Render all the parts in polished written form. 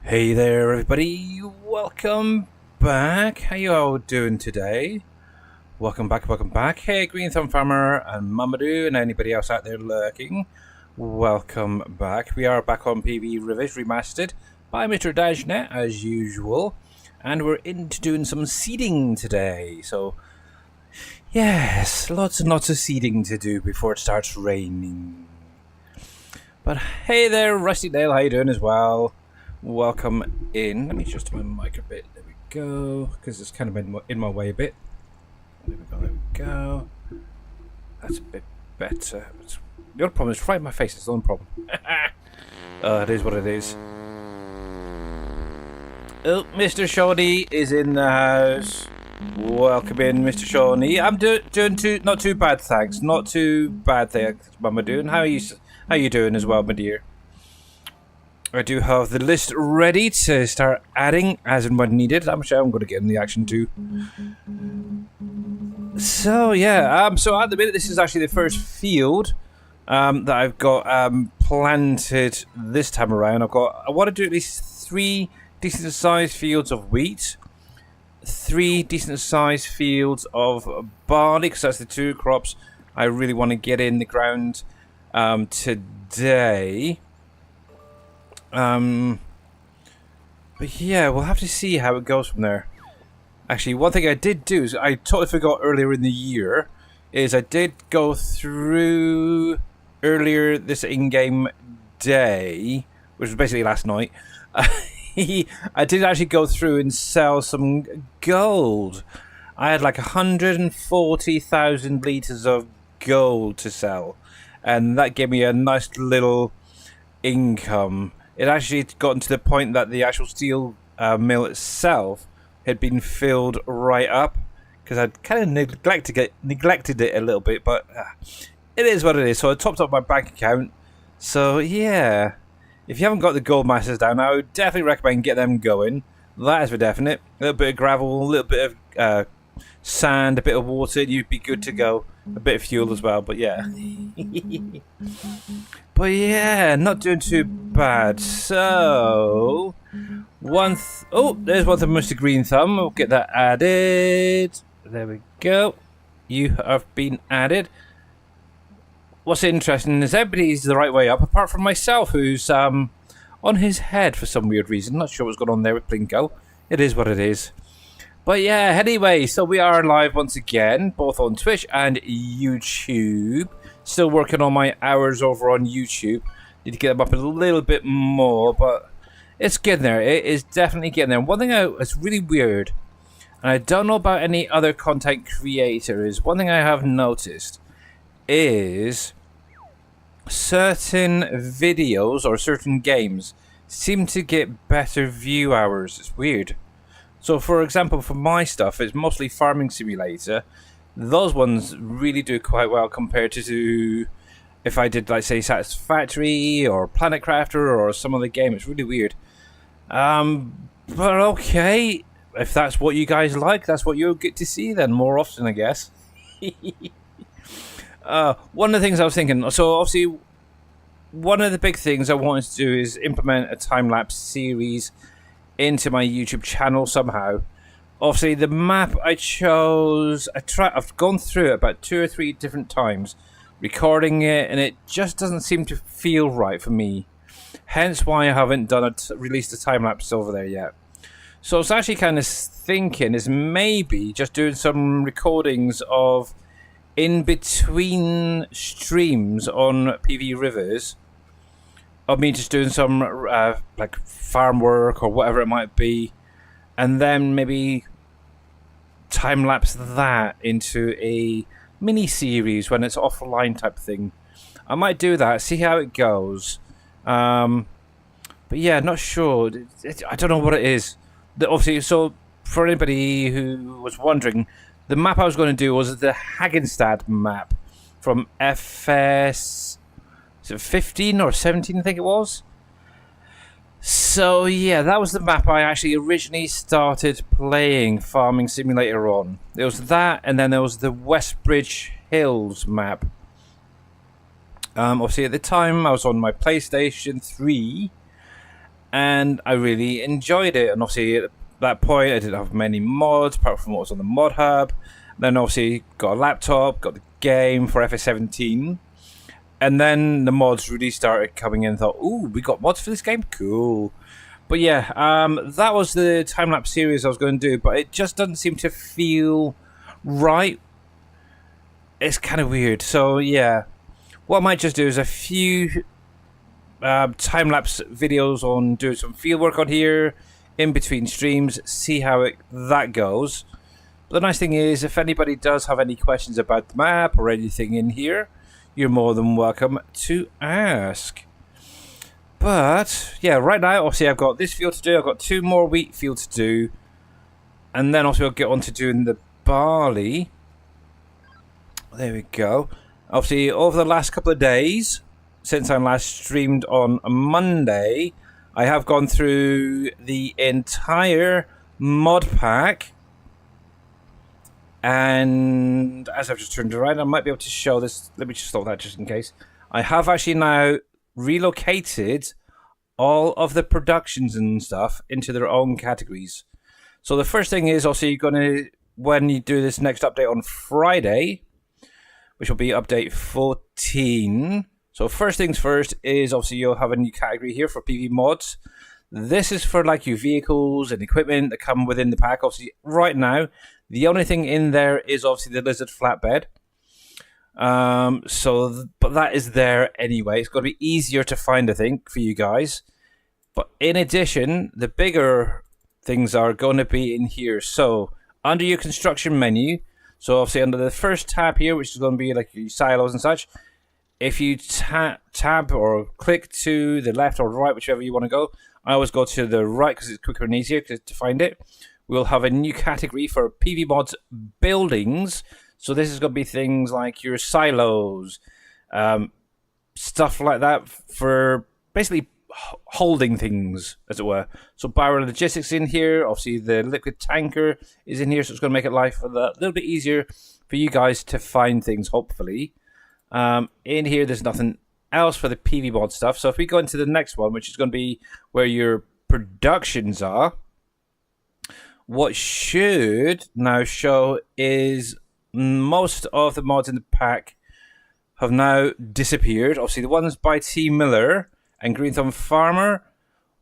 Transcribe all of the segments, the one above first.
Hey there, everybody. Welcome back. How you all doing today? Welcome back. Hey, Green Thumb Farmer and Mamadou and anybody else out there lurking. Welcome back. We are back on PV Rivers Remastered by Mr. Dashnet as usual. And we're into doing some seeding today. So, yes, lots and lots of seeding to do before it starts raining. But hey there, Rusty Dale. How you doing as well? Welcome in. Let me adjust my mic a bit. There we go. Because it's kind of in my way a bit. There we go. That's a bit better. The other problem is right in my face. It's the only problem. It is what it is. Oh, Mr. Shawnee is in the house. Welcome in, Mr. Shawnee. I'm doing not too bad, thanks. Not too bad, thanks, Mama doing. How are you doing as well, my dear? I do have the list ready to start adding as and when needed. I'm sure I'm going to get in the action too. So yeah, so at the minute this is actually the first field that I've got planted this time around. I want to do at least 3 decent sized fields of wheat, 3 decent sized fields of barley, because that's the 2 crops I really want to get in the ground today. But yeah, we'll have to see how it goes from there. Actually, one thing I did do is I totally forgot earlier in the year is I did go through earlier this in-game day, which was basically last night. I did actually go through and sell some gold. I had like 140,000 liters of gold to sell, and that gave me a nice little income. It actually gotten to the point that the actual steel mill itself had been filled right up, because I'd kind of neglected it a little bit, but it is what it is. So I topped up my bank account. So yeah, if you haven't got the gold masses down, I would definitely recommend get them going. That is for definite. A little bit of gravel, a little bit of sand, a bit of water, and you'd be good to go. A bit of fuel as well, but yeah. But yeah, not doing too bad. So, oh, there's one from Mr. Green Thumb. We'll get that added. There we go. You have been added. What's interesting is everybody's the right way up, apart from myself, who's on his head for some weird reason. Not sure what's going on there with Plinko. It is what it is. But yeah, anyway, so we are live once again, both on Twitch and YouTube. Still working on my hours over on YouTube. Need to get them up a little bit more, but it's getting there. It is definitely getting there. One thing that's really weird, and I don't know about any other content creators, one thing I have noticed is certain videos or certain games seem to get better view hours. It's weird. So, for example, for my stuff, it's mostly Farming Simulator. Those ones really do quite well compared to if I did, like, say, Satisfactory or Planet Crafter or some other game. It's really weird. But okay, if that's what you guys like, that's what you'll get to see then more often, I guess. One of the things I was thinking, so obviously, one of the big things I wanted to do is implement a time-lapse series into my YouTube channel somehow. Obviously, the map I chose, I've gone through it about 2 or 3 different times, recording it, and it just doesn't seem to feel right for me. Hence why I haven't released a time lapse over there yet. So I was actually kind of thinking is maybe just doing some recordings of in between streams on PV Rivers, of me just doing some like farm work or whatever it might be, and then maybe time lapse that into a mini series when it's offline type thing. I might do that, see how it goes. But yeah, not sure. I don't know what it is. Obviously, so for anybody who was wondering, the map I was going to do was the Hagenstad map from FS. Is it 15 or 17, I think it was? So yeah, that was the map I actually originally started playing Farming Simulator on. There was that, and then there was the Westbridge Hills map. Obviously at the time I was on my PlayStation 3, and I really enjoyed it. And obviously at that point I didn't have many mods apart from what was on the mod hub. Then obviously got a laptop, got the game for FS17, and then the mods really started coming in. Thought, ooh, we got mods for this game, cool. But yeah, that was the time-lapse series I was going to do, but it just doesn't seem to feel right. It's kind of weird. So yeah, what I might just do is a few time-lapse videos on doing some field work on here in between streams, see how that goes. But the nice thing is, if anybody does have any questions about the map or anything in here, you're more than welcome to ask. But yeah, right now, obviously, I've got this field to do. I've got 2 more wheat fields to do, and then also I'll get on to doing the barley. There we go. Obviously, over the last couple of days, since I last streamed on a Monday, I have gone through the entire mod pack. And as I've just turned around, I might be able to show this. Let me just stop that just in case. I have actually now relocated all of the productions and stuff into their own categories. So the first thing is, also, you're going to, when you do this next update on Friday, which will be update 14. So first things first is, obviously, you'll have a new category here for PV mods. This is for like your vehicles and equipment that come within the pack. Obviously, right now, the only thing in there is obviously the Lizard flatbed. But that is there anyway. It's got to be easier to find, I think, for you guys. But in addition, the bigger things are going to be in here. So under your construction menu, so obviously under the first tab here, which is going to be like your silos and such, if you tab or click to the left or right, whichever you want to go, I always go to the right because it's quicker and easier to find it. We'll have a new category for PV mods buildings. So this is going to be things like your silos, stuff like that for basically holding things, as it were. So barrel logistics in here. Obviously, the liquid tanker is in here, so it's going to make it life a little bit easier for you guys to find things, hopefully. In here, there's nothing else for the PV mod stuff. So if we go into the next one, which is going to be where your productions are, what should now show is most of the mods in the pack have now disappeared. Obviously, the ones by T. Miller and Green Thumb Farmer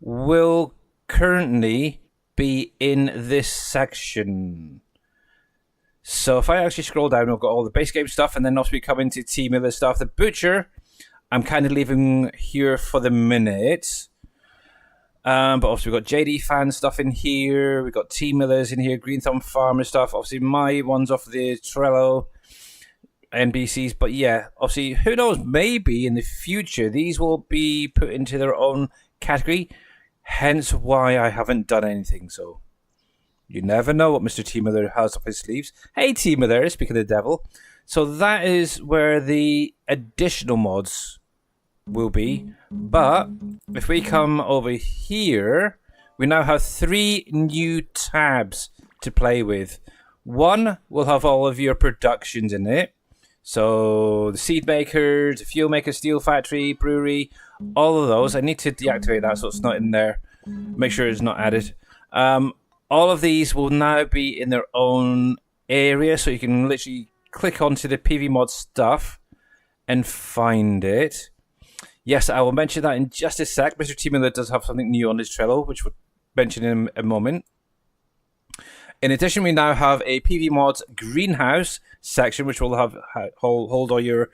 will currently be in this section. So if I actually scroll down, I've got all the base game stuff, and then also we come into T. Miller stuff. The Butcher, I'm kind of leaving here for the minute. But obviously we've got JD fan stuff in here. We've got T Millers in here, Green Thumb Farmer stuff. Obviously my one's off the Trello NBCs. But yeah, obviously who knows, maybe in the future these will be put into their own category. Hence why I haven't done anything. So you never know what Mr. T Miller has up his sleeves. Hey T Miller, speaking of the devil. So that is where the additional mods will be. But if we come over here, we now have 3 new tabs to play with. One will have all of your productions in it. So the seed makers, the fuel maker, steel factory, brewery, all of those. I need to deactivate that so it's not in there. Make sure it's not added. All of these will now be in their own area, so you can literally click onto the PV mod stuff and find it. Yes, I will mention that in just a sec. Mr. T. Miller does have something new on his Trello, which we'll mention in a moment. In addition, we now have a PV Mods greenhouse section, which will have hold all your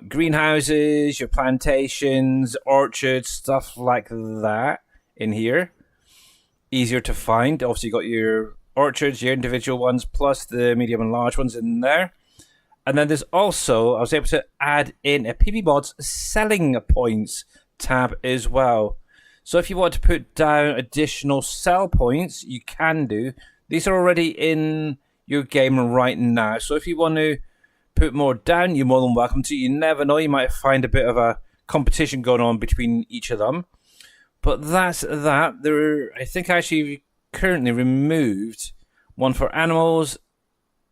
greenhouses, your plantations, orchards, stuff like that in here. Easier to find. Obviously, you got your orchards, your individual ones, plus the medium and large ones in there. And then there's also, I was able to add in a PV Mods selling points tab as well. So if you want to put down additional sell points, you can do. These are already in your game right now. So if you want to put more down, you're more than welcome to. You never know, you might find a bit of a competition going on between each of them. But that's that. There, I think I actually currently removed one for animals,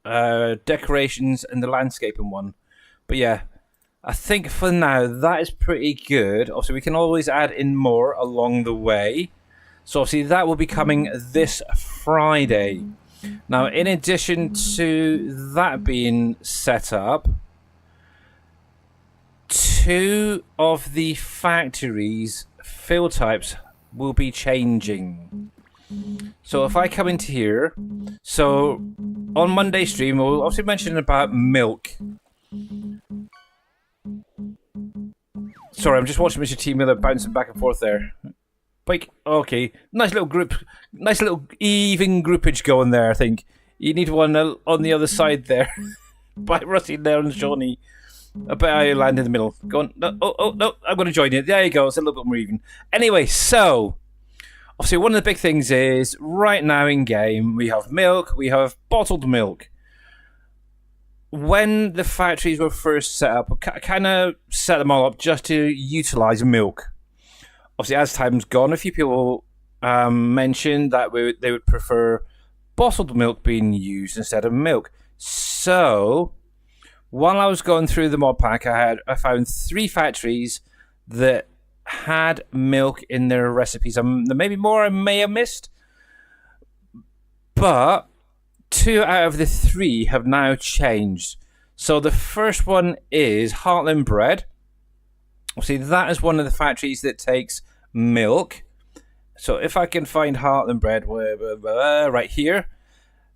decorations, and the landscaping one. But yeah, I think for now that is pretty good. Obviously, we can always add in more along the way. So obviously that will be coming this Friday. Now, in addition to that being set up, 2 of the factories' field types will be changing. So if I come into here, so on Monday stream, we'll obviously mention about milk. Sorry, I'm just watching Mr. T. Miller bouncing back and forth there. Like, okay, nice little group, nice little even groupage going there, I think. You need one on the other side there. By Rusty there and Johnny. I bet I land in the middle. Go on. No, no, I'm going to join you. There you go, it's a little bit more even. Anyway, so, obviously one of the big things is, right now in game, we have milk, we have bottled milk. When the factories were first set up, I kind of set them all up just to utilize milk. Obviously, as time's gone, a few people mentioned that they would prefer bottled milk being used instead of milk. So, while I was going through the mod pack, I found 3 factories that had milk in their recipes. There may be more I may have missed, but 2 out of the 3 have now changed. So the first one is Heartland Bread. See, that is one of the factories that takes milk. So if I can find Heartland Bread right here.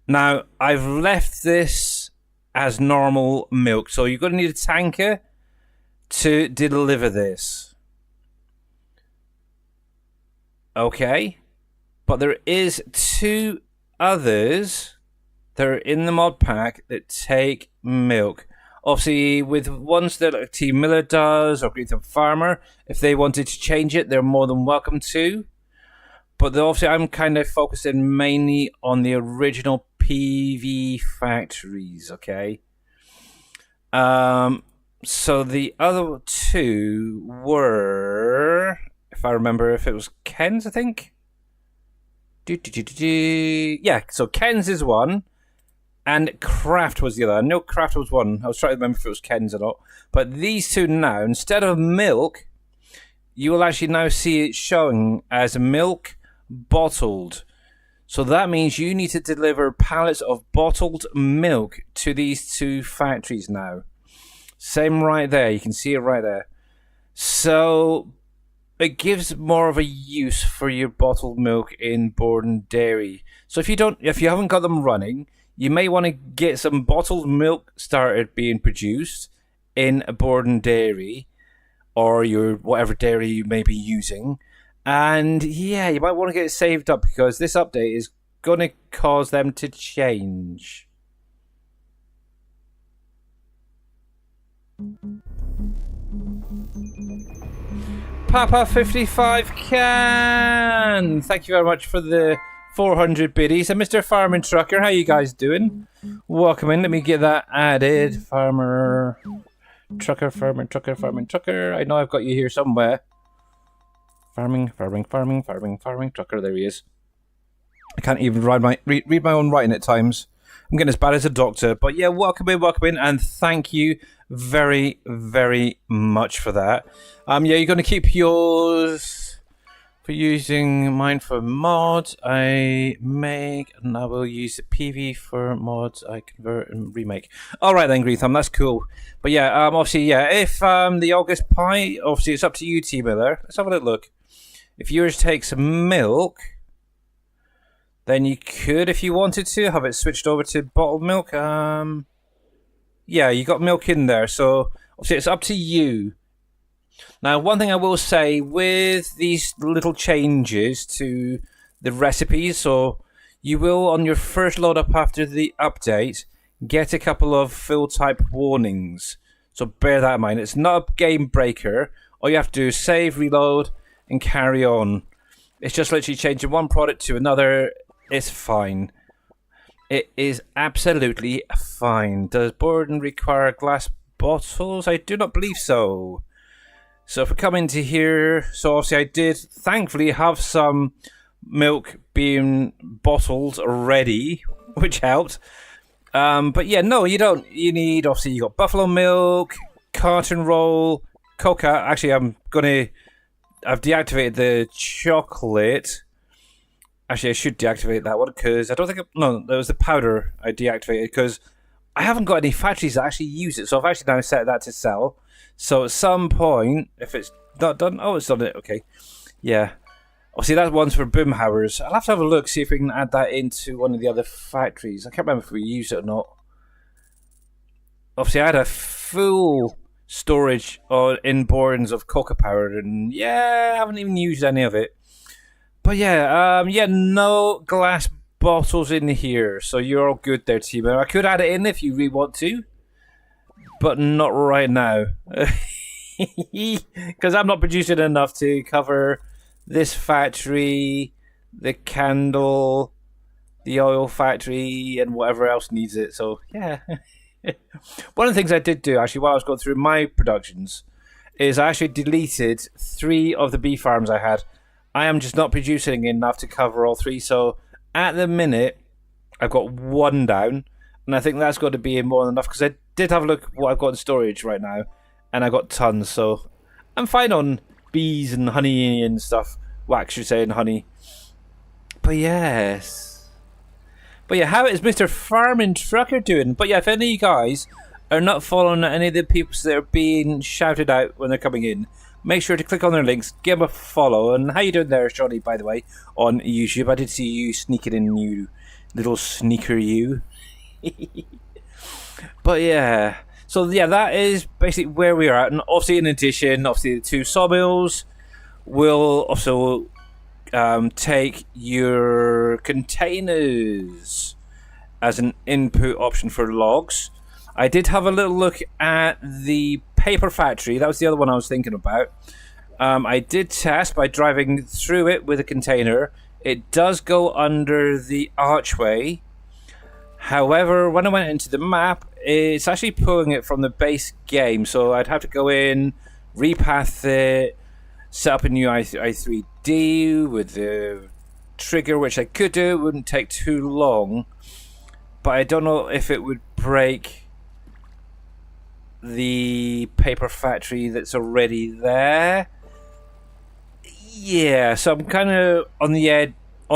Now, I've left this as normal milk. So you're going to need a tanker to deliver this. Okay. But there is 2 others that are in the mod pack that take milk. Obviously, with ones that like T. Miller does or Greentham Farmer, if they wanted to change it, they're more than welcome to. But obviously, I'm kind of focusing mainly on the original PV factories, okay? So the other 2 were, if I remember, if it was Ken's, I think? Yeah, so Ken's is one. And Kraft was the other. I know Kraft was one. I was trying to remember if it was Ken's or not. But these 2 now, instead of milk, you will actually now see it showing as milk bottled. So that means you need to deliver pallets of bottled milk to these 2 factories now. Same right there. You can see it right there. So it gives more of a use for your bottled milk in Borden Dairy. So if you haven't got them running, you may want to get some bottled milk started being produced in a Borden Dairy or your whatever dairy you may be using. And yeah, you might want to get it saved up because this update is going to cause them to change. Papa55 can! Thank you very much for the 400 biddies. And Mr. Farming Trucker, how you guys doing? Welcome in. Let me get that added. Farmer Trucker, Farming Trucker, Farming Trucker. I know I've got you here somewhere. Farming Trucker. There he is. I can't even read my own writing at times. I'm getting as bad as a doctor. But yeah, welcome in, and thank you very, very much for that. Yeah, you're going to keep yours for using mine for mods I make, and I will use the PV for mods I convert and remake. All right then, Greetham, that's cool. But yeah, obviously, yeah, if the August Pie, obviously it's up to you, T. Miller. Let's have a look. If yours takes milk, then you could, if you wanted to, have it switched over to bottled milk. Yeah, you got milk in there, so obviously it's up to you. Now, one thing I will say with these little changes to the recipes, so you will, on your first load up after the update, get a couple of fill type warnings. So bear that in mind. It's not a game breaker. All you have to do is save, reload, and carry on. It's just literally changing one product to another. It's fine. It is absolutely fine. Does Borden require glass bottles? I do not believe so. So if we come into here, so obviously I did thankfully have some milk being bottled already, which helped. But yeah, no, you don't. You need, obviously, you got buffalo milk, carton roll coca. Actually, I've deactivated the chocolate. Actually, I should deactivate that one because I don't think... No, there was the powder I deactivated because I haven't got any factories that actually use it. So I've actually now set that to sell. So at some point, if it's not done... Oh, it's done it. Okay. Yeah. Obviously, that one's for Boomhauers. I'll have to have a look, see if we can add that into one of the other factories. I can't remember if we used it or not. Obviously, I had a full storage in Borns of coca powder, and yeah, I haven't even used any of it. But yeah, no glass bottles in here, so you're all good there, Timo. I could add it in if you really want to, but not right now. Because I'm not producing enough to cover this factory, the candle, the oil factory, and whatever else needs it. So, yeah. One of the things I did do, actually, while I was going through my productions, is I actually deleted 3 of the bee farms I had. I am just not producing enough to cover all 3. So, at the minute, I've got 1 down. And I think that's got to be more than enough, because I did have a look at what I've got in storage right now. And I got tons, so I'm fine on bees and honey and stuff. Wax, you're saying honey. But yes. But yeah, how is Mr. Farming Trucker doing? But yeah, if any of you guys are not following any of the people that are being shouted out when they're coming in, make sure to click on their links, give them a follow. And how you doing there, Johnny, by the way, on YouTube? I did see you sneaking in, you little sneaker, you. But yeah. So yeah, that is basically where we are at. And obviously, in addition, obviously the 2 sawmills will also take your containers as an input option for logs. I did have a little look at the paper factory. That was the other one I was thinking about. I did test by driving through it with a container. It does go under the archway. However, when I went into the map, it's actually pulling it from the base game. So I'd have to go in, repath it, set up a new i3D with the trigger, which I could do. It wouldn't take too long. But I don't know if it would break the paper factory that's already there. Yeah, so I'm kind of on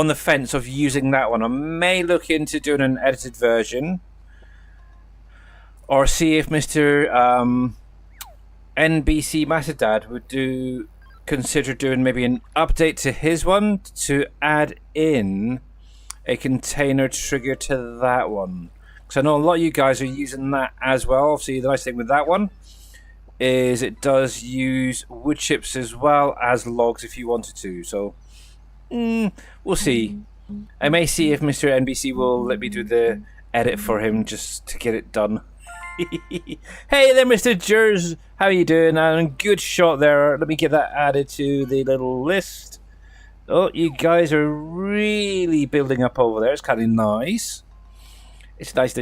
the fence of using that one. I may look into doing an edited version, or see if Mr. NBC Matadad would consider doing maybe an update to his one to add in a container trigger to that one. Because I know a lot of you guys are using that as well. Obviously, the nice thing with that one is it does use wood chips as well as logs if you wanted to. So, we'll see. I may see if Mr. NBC will let me do the edit for him just to get it done. Hey there, Mr. Jers. How are you doing? Good shot there. Let me get that added to the little list. Oh, you guys are really building up over there. It's kind of nice. It's nice.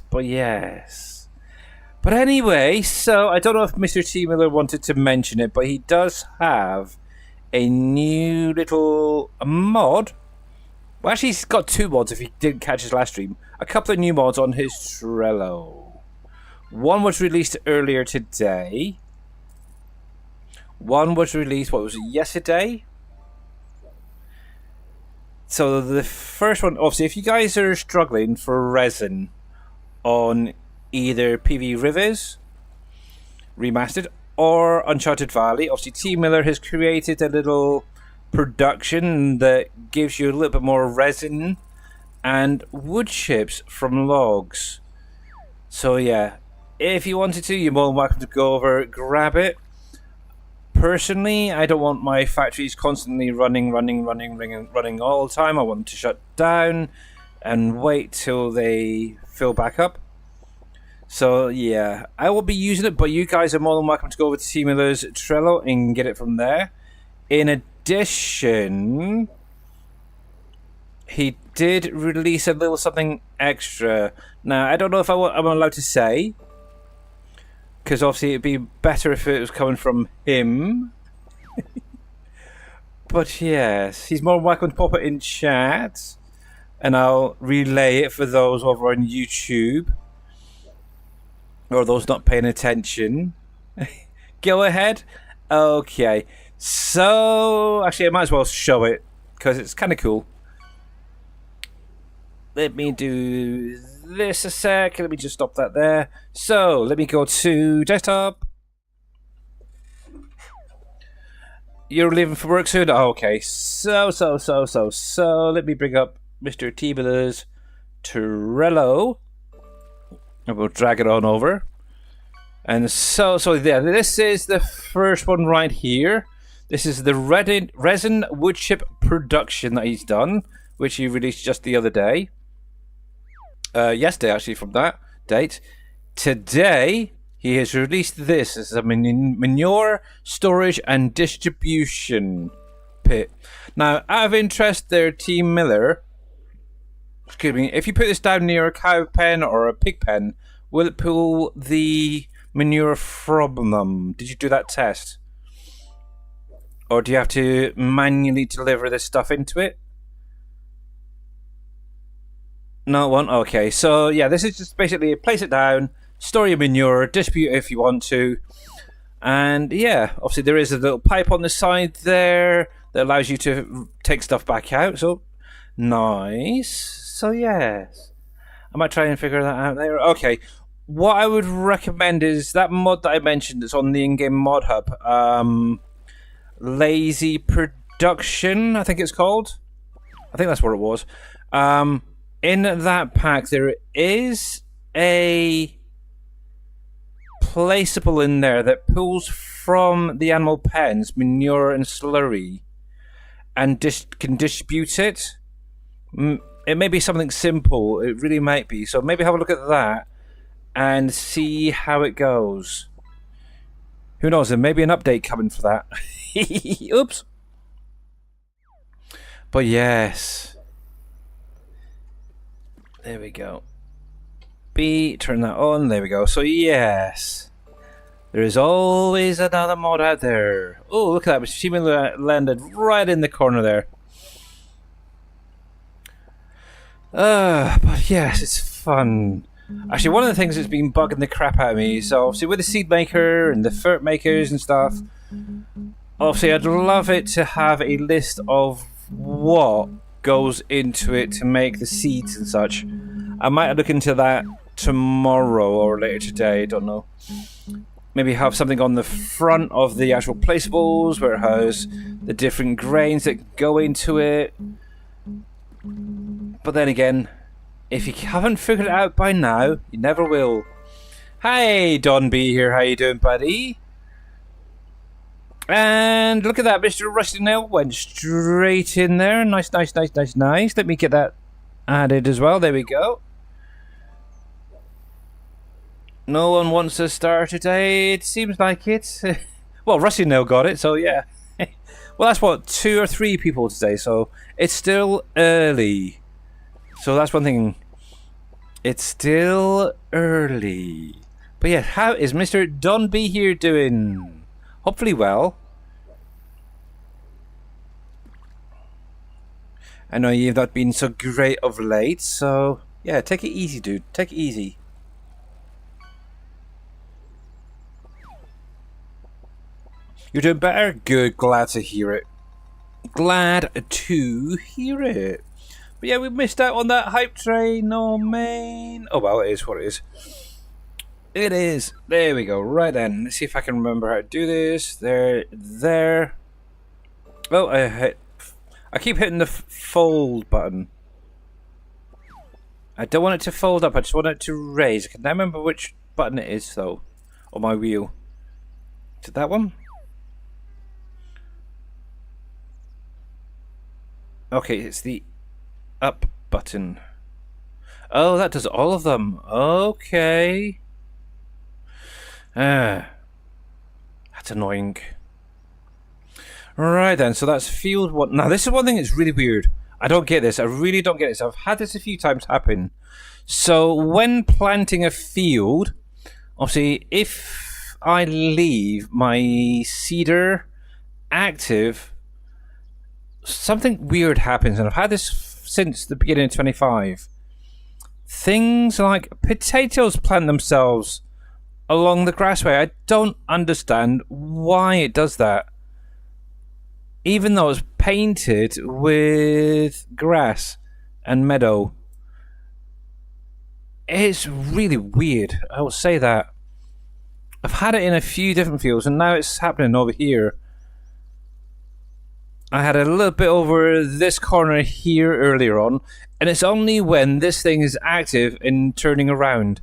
But yes. But anyway, so I don't know if Mr. T. Miller wanted to mention it, but he does have a new little mod. Well, actually, he's got 2 mods if he didn't catch his last stream. A couple of new mods on his Trello. One was released earlier today. One was released, what was it, yesterday? So the first one, obviously, if you guys are struggling for resin on either PV Rivers, Remastered, or Uncharted Valley, obviously T. Miller has created a little production that gives you a little bit more resin and wood chips from logs. So yeah, if you wanted to, you're more than welcome to go over, grab it. Personally, I don't want my factories constantly running all the time. I want them to shut down and wait till they fill back up. So yeah, I will be using it, but you guys are more than welcome to go over to T. Miller's Trello and get it from there. In addition, he did release a little something extra. Now, I don't know if I'm allowed to say, because obviously it'd be better if it was coming from him. But yes, he's more than welcome to pop it in chat, and I'll relay it for those over on YouTube. or those not paying attention, go ahead. Okay, so actually I might as well show it because it's kind of cool. Let me do this a sec. Let me just stop that there. So let me go to desktop. You're leaving for work soon? Oh, okay. So let me bring up Mr. Tibula's Trello. And we'll drag it on over. And so yeah, this is the first one right here. This is the resin wood chip production that he's done, which he released just the other day. Yesterday, actually, from that date. Today, he has released this as a manure storage and distribution pit. Now, out of interest there, Team Miller, excuse me, if you put this down near a cow pen or a pig pen, will it pull the manure from them? Did you do that test? Or do you have to manually deliver this stuff into it? No one? Okay, so yeah, this is just basically place it down, store your manure, distribute it if you want to. And yeah, obviously there is a little pipe on the side there that allows you to take stuff back out. So nice. So yes, I might try and figure that out later. Okay, what I would recommend is that mod that I mentioned that's on the in-game mod hub. Lazy Production, I think it's called. I think that's what it was. In that pack, there is a placeable in there that pulls from the animal pens manure and slurry and can distribute it. It may be something simple. It really might be. So maybe have a look at that and see how it goes. Who knows? There may be an update coming for that. Oops. But yes. There we go. B, turn that on. There we go. So yes, there is always another mod out there. Oh, look at that. She landed right in the corner there. But yes, it's fun. Actually, one of the things that's been bugging the crap out of me is obviously with the seed maker and the fert makers and stuff. Obviously, I'd love it to have a list of what goes into it to make the seeds and such. I might look into that tomorrow or later today, I don't know. Maybe have something on the front of the actual placeables where it has the different grains that go into it. But then again, if you haven't figured it out by now, you never will. Hey, Don B here, how you doing, buddy? And look at that, Mr. Rusty Nail went straight in there. Nice. Let me get that added as well. There we go. No one wants to start today. It seems like it. Well, Rusty Nail got it, so yeah. Well, that's what, 2 or 3 people today, so it's still early. So that's one thing. It's still early. But yeah, how is Mr. Don B here doing? Hopefully well. I know you've not been so great of late, so yeah, take it easy, dude. Take it easy. You're doing better? Good, glad to hear it. Glad to hear it. But yeah, we missed out on that hype train, no man. Oh well, it is what it is. It is. There we go. Right then. Let's see if I can remember how to do this. There. Oh, I keep hitting the fold button. I don't want it to fold up. I just want it to raise. Can I remember which button it is, though? On my wheel. Is it that one? Okay, it's the up button. Oh, that does all of them. Okay. That's annoying. Right then, so that's field 1. Now this is one thing that's really weird. I don't get this. I really don't get this. I've had this a few times happen. So when planting a field, obviously if I leave my seeder active, something weird happens, and I've had this since the beginning of 25. Things like potatoes plant themselves along the grassway. I don't understand why it does that. Even though it's painted with grass and meadow. It's really weird, I will say that. I've had it in a few different fields, and now it's happening over here. I had a little bit over this corner here earlier on, and it's only when this thing is active and turning around.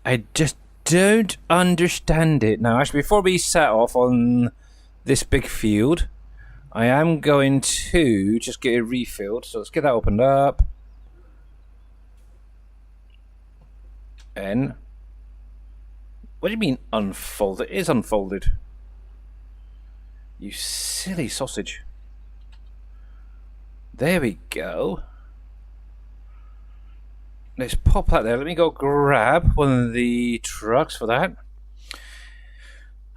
I just don't understand it. Now, actually, before we set off on this big field, I am going to just get it refilled. So let's get that opened up. And what do you mean unfolded? It is unfolded. You silly sausage. There we go. Let's pop that there. Let me go grab one of the trucks for that.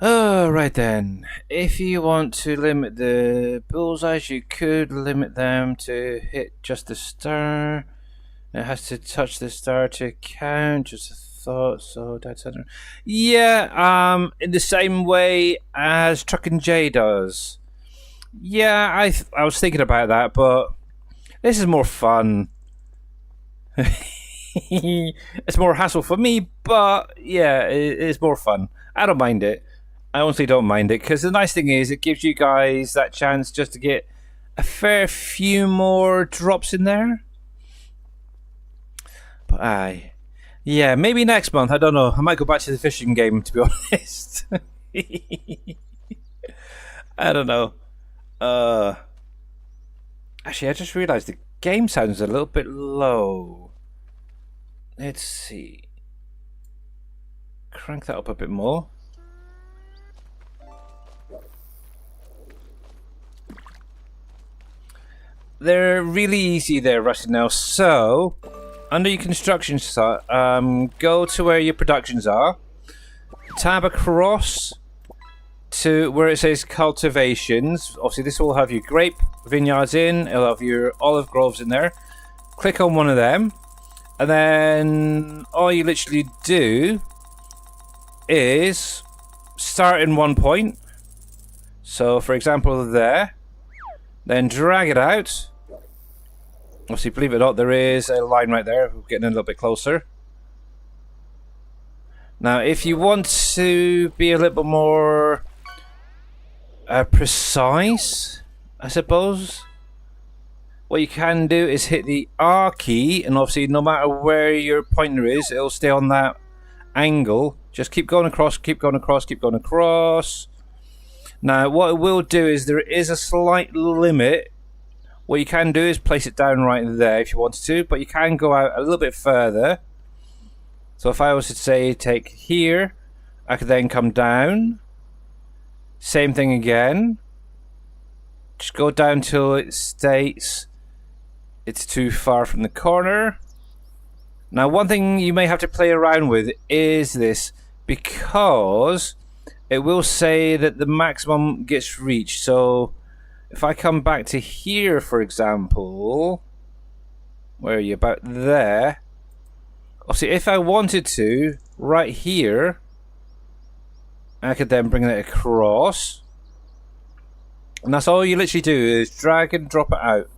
Right then. If you want to limit the bullseyes, you could limit them to hit just the star. It has to touch the star to count. Just a thought. So dead center. Yeah. In the same way as Truck and J does. Yeah, I was thinking about that, but this is more fun. It's more hassle for me, but yeah, it's more fun. I don't mind it. I honestly don't mind it, because the nice thing is it gives you guys that chance just to get a fair few more drops in there. But yeah, maybe next month, I don't know. I might go back to the fishing game, to be honest. I don't know. Actually, I just realised the game sounds a little bit low. Let's see. Crank that up a bit more. They're really easy there, Rusty, now. So, under your construction site, go to where your productions are. Tab across to where it says cultivations. Obviously, this will have your grape vineyards in. It'll have your olive groves in there. Click on one of them. And then all you literally do is start in one point. So, for example, there. Then drag it out. Obviously, believe it or not, there is a line right there. We're getting a little bit closer. Now, if you want to be a little bit more precise, I suppose, what you can do is hit the R key, and obviously no matter where your pointer is, it'll stay on that angle. Just keep going across, keep going across, keep going across. Now what it will do is there is a slight limit. What you can do is place it down right there if you wanted to, but you can go out a little bit further. So if I was to say take here, I could then come down. Same thing again. Just go down till it states it's too far from the corner. Now one thing you may have to play around with is this, because it will say that the maximum gets reached. So if I come back to here, for example, where are you, about there? Obviously, if I wanted to, right here, I could then bring it across. And that's all you literally do is drag and drop it out.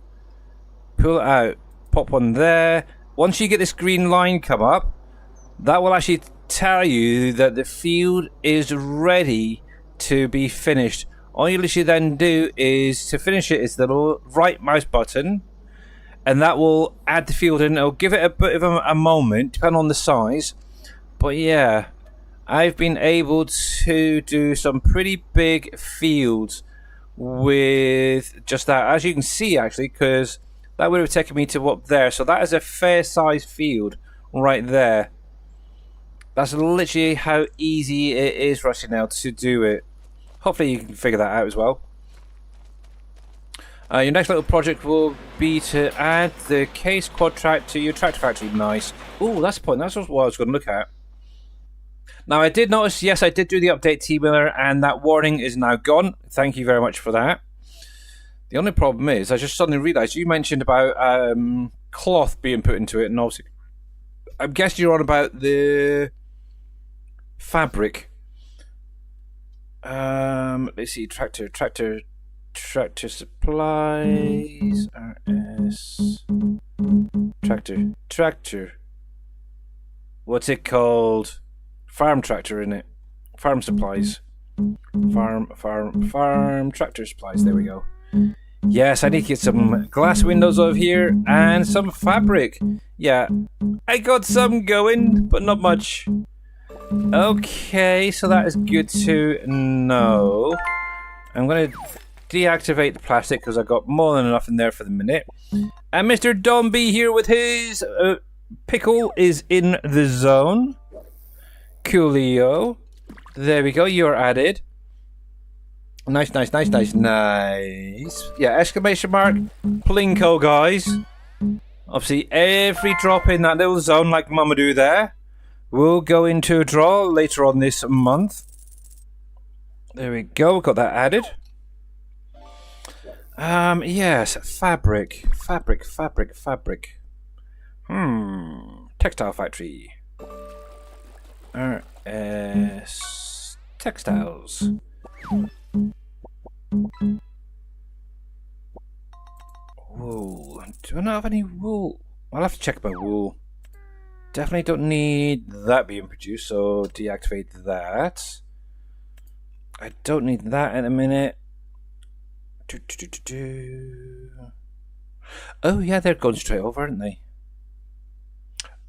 Pull it out, pop one there. Once you get this green line come up, that will actually tell you that the field is ready to be finished. All you literally then do is to finish it is the little right mouse button, and that will add the field in. It'll give it a bit of a moment, depending on the size. But yeah, I've been able to do some pretty big fields with just that, as you can see, actually, because that would have taken me to up there. So that is a fair sized field right there. That's literally how easy it is, Rusty, now to do it. Hopefully you can figure that out as well. Your next little project will be to add the case quad track to your tractor factory. Nice. Oh, that's the point. That's what I was going to look at. Now, I did notice, yes, I did do the update, T-Miller, and that warning is now gone. Thank you very much for that. The only problem is, I just suddenly realised you mentioned about cloth being put into it, and obviously, I'm guessing you're on about the fabric. Let's see, tractor supplies, RS, tractor. What's it called? Farm tractor, in it. Farm supplies. Farm tractor supplies. There we go. Yes, I need to get some glass windows over here and some fabric. Yeah, I got some going, but not much. Okay, so that is good to know. I'm going to deactivate the plastic because I've got more than enough in there for the minute. And Mr. Dombey here with his pickle is in the zone. Coolio. There we go, you're added. Nice. Yeah, exclamation mark, Plinko, guys. Obviously, every drop in that little zone, like Mamadou there, will go into a draw later on this month. There we go, got that added. Yes, fabric. Textile factory. RS Textiles. Wool. Do I not have any wool? I'll have to check about wool. Definitely don't need that being produced, so deactivate that. I don't need that in a minute. Oh yeah, they're going straight over, aren't they?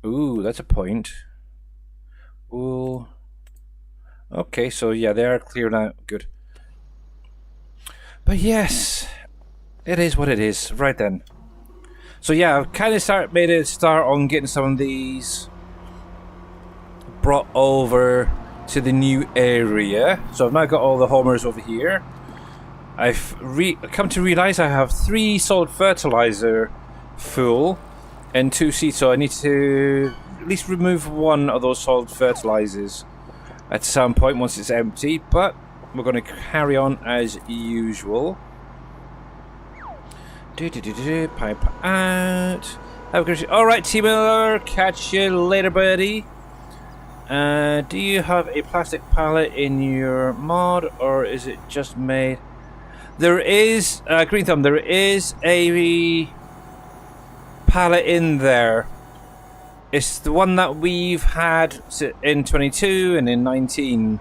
Ooh, that's a point. Wool. Okay, so yeah, they are cleared out. Good. But yes, it is what it is. Right then. So yeah, I've kind of made a start on getting some of these brought over to the new area. So I've now got all the homers over here. I've come to realize I have 3 solid fertilizer full and 2 seeds, so I need to at least remove one of those solid fertilizers at some point once it's empty, but we're going to carry on as usual. Pipe out. Have a good. Alright, T Miller, catch you later, buddy. Do you have a plastic pallet in your mod, or is it just made? There is, Green Thumb, there is a pallet in there. It's the one that we've had in 22 and in 19.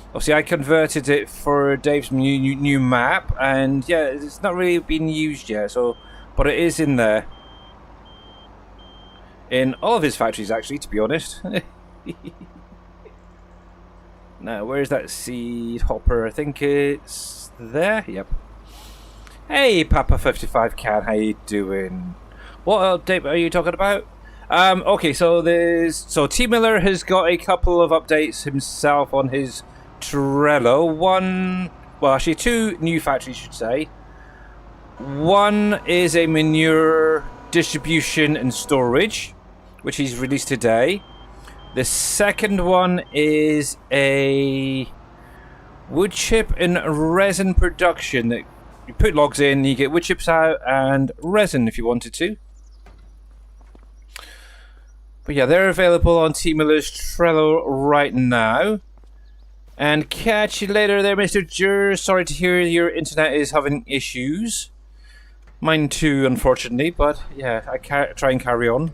Obviously, I converted it for Dave's new map, and yeah, it's not really been used yet. So, but it is in there, in all of his factories, actually. To be honest. Now, where's that seed hopper? I think it's there. Yep. Hey, Papa 55 Can, how you doing? What update are you talking about? Okay, so T Miller has got a couple of updates himself on his Trello. Well, actually 2 new factories, should say. One is a manure distribution and storage, which he's released today. The second one is a wood chip and resin production that you put logs in, you get wood chips out and resin if you wanted to. But yeah, they're available on T Miller's Trello right now. And catch you later there, Mr. Jur. Sorry to hear your internet is having issues. Mine too, unfortunately, but yeah, I try and carry on.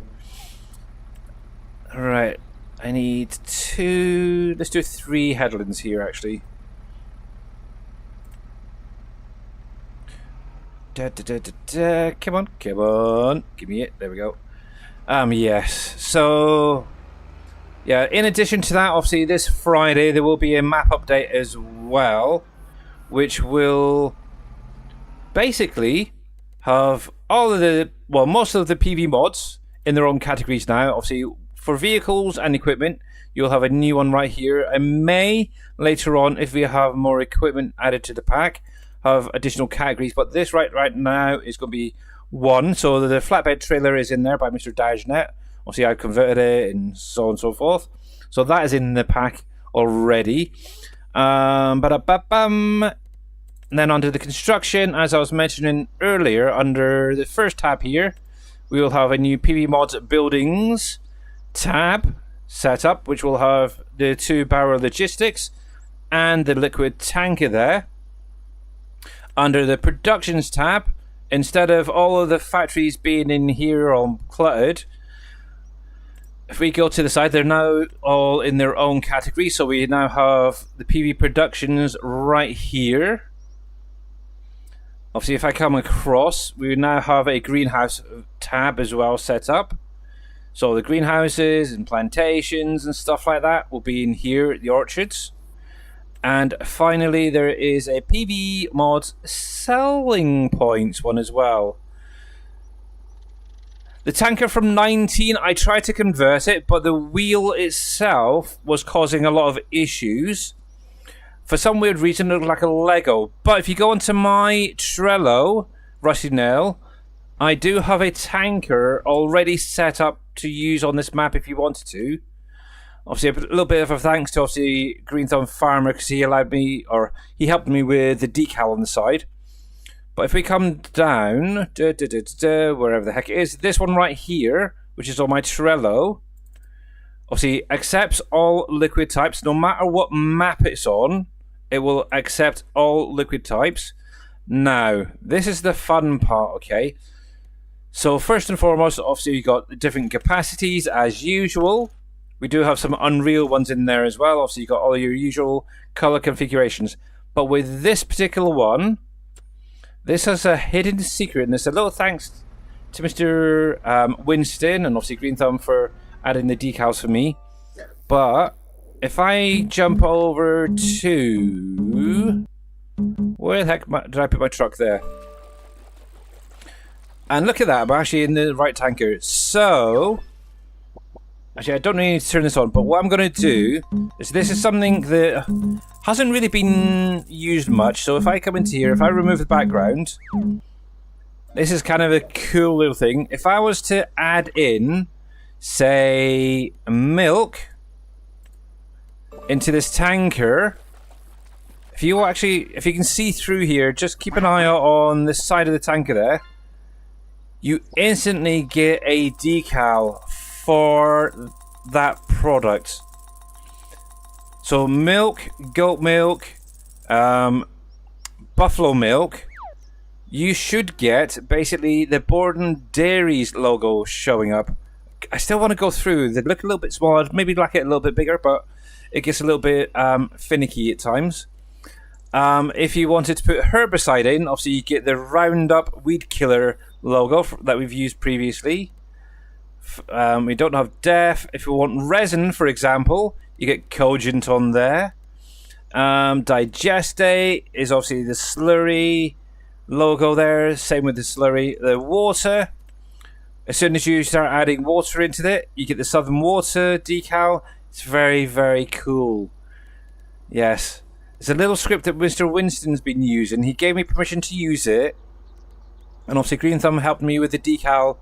Alright, I need 2... Let's do 3 headlands here, actually. Come on. Give me it. There we go. Yes. So... yeah, in addition to that, obviously this Friday there will be a map update as well, which will basically have all of the, well, most of the PV mods in their own categories now. Obviously for vehicles and equipment, you'll have a new one right here. I may later on, if we have more equipment added to the pack, have additional categories, but this right now is going to be one. So the flatbed trailer is in there by Mr. Dajnet. Obviously, I converted it and so on and so forth. So that is in the pack already. And then onto the construction, as I was mentioning earlier, under the first tab here, we will have a new PV Mods Buildings tab. setup, which will have the 2-barrel logistics and the liquid tanker there. Under the productions tab, instead of all of the factories being in here all cluttered, if we go to the side, they're now all in their own category. So we now have the PV productions right here. Obviously, if I come across, we now have a greenhouse tab as well set up. So the greenhouses and plantations and stuff like that will be in here at the orchards. And finally, there is a PV mods selling points one as well. The tanker from 19, I tried to convert it, but the wheel itself was causing a lot of issues. For some weird reason, it looked like a Lego. But if you go onto my Trello, Rusty Nail, I do have a tanker already set up to use on this map if you wanted to. Obviously, a little bit of a thanks to obviously Green Thumb Farmer, because he allowed me, or he helped me with the decal on the side. But if we come down, wherever the heck it is, this one right here, which is on my Trello, obviously accepts all liquid types. No matter what map it's on, it will accept all liquid types. Now, this is the fun part, okay? So first and foremost, obviously you've got the different capacities as usual. We do have some Unreal ones in there as well. Obviously you've got all your usual color configurations. But with this particular one, this has a hidden secret, and it's a little thanks to Mr. Winston and obviously Green Thumb for adding the decals for me. But if I jump over to... where the heck did I put my truck there? And look at that, I'm actually in the right tanker. So... actually, I don't need to turn this on, but what I'm going to do is this is something that hasn't really been used much. So if I come into here, if I remove the background, this is kind of a cool little thing. If I was to add in, say, milk into this tanker, if you can see through here, just keep an eye out on this side of the tanker there. You instantly get a decal for that product. So milk, goat milk, buffalo milk, you should get basically the Borden Dairies logo showing up. I still want to go through. They look a little bit smaller, maybe like it a little bit bigger, but it gets a little bit finicky at times. If you wanted to put herbicide in, obviously you get the Roundup Weed Killer logo that we've used previously. We don't have def. If you want resin, for example, you get Cogent on there. Digestate is obviously the slurry logo there. Same with the slurry. The water, as soon as you start adding water into it, you get the Southern Water decal. It's very, very cool. Yes. It's a little script that Mr. Winston's been using. He gave me permission to use it. And obviously Green Thumb helped me with the decal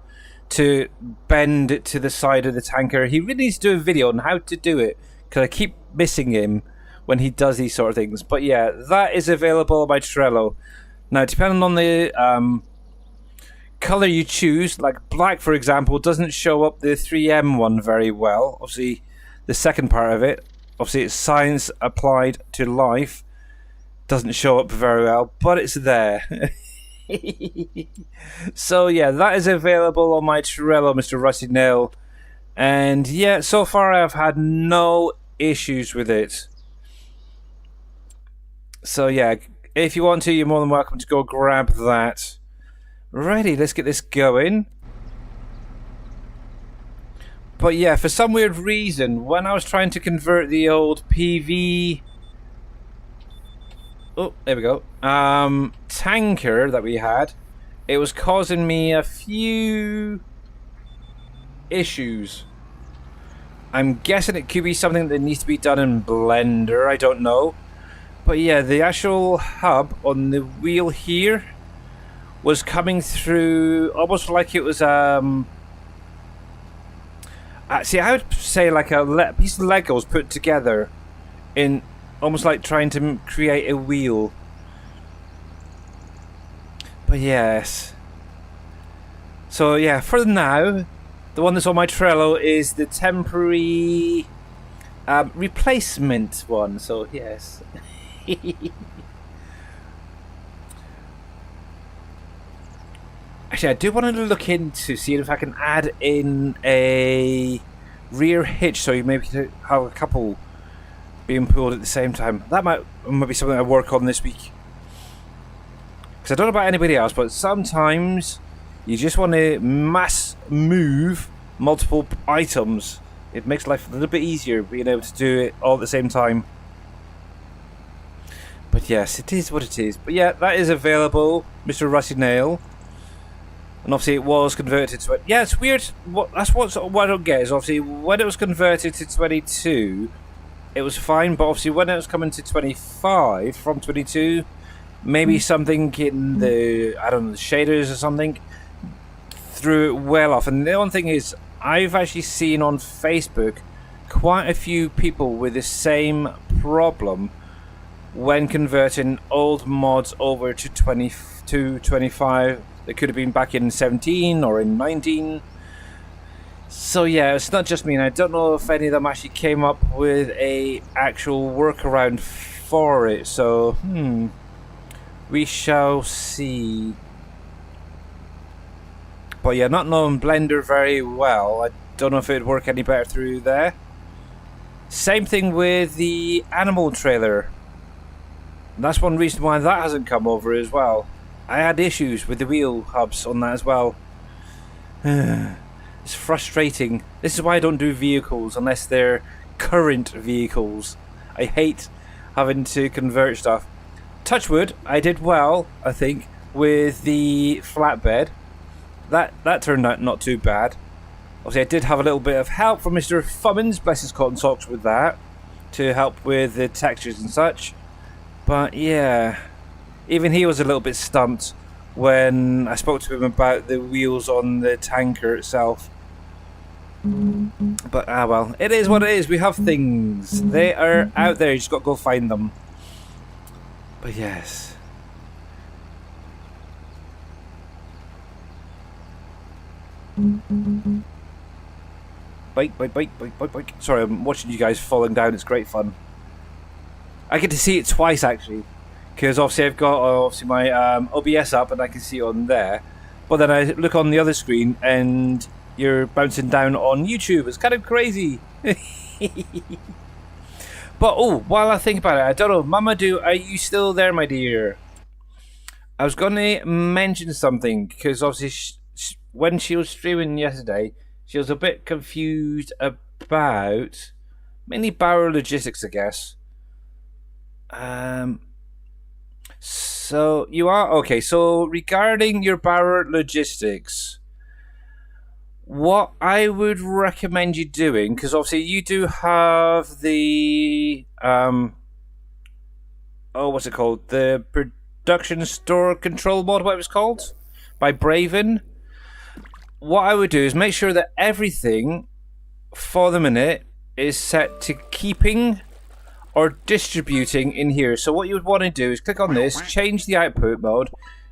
to bend it to the side of the tanker. He really needs to do a video on how to do it, because I keep missing him when he does these sort of things. But yeah, that is available on my Trello. Now, depending on the color you choose, like black, for example, doesn't show up the 3M one very well. Obviously, the second part of it, obviously it's science applied to life, doesn't show up very well, but it's there. So yeah, that is available on my Trello, Mr. Rusty Nail. And yeah, so far I've had no issues with it. So yeah, if you want to, you're more than welcome to go grab that. Righty, let's get this going. But yeah, for some weird reason, when I was trying to convert the old PV... oh, there we go. Tanker that we had, it was causing me a few issues. I'm guessing it could be something that needs to be done in Blender, I don't know. But yeah, the actual hub on the wheel here was coming through almost like it was see, I would say like a piece of Legos put together in almost like trying to create a wheel. But yes. So yeah, for now, The one that's on my Trello is the temporary replacement one. So yes. Actually, I do want to look into see if I can add in a rear hitch, so you maybe have a couple being pulled at the same time. That might be something I work on this week. Because I don't know about anybody else, but sometimes you just want to mass move multiple items. It makes life a little bit easier being able to do it all at the same time. But yes, it is what it is. But yeah, that is available, Mr. Rusty Nail. And obviously it was converted to it. Yeah, it's weird. That's what I don't get is obviously when it was converted to 22, it was fine. But obviously when it was coming to 25 from 22, maybe something in the, I don't know, the shaders or something threw it well off. And the only thing is, I've actually seen on Facebook quite a few people with the same problem when converting old mods over to 25. They could have been back in 17 or in 19. So yeah, it's not just me, and I don't know if any of them actually came up with a actual workaround for it. So we shall see. But yeah, not knowing Blender very well, I don't know if it'd work any better through there. Same thing with the animal trailer. And that's one reason why that hasn't come over as well. I had issues with the wheel hubs on that as well. It's frustrating. This is why I don't do vehicles unless they're current vehicles. I hate having to convert stuff. Touchwood, I did well, I think, with the flatbed. That turned out not too bad. Obviously, I did have a little bit of help from Mr. Fummins, bless his cotton socks, with that to help with the textures and such. But yeah, even he was a little bit stumped when I spoke to him about the wheels on the tanker itself. But well, it is what it is. We have things. They are out there. You just got to go find them. But yes. Bike. Sorry, I'm watching you guys falling down. It's great fun. I get to see it twice actually, because obviously I've got my OBS up and I can see it on there, but then I look on the other screen and you're bouncing down on YouTube. It's kind of crazy. But while I think about it, I don't know, Mamadou, are you still there, my dear? I was going to mention something because obviously when she was streaming yesterday, she was a bit confused about mainly Barrow Logistics, I guess. So you are okay. So regarding your Barrow Logistics, what I would recommend you doing, because obviously you do have the what's it called? The production store control mod, what it was called, by Braven. What I would do is make sure that everything for the minute is set to keeping or distributing in here. So what you would want to do is click on this, change the output mode,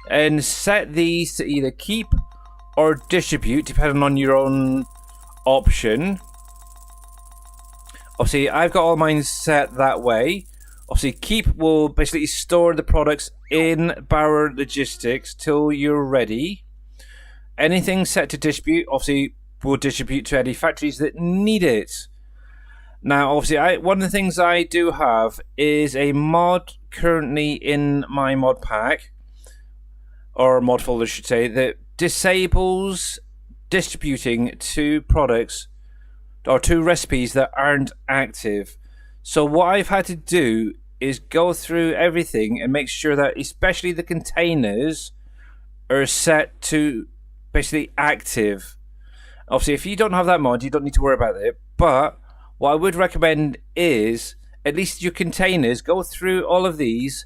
and set these to either keep or distribute, depending on your own option. Obviously, I've got all mine set that way. Obviously, keep will basically store the products in Barrow Logistics till you're ready. Anything set to distribute, obviously, will distribute to any factories that need it. Now, obviously, one of the things I do have is a mod currently in my mod pack, or mod folder, I should say, that disables distributing to products or to recipes that aren't active. So what I've had to do is go through everything and make sure that especially the containers are set to basically active. Obviously, if you don't have that mod, you don't need to worry about it, but what I would recommend is at least your containers, go through all of these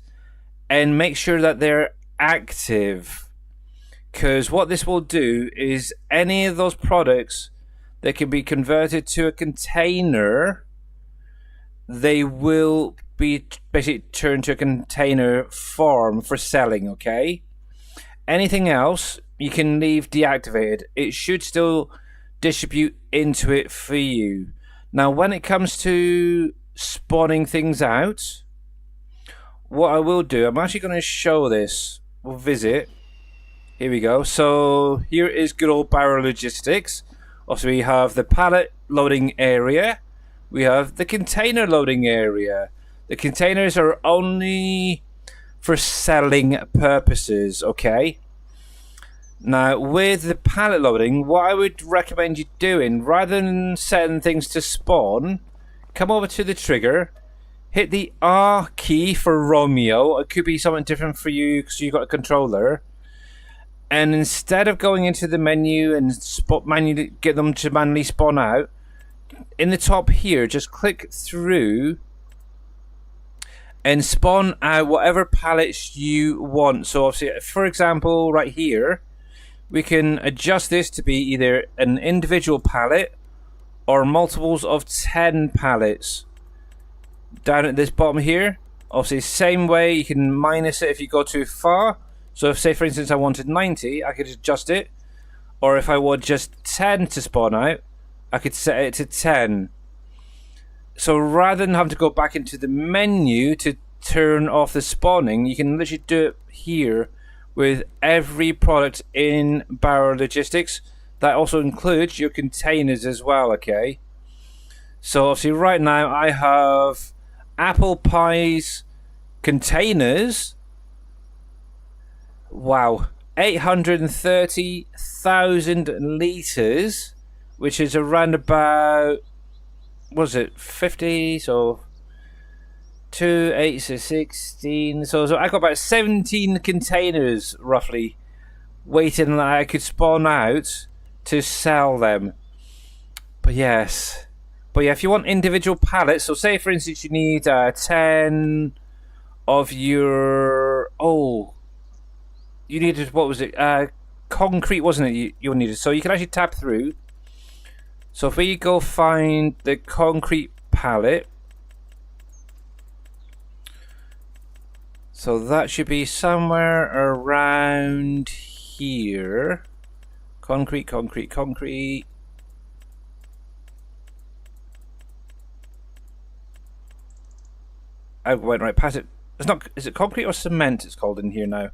and make sure that they're active. Because what this will do is any of those products that can be converted to a container, they will be basically turned to a container form for selling, okay? Anything else, you can leave deactivated. It should still distribute into it for you. Now, when it comes to spawning things out, what I will do, I'm actually going to show this. We'll visit. Here we go. So here is good old Barrow Logistics. Also, we have the pallet loading area. We have the container loading area. The containers are only for selling purposes, okay? Now, with the pallet loading, what I would recommend you doing, rather than setting things to spawn, come over to the trigger, hit the R key for Romeo. It could be something different for you because you've got a controller. And instead of going into the menu and manually get them to manually spawn out, in the top here, just click through and spawn out whatever pallets you want. So obviously, for example, right here, we can adjust this to be either an individual pallet or multiples of 10 pallets. Down at this bottom here, obviously same way, you can minus it if you go too far. So if, say for instance, I wanted 90, I could adjust it. Or if I want just 10 to spawn out, I could set it to 10. So rather than having to go back into the menu to turn off the spawning, you can literally do it here with every product in Barrow Logistics. That also includes your containers as well, okay? So obviously right now I have apple pies containers. Wow, 830,000 litres, which is around about, what is it, 50, so 2, 8, so 16, so I got about 17 containers, roughly, waiting that I could spawn out to sell them. But yeah, if you want individual pallets, so say for instance you need 10 of your, you needed, what was it, concrete, wasn't it, you needed, so you can actually tap through. So if we go find the concrete pallet, so that should be somewhere around here. Concrete. I went right past it. It's not. Is it concrete or cement? It's called in here now.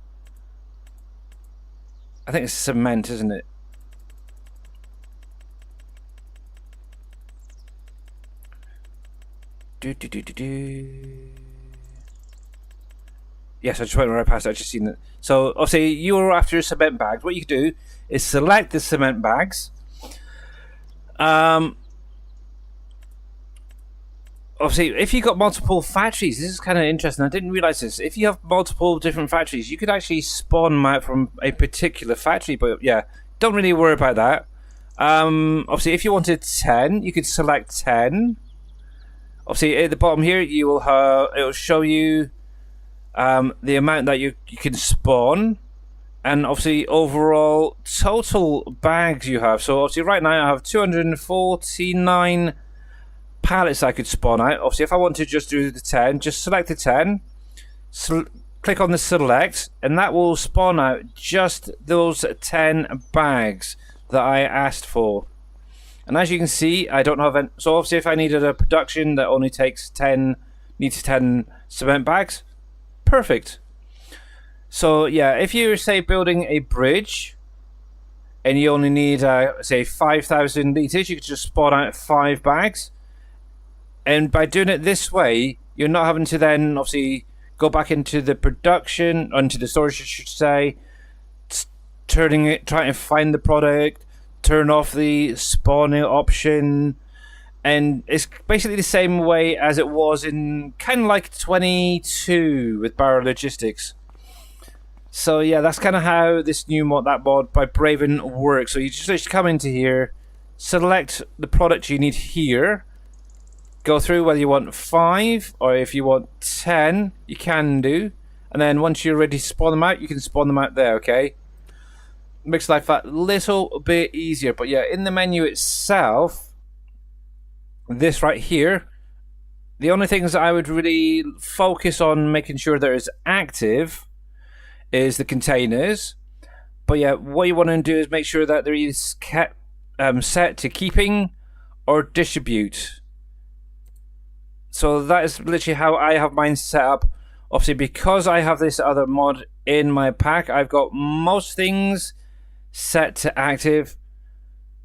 I think it's cement, isn't it? Yes, I just went right past it. I just seen it. So obviously you were after cement bags. What you can do is select the cement bags. Obviously, if you got multiple factories, this is kind of interesting. I didn't realize this. If you have multiple different factories, you could actually spawn them out from a particular factory. But yeah, don't really worry about that. Obviously, if you wanted 10, you could select 10. Obviously, at the bottom here, you will have, it will show you the amount that you can spawn, and obviously overall total bags you have. So obviously right now I have 249 pallets I could spawn out. Obviously if I want to just do the 10, just select the 10, click on the select, and that will spawn out just those 10 bags that I asked for. And as you can see, I don't have any, so obviously if I needed a production that only takes 10, needs 10 cement bags, perfect. So yeah, if you're say building a bridge and you only need say 5,000 litres, you could just spawn out 5 bags. And by doing it this way, you're not having to then obviously go back into the production, onto the storage I should say, turning it, trying to find the product, turn off the spawning option, and it's basically the same way as it was in kind of like 22 with Barrow Logistics. So yeah, that's kind of how this new mod, that mod by Braven, works. So you just come into here, select the product you need here, go through whether you want 5 or if you want 10, you can do, and then once you're ready to spawn them out, you can spawn them out there, okay? Makes life a little bit easier. But yeah, in the menu itself, this right here, the only things that I would really focus on making sure that is active is the containers. But yeah, what you want to do is make sure that there is kept set to keeping or distribute. So that is literally how I have mine set up. Obviously, because I have this other mod in my pack, I've got most things set to active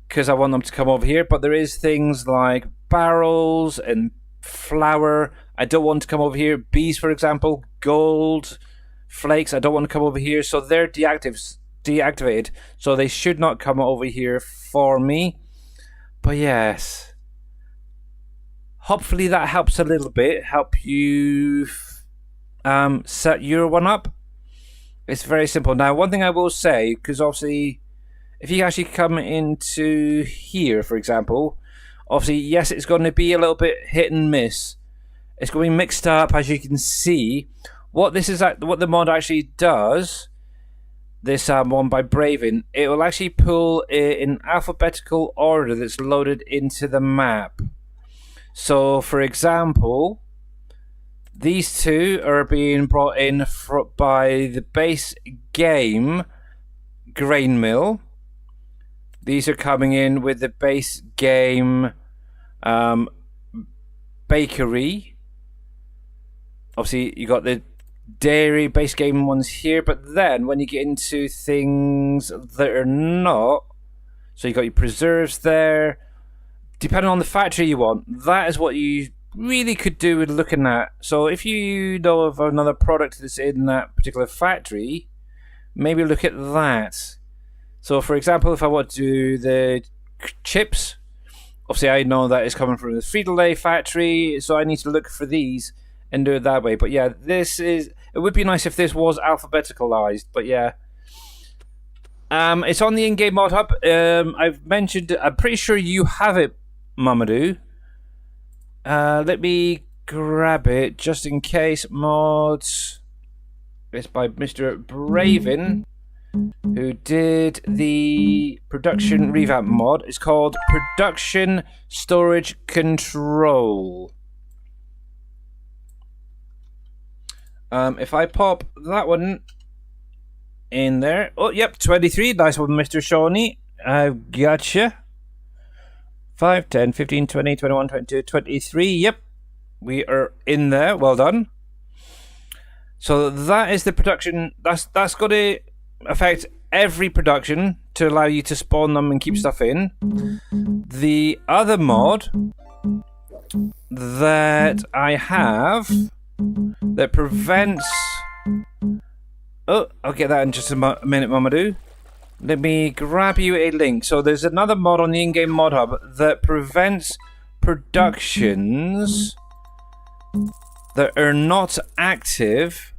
because I want them to come over here. But there is things like barrels and flour I don't want to come over here. Bees, for example, gold flakes, I don't want to come over here. So they're deactivated. So they should not come over here for me. But yes, hopefully that helps a little bit. Help you set your one up. It's very simple. Now, one thing I will say, because obviously, if you actually come into here, for example, obviously, yes, it's going to be a little bit hit and miss. It's going to be mixed up, as you can see. What the mod actually does, this one by Braven, it will actually pull it in alphabetical order that's loaded into the map. So, for example, these two are being brought in by the base game grain mill. These are coming in with the base game bakery. Obviously, you got the dairy base game ones here, but then when you get into things that are not, so you got your preserves there. Depending on the factory you want, that is what you really could do with looking at. So if you know of another product that's in that particular factory, maybe look at that. So for example, if I want to do the chips, obviously I know that it's coming from the Frito-Lay factory, so I need to look for these and do it that way. But yeah, it would be nice if this was alphabeticalized, but yeah. It's on the in-game mod hub. I've mentioned, I'm pretty sure you have it, Mamadou. Let me grab it just in case. Mods. It's by Mr. Braven, who did the production revamp mod. It's called Production Storage Control. If I pop that one in there. Oh, yep, 23. Nice one, Mr. Shawnee. I've gotcha. 5, 10, 15, 20, 21, 22, 23. Yep, we are in there. Well done. So that is the production. That's got to affect every production to allow you to spawn them and keep stuff in. The other mod that I have that prevents... Oh, I'll get that in just a minute, Mamadou. Let me grab you a link. So there's another mod on the in-game mod hub that prevents productions that are not active.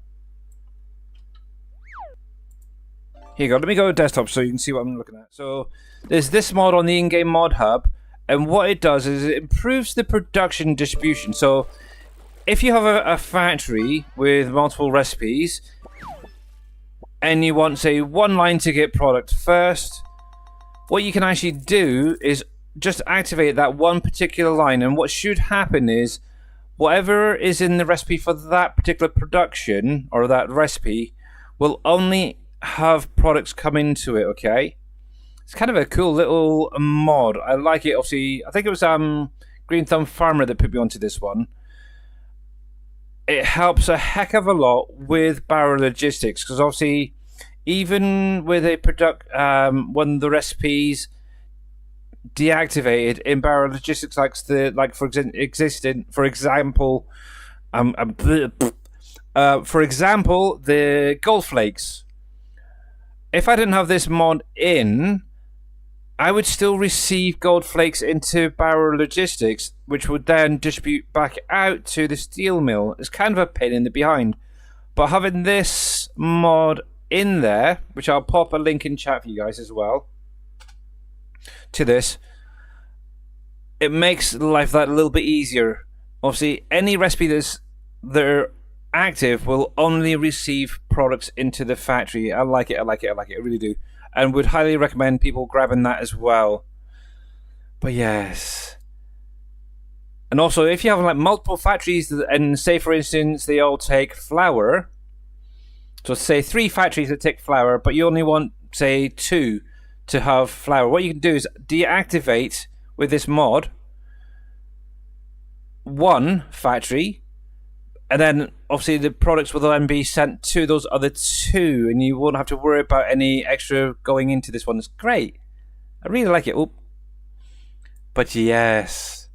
Here you go. Let me go to desktop so you can see what I'm looking at. So there's this mod on the in-game mod hub, and what it does is it improves the production distribution. So if you have a factory with multiple recipes, and you want, say, one line to get product first, what you can actually do is just activate that one particular line, and what should happen is whatever is in the recipe for that particular production or that recipe will only have products come into it, okay? It's kind of a cool little mod. I like it. Obviously, I think it was Green Thumb Farmer that put me onto this one. It helps a heck of a lot with barrel logistics, because obviously, even with a when the recipes deactivated in barrel logistics, for example, the gold flakes. If I didn't have this mod in, I would still receive gold flakes into barrel logistics, which would then distribute back out to the steel mill. It's kind of a pain in the behind. But having this mod in there, which I'll pop a link in chat for you guys as well, to this, it makes life that a little bit easier. Obviously, any recipe that are active will only receive products into the factory. I like it, I really do. And would highly recommend people grabbing that as well. But yes. And also, if you have like multiple factories, and say for instance they all take flour, so say 3 factories that take flour, but you only want, say, 2 to have flour. What you can do is deactivate with this mod one factory, and then obviously the products will then be sent to those other two, and you won't have to worry about any extra going into this one. It's great. I really like it. Oh. But yes,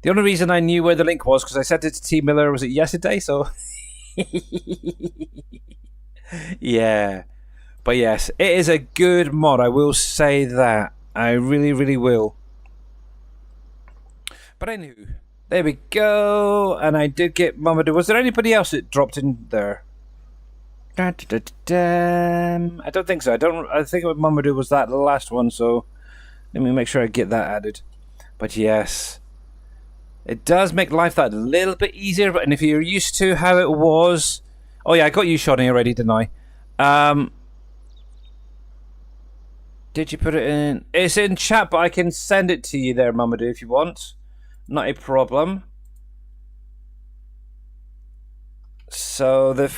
the only reason I knew where the link was because I sent it to T Miller, was it yesterday? So yeah. But yes, it is a good mod, I will say that. I really, really will. But anywho, there we go. And I did get Mamadou. Was there anybody else that dropped in there? I don't think so. I think Mamadou was that last one, so let me make sure I get that added. But yes, it does make life that little bit easier. And if you're used to how it was... Oh yeah, I got you, Shawnee, already, didn't I? Did you put it in? It's in chat, but I can send it to you there, Mamadou, if you want. Not a problem. So the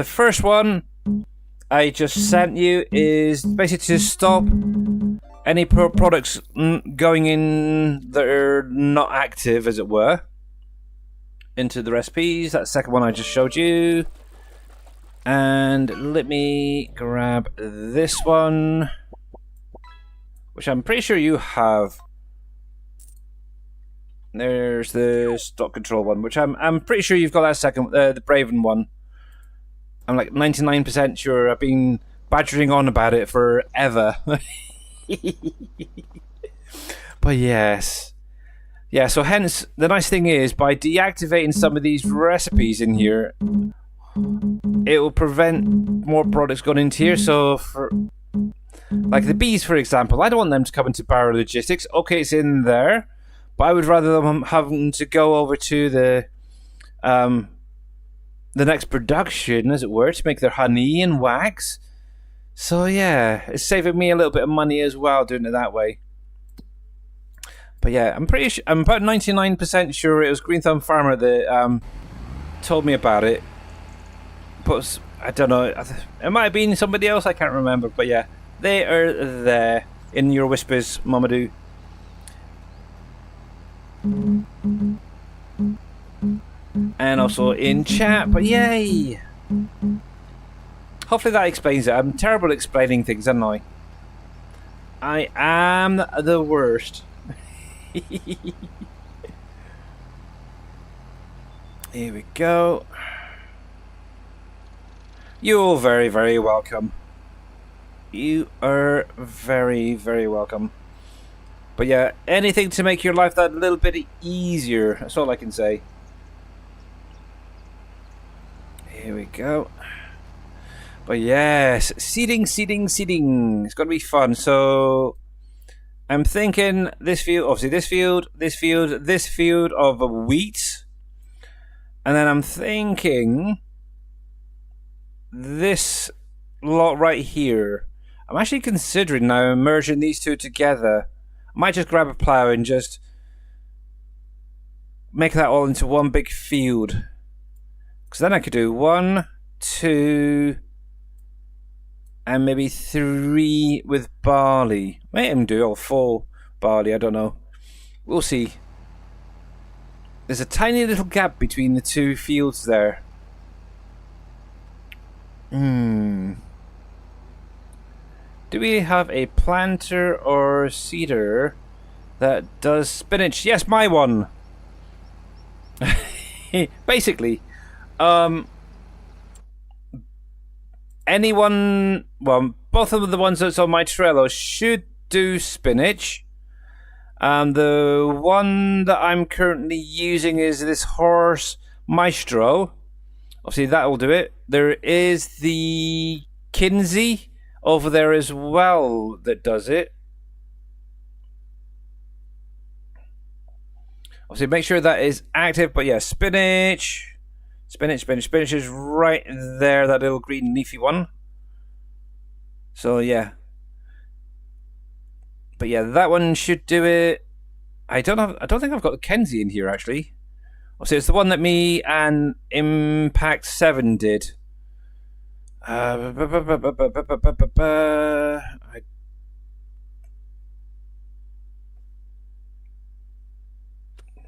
first one I just sent you is basically to stop any products going in that are not active, as it were, into the recipes. That second one I just showed you. And let me grab this one, which I'm pretty sure you have. There's the stock control one, which I'm pretty sure you've got that second, the Braven one. I'm like 99% sure. I've been badgering on about it forever. But yes. Yeah, so hence, the nice thing is, by deactivating some of these recipes in here, it will prevent more products going into here. So for like the bees, for example, I don't want them to come into Barrow Logistics. Okay, it's in there, but I would rather them having to go over to the next production, as it were, to make their honey and wax. So yeah, it's saving me a little bit of money as well doing it that way. But yeah, I'm about 99% sure it was Green Thumb Farmer that told me about it. But I don't know, it might have been somebody else, I can't remember. But yeah, they are there in your whispers, Mamadou. And also in chat, but yay! Hopefully that explains it. I'm terrible at explaining things, aren't I? I am the worst. Here we go. You're very, very welcome. You are very, very welcome. But yeah, anything to make your life that little bit easier. That's all I can say. Here we go. But yes, seeding. It's going to be fun. So I'm thinking this field, obviously this field of wheat. And then I'm thinking this lot right here. I'm actually considering now merging these two together. I might just grab a plow and just make that all into one big field. Because then I could do 1, 2, and maybe 3 with barley. Might even do all 4 barley, I don't know. We'll see. There's a tiny little gap between the two fields there. Do we have a planter or seeder that does spinach? Yes, my one. Basically, anyone, well, both of the ones that's on my Trello should do spinach. The one that I'm currently using is this Horse Maestro. Obviously, that will do it. There is the Kinsey over there as well that does it. Obviously, make sure that is active. But yeah, spinach is right there. That little green leafy one. So yeah. But yeah, that one should do it. I don't think I've got the Kenzie in here actually. Obviously, it's the one that me and Impact 7 did.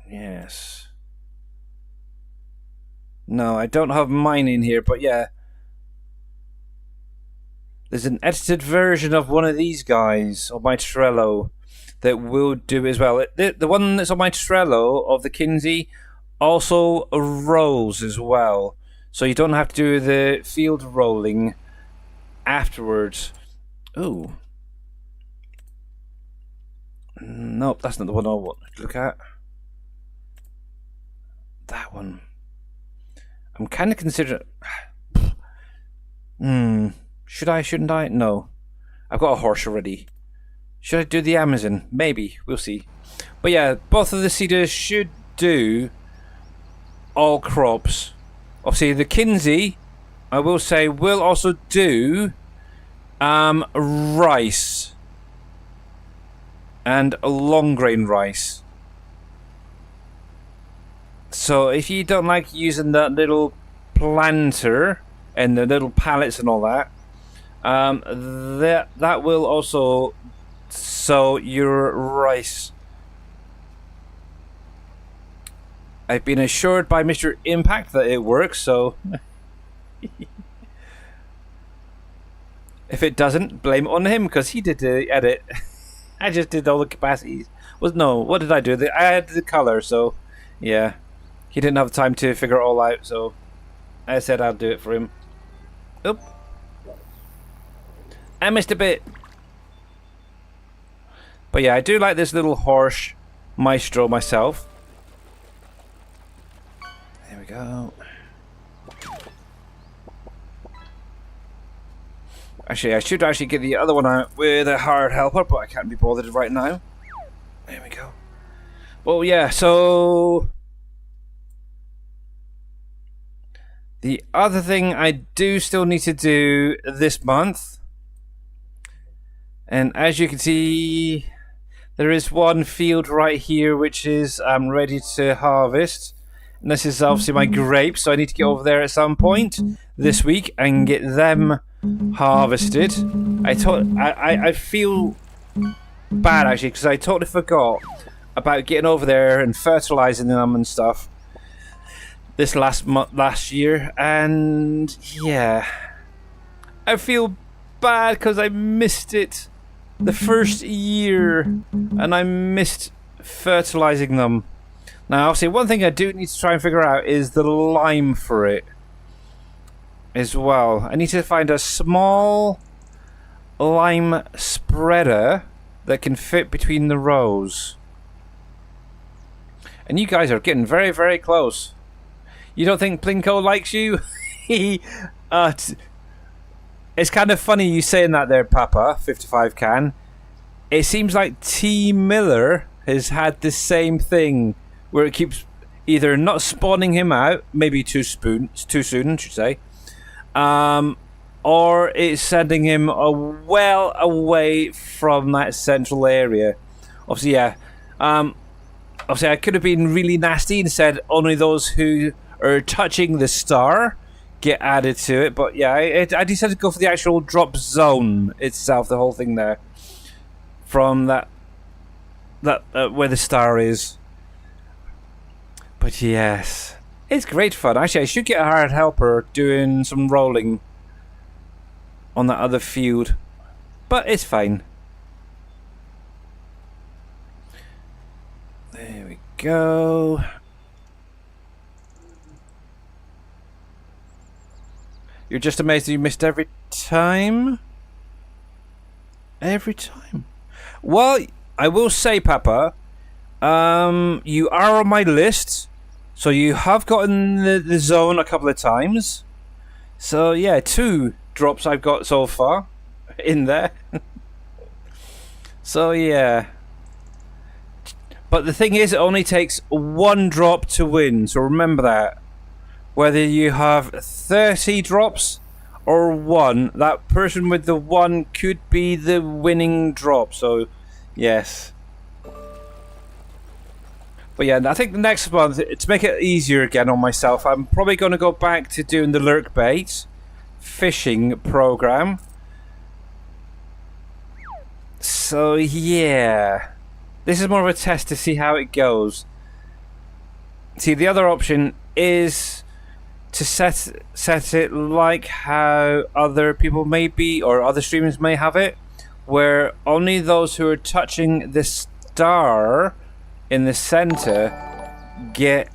Yes. No, I don't have mine in here, but yeah. There's an edited version of one of these guys on my Trello that will do as well. The one that's on my Trello of the Kinsey also rolls as well. So you don't have to do the field rolling afterwards. Ooh. Nope, that's not the one I want to look at. That one. I'm kind of considering... Should I, shouldn't I? No. I've got a horse already. Should I do the Amazon? Maybe. We'll see. But yeah, both of the seeders should do all crops. Obviously, the Kinsey, I will say, will also do rice. And long grain rice. So if you don't like using that little planter and the little pallets and all that, that will also sow your rice. I've been assured by Mr. Impact that it works, so if it doesn't, blame it on him because he did the edit. I just did all the capacities. What did I do? I had the color, so yeah. He didn't have time to figure it all out, so I said I'll do it for him. Oop. I missed a bit. But yeah, I do like this little horse maestro myself. There we go. Actually, I should actually get the other one out with a hard helper, but I can't be bothered right now. There we go. Well, yeah, so... the other thing I do still need to do this month, and as you can see, there is one field right here which is ready to harvest. And this is obviously my grapes, so I need to get over there at some point this week and get them harvested. I feel bad actually because I totally forgot about getting over there and fertilizing them and stuff this last year, and yeah, I feel bad because I missed it the first year and I missed fertilizing them. Now obviously one thing I do need to try and figure out is the lime for it as well. I need to find a small lime spreader that can fit between the rows. And you guys are getting very, very close. You don't think Plinko likes you? It's kind of funny you saying that there, Papa, 55 can. It seems like T. Miller has had the same thing, where it keeps either not spawning him out, maybe too soon, I should say, or it's sending him well away from that central area. Obviously, yeah. Obviously, I could have been really nasty and said only those who are touching the star get added to it, but yeah, I decided to go for the actual drop zone itself, the whole thing there, from that where the star is. But yes, it's great fun. Actually, I should get a hard helper doing some rolling on that other field, but it's fine. There we go. You're just amazed that you missed every time? Every time? Well, I will say, Papa, you are on my list, so you have gotten the zone a couple of times. So yeah, 2 drops I've got so far in there. So yeah. But the thing is, it only takes 1 drop to win, so remember that. Whether you have 30 drops or 1, that person with the 1 could be the winning drop. So, yes. But yeah, I think the next month, to make it easier again on myself, I'm probably going to go back to doing the lurk bait. fishing program. So yeah, this is more of a test to see how it goes. See, the other option is to set it like how other people may be, or other streamers may have it, where only those who are touching the star in the center get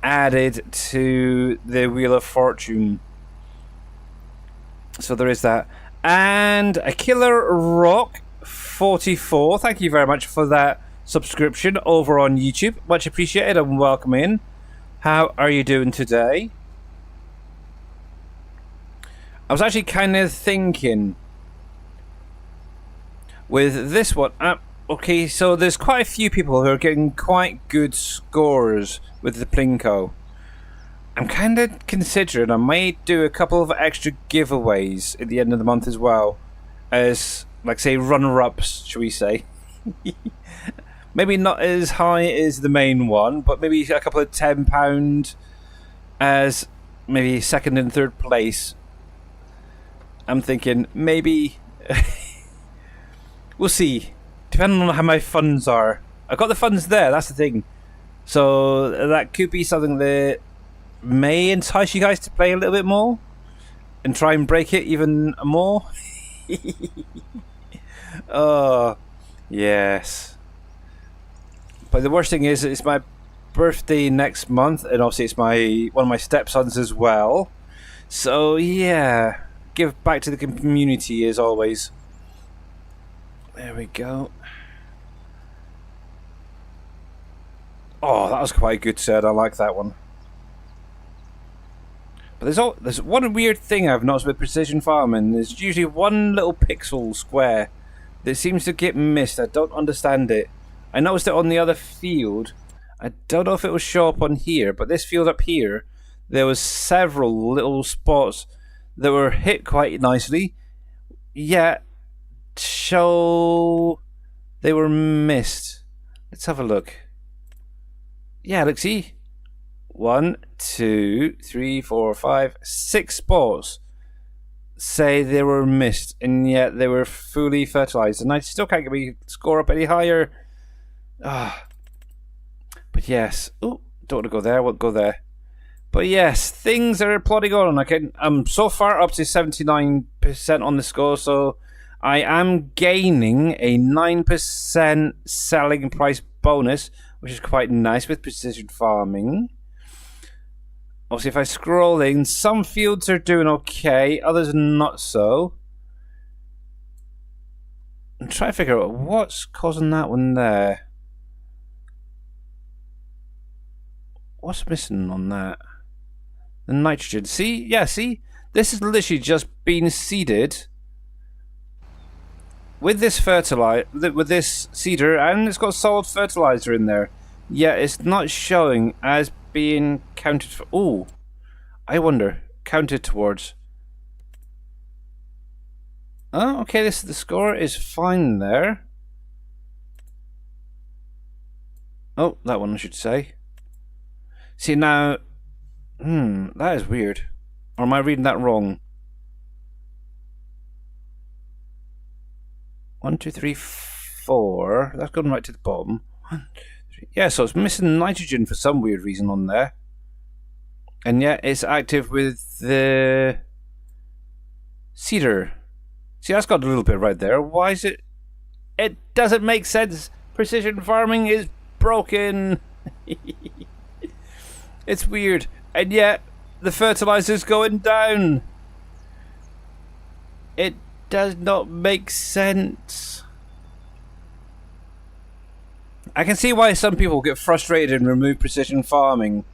added to the Wheel of Fortune. So there is that. And a Killer Rock 44, thank you very much for that subscription over on YouTube. Much appreciated and welcome in. How are you doing today? I was actually kind of thinking with this one. Okay, so there's quite a few people who are getting quite good scores with the Plinko. I'm kind of considering I might do a couple of extra giveaways at the end of the month as well, as, like, say, runner-ups, shall we say. Maybe not as high as the main one, but maybe a couple of £10 as maybe second and third place. I'm thinking maybe we'll see, depending on how my funds are. I've got the funds there, that's the thing. So that could be something that may entice you guys to play a little bit more and try and break it even more. Oh, yes. But the worst thing is, it's my birthday next month, and obviously it's one of my stepsons as well. So yeah, give back to the community as always. There we go. Oh, that was quite a good set. I like that one. But there's one weird thing I've noticed with precision farming. There's usually one little pixel square that seems to get missed. I don't understand it. I noticed it on the other field. I don't know if it will show up on here, but this field up here, there was several little spots that were hit quite nicely, yet show they were missed. Let's have a look. Yeah, look, see? 1, 2, 3, 4, 5, 6 spots say they were missed, and yet they were fully fertilized, and I still can't get me score up any higher. But yes. Oh, don't want to go there. I won't go there. But yes, things are plodding on. I'm so far up to 79% on the score, so I am gaining a 9% selling price bonus, which is quite nice with precision farming. Obviously, if I scroll in, some fields are doing okay, others not so. I'm trying to figure out what's causing that one there. What's missing on that? The nitrogen. See? Yeah, see? This is literally just been seeded with this with this seeder, and it's got solid fertilizer in there. Yet it's not showing as being counted for. Oh, I wonder. Counted towards. Oh, okay. The score is fine there. Oh, that one I should say. See now, that is weird. Or am I reading that wrong? 1, 2, 3, 4. That's going right to the bottom. 1, 2, 3. Yeah, so it's missing nitrogen for some weird reason on there. And yet it's active with the cedar. See, that's got a little bit right there. Why is it? It doesn't make sense. Precision farming is broken. It's weird. And yet the fertilizer's going down. It does not make sense. I can see why some people get frustrated and remove precision farming.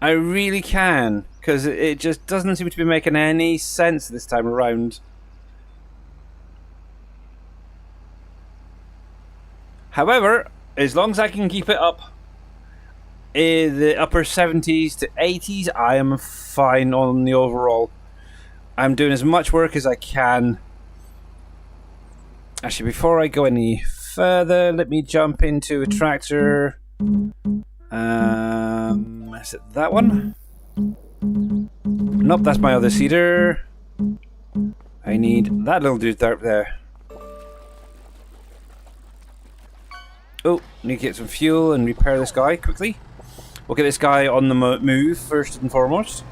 I really can, because it just doesn't seem to be making any sense this time around. However, as long as I can keep it up in the upper 70s to 80s, I am fine on the overall. I'm doing as much work as I can. Actually, before I go any further, let me jump into a tractor. Is it that one? Nope, that's my other seeder. I need that little dude there. Oh, need to get some fuel and repair this guy quickly. We'll get this guy on the move first and foremost,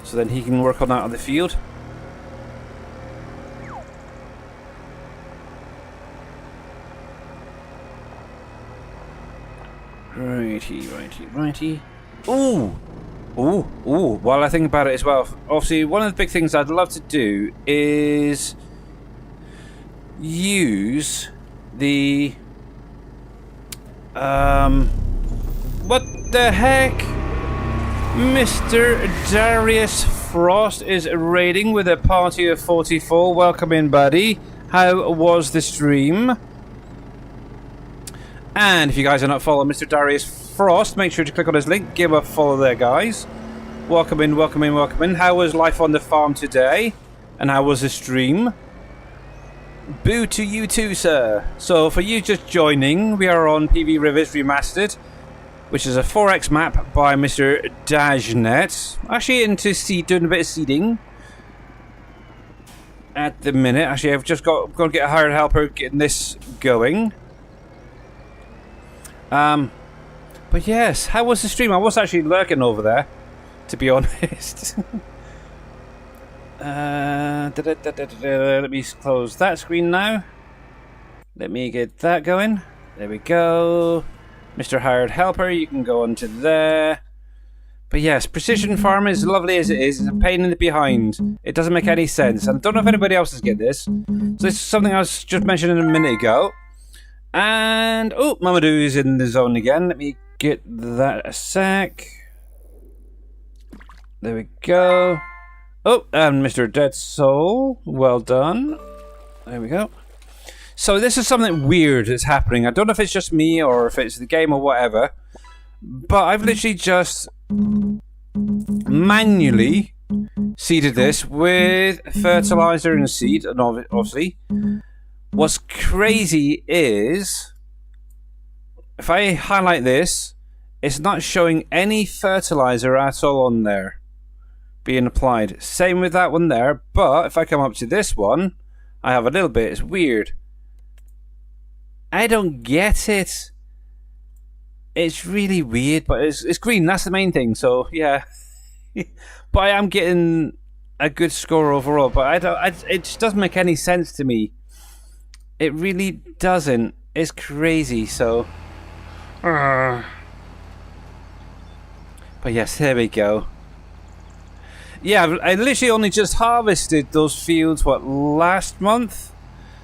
so then he can work on that on the field. Righty. Ooh! While I think about it as well, obviously one of the big things I'd love to do is use the... What the heck? Mr. Darius Frost is raiding with a party of 44. Welcome in, buddy. How was the stream? And if you guys are not following Mr. Darius Frost, make sure to click on his link. Give him a follow there, guys. Welcome in. How was life on the farm today? And how was the stream? Boo to you too, sir. So for you just joining, we are on PV Rivers Remastered, which is a 4X map by Mr. Dajnet. Actually into seed, doing a bit of seeding at the minute. Actually, I've just got to get a hired helper getting this going. But yes, how was the stream? I was actually lurking over there, to be honest. Let me close that screen now. Let me get that going. There we go. Mr. Hired Helper, you can go onto there. But yes, precision farm, as lovely as it is a pain in the behind. It doesn't make any sense. I don't know if anybody else has get this. So this is something I was just mentioning a minute ago. And, oh, Mamadou is in the zone again. Let me get that a sec. There we go. Oh, and Mr. Dead Soul. Well done. There we go. So this is something weird that's happening. I don't know if it's just me or if it's the game or whatever. But I've literally just manually seeded this with fertilizer and seed, and obviously. What's crazy is, if I highlight this, it's not showing any fertilizer at all on there being applied. Same with that one there, but if I come up to this one, I have a little bit. It's weird. I don't get it. It's really weird, but it's green. That's the main thing. So yeah, but I am getting a good score overall. But it just doesn't make any sense to me. It really doesn't. It's crazy. So, but yes, there we go. Yeah, I literally only just harvested those fields last month.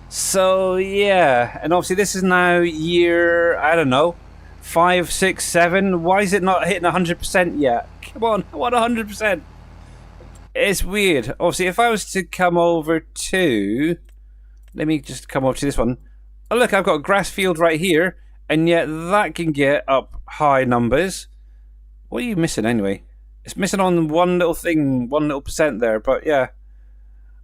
So yeah, and obviously this is now year, I don't know, 5, 6, 7. Why is it not hitting 100% yet? Come on, I want 100%. It's weird. Obviously, if I was to come over to, let me just come over to this one. Oh look, I've got a grass field right here, and yet that can get up high numbers. What are you missing anyway? It's missing on one little thing, 1 little percent there, but yeah.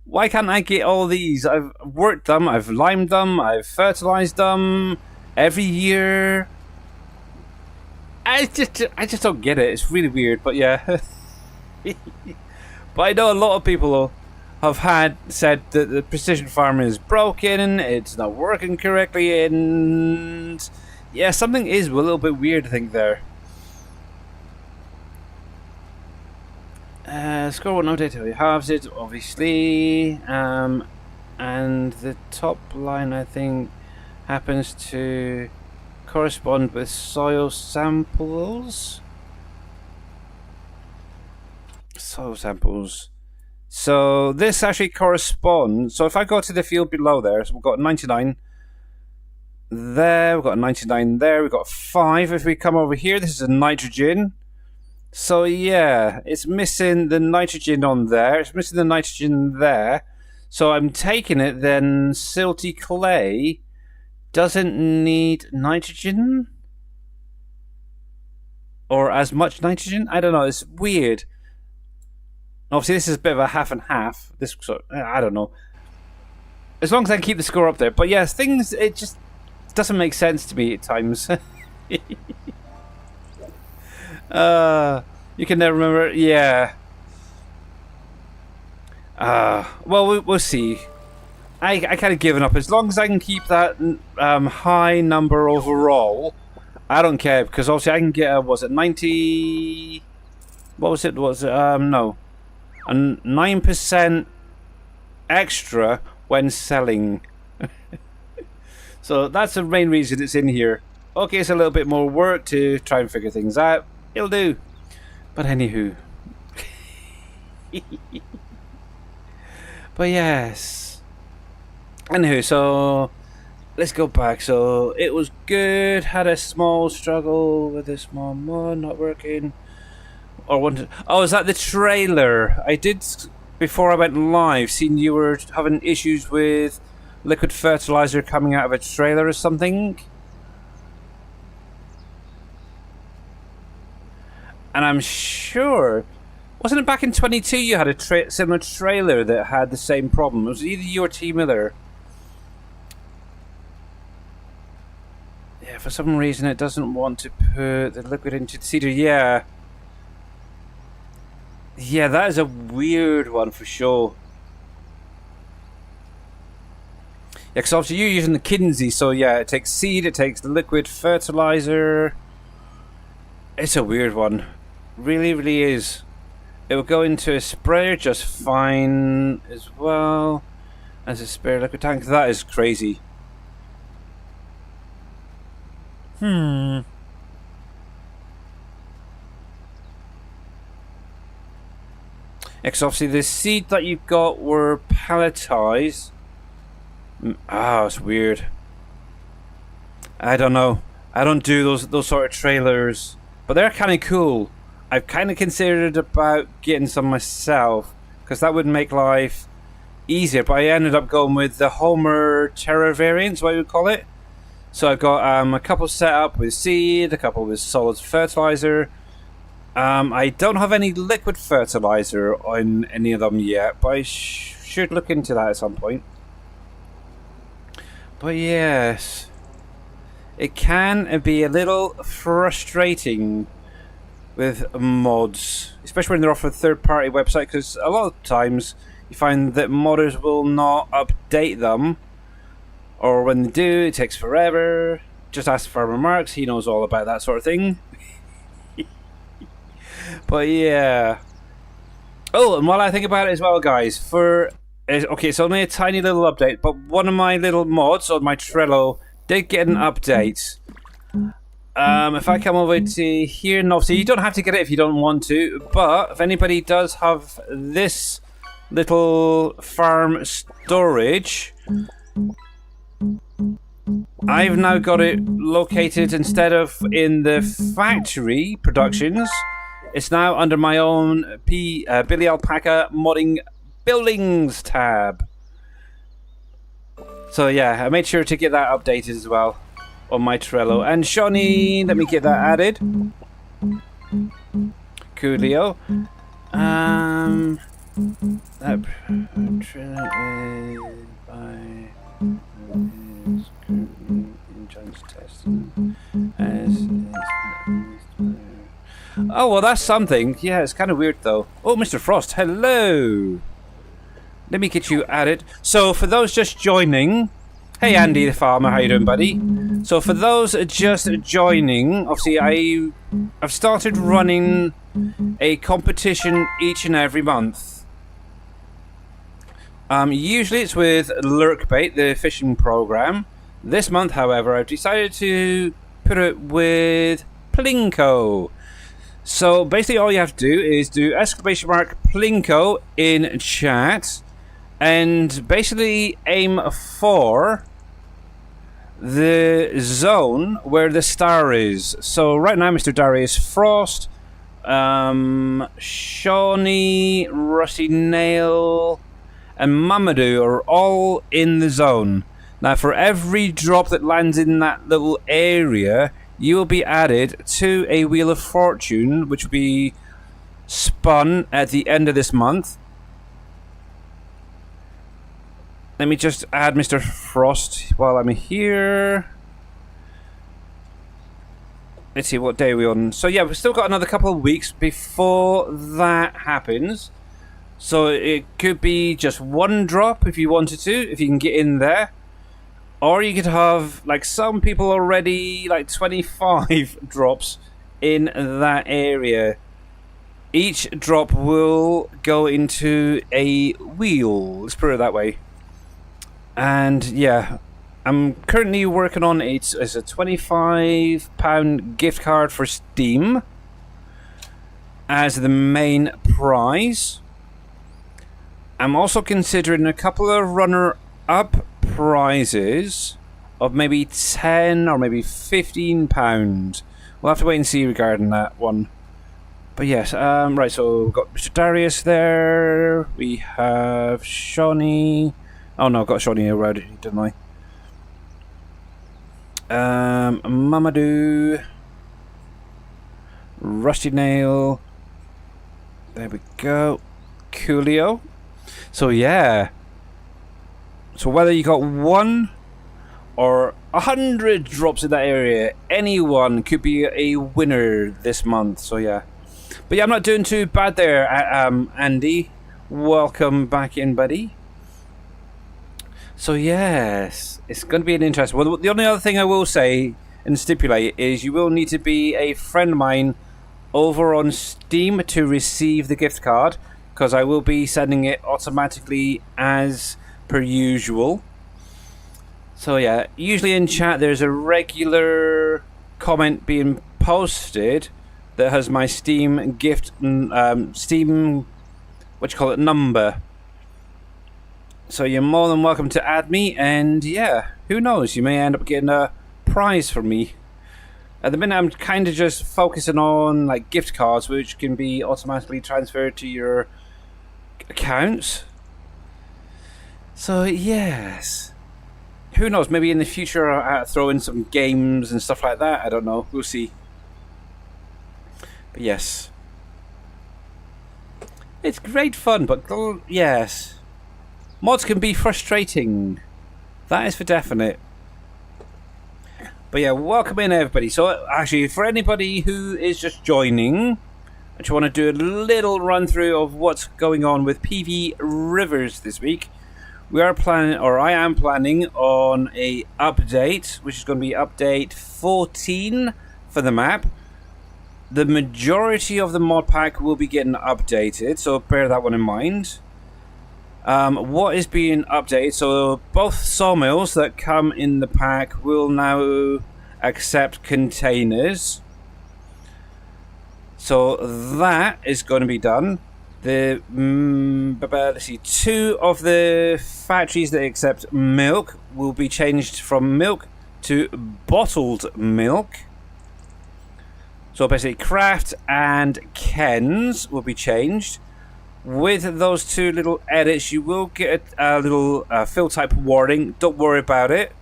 Why can't I get all these? I've worked them, I've limed them, I've fertilized them every year. I just don't get it. It's really weird, but yeah. But I know a lot of people have said that the precision farming is broken, it's not working correctly, and yeah, something is a little bit weird, I think, there. Score one update till you harvested, obviously, and the top line, I think, happens to correspond with soil samples. Soil samples. So this actually corresponds. So if I go to the field below there, so we've got 99 there, we've got 99 there, we've got 5. If we come over here, this is a nitrogen. So yeah, it's missing the nitrogen on there. It's missing the nitrogen there. So I'm taking it then silty clay doesn't need nitrogen? Or as much nitrogen? I don't know, it's weird. Obviously this is a bit of a half and half. This I don't know. As long as I can keep the score up there. But yeah, things, it just doesn't make sense to me at times. You can never remember. Yeah. Well, we'll see. I kind of given up. As long as I can keep that high number overall, I don't care, because obviously I can get was it 90? What was it? No, a 9% extra when selling. So that's the main reason it's in here. Okay, it's a little bit more work to try and figure things out. It'll do. But anywho. But yes. Anywho, so let's go back. So it was good. Had a small struggle with a small mod not working. Or wanted. Oh, is that the trailer? I did before I went live. Seen you were having issues with liquid fertilizer coming out of a trailer or something. And I'm sure, wasn't it back in 22 you had a similar trailer that had the same problem? It was either you or T. Miller. Yeah, for some reason it doesn't want to put the liquid into the seeder. Yeah. Yeah, that is a weird one for sure. Yeah, because obviously you're using the Kinsey, so yeah, it takes seed, it takes the liquid fertilizer. It's a weird one. Really, really is. It will go into a sprayer just fine as well as a spare liquid tank. That is crazy. Yeah, because obviously the seed that you got were palletized. It's weird. I don't know. I don't do those sort of trailers, but they're kind of cool. I've kind of considered about getting some myself, because that would make life easier, but I ended up going with the Homer Terror variants, what you would call it. So I've got a couple set up with seed, a couple with solid fertilizer. I don't have any liquid fertilizer on any of them yet, but I should look into that at some point. But yes, it can be a little frustrating with mods, especially when they're off a third-party website, because a lot of times you find that modders will not update them, or when they do, it takes forever. Just ask Farmer Marks, he knows all about that sort of thing. But yeah. Oh, and while I think about it as well, guys, okay, it's only a tiny little update, but one of my little mods on my Trello did get an update. If I come over to here, and obviously you don't have to get it if you don't want to, but if anybody does have this little farm storage, I've now got it located, instead of in the factory productions, it's now under my own Billy Alpaca Modding Buildings tab. So yeah, I made sure to get that updated as well on my Trello. And Shawnee, let me get that added. Coolio. That Trello is by John's testing as oh, well, that's something. Yeah, it's kind of weird though. Oh, Mr. Frost, hello. Let me get you added. So for those just joining, hey Andy the farmer, how you doing, buddy? So for those just joining, obviously I've started running a competition each and every month. Usually it's with Lurkbait, the fishing program. This month, however, I've decided to put it with Plinko. So basically all you have to do is do !Plinko in chat and basically aim for the zone where the star is. So right now Mr. Darius Frost, Shawnee, Rusty Nail and Mamadou are all in the zone. Now for every drop that lands in that little area, you will be added to a Wheel of Fortune, which will be spun at the end of this month. Let me just add Mr. Frost while I'm here. Let's see, what day are we on? So yeah, we've still got another couple of weeks before that happens. So it could be just one drop if you wanted to, if you can get in there. Or you could have, like some people already, like 25 drops in that area. Each drop will go into a wheel, let's put it that way. And yeah, I'm currently working on it's a £25 gift card for Steam as the main prize. I'm also considering a couple of runner-up prizes of maybe £10 or maybe £15. We'll have to wait and see regarding that one. But yes, right, so we've got Mr. Darius there. We have Shawnee. Oh no, I've got Shawnee already, didn't I? Mamadou. Rusty Nail. There we go. Coolio. So yeah. So whether you got 1 or 100 drops in that area, anyone could be a winner this month. So yeah. But yeah, I'm not doing too bad there, Andy. Welcome back in, buddy. So yes, it's going to be an interesting. Well, the only other thing I will say and stipulate is you will need to be a friend of mine over on Steam to receive the gift card, because I will be sending it automatically as per usual. So yeah, usually in chat there's a regular comment being posted that has my Steam gift, Steam, number. So you're more than welcome to add me, and yeah, who knows, you may end up getting a prize from me. At the minute I'm kind of just focusing on like gift cards, which can be automatically transferred to your accounts. So yes, who knows, maybe in the future I'll throw in some games and stuff like that, I don't know, we'll see. But yes, it's great fun, but yes, mods can be frustrating, that is for definite. But yeah, welcome in everybody. So actually, for anybody who is just joining, I just want to do a little run through of what's going on with PV Rivers this week. We are planning, or I am planning on a update, which is going to be update 14 for the map. The majority of the mod pack will be getting updated, so bear that one in mind. What is being updated? So both sawmills that come in the pack will now accept containers. So that is going to be done. The let's see, 2 of the factories that accept milk will be changed from milk to bottled milk. So basically, Craft and Ken's will be changed. With those 2 little edits, you will get a little fill type warning. Don't worry about it.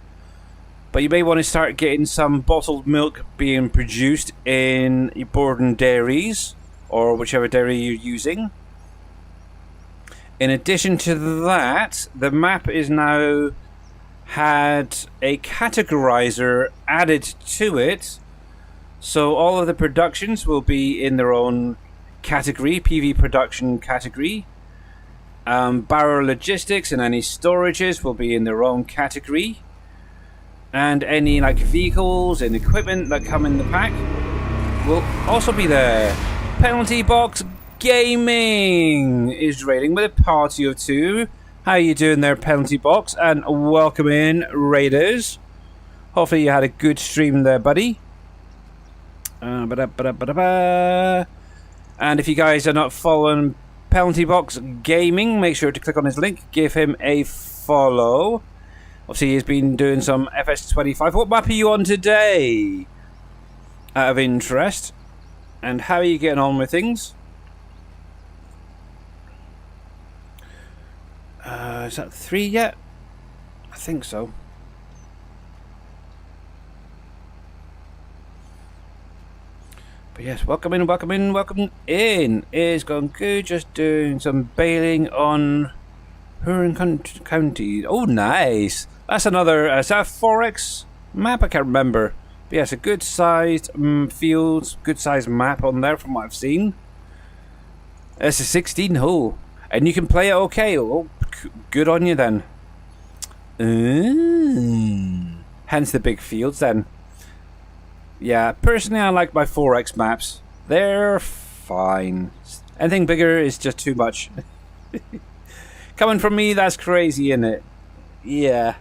But you may want to start getting some bottled milk being produced in your Borden dairies, or whichever dairy you're using. In addition to that, the map is now had a categorizer added to it. So all of the productions will be in their own category, PV production category. Barrel logistics and any storages will be in their own category. And any like vehicles and equipment that come in the pack will also be there. Penalty Box Gaming is raiding with a party of 2. How you doing there, Penalty Box? And welcome in, Raiders. Hopefully you had a good stream there, buddy. And if you guys are not following Penalty Box Gaming, make sure to click on his link, give him a follow. Obviously he's been doing some FS25. What map are you on today? Out of interest. And how are you getting on with things? Is that 3 yet? I think so. But yes, welcome in, welcome in, welcome in. It's going good, just doing some bailing on Huron County. Oh, nice. That's another, is that a 4X map? I can't remember. But yes, a good sized field, good sized map on there from what I've seen. It's a 16 hole. And you can play it okay. Oh, good on you then. Hence the big fields then. Yeah, personally I like my 4X maps. They're fine. Anything bigger is just too much. Coming from me, that's crazy, isn't it? Yeah.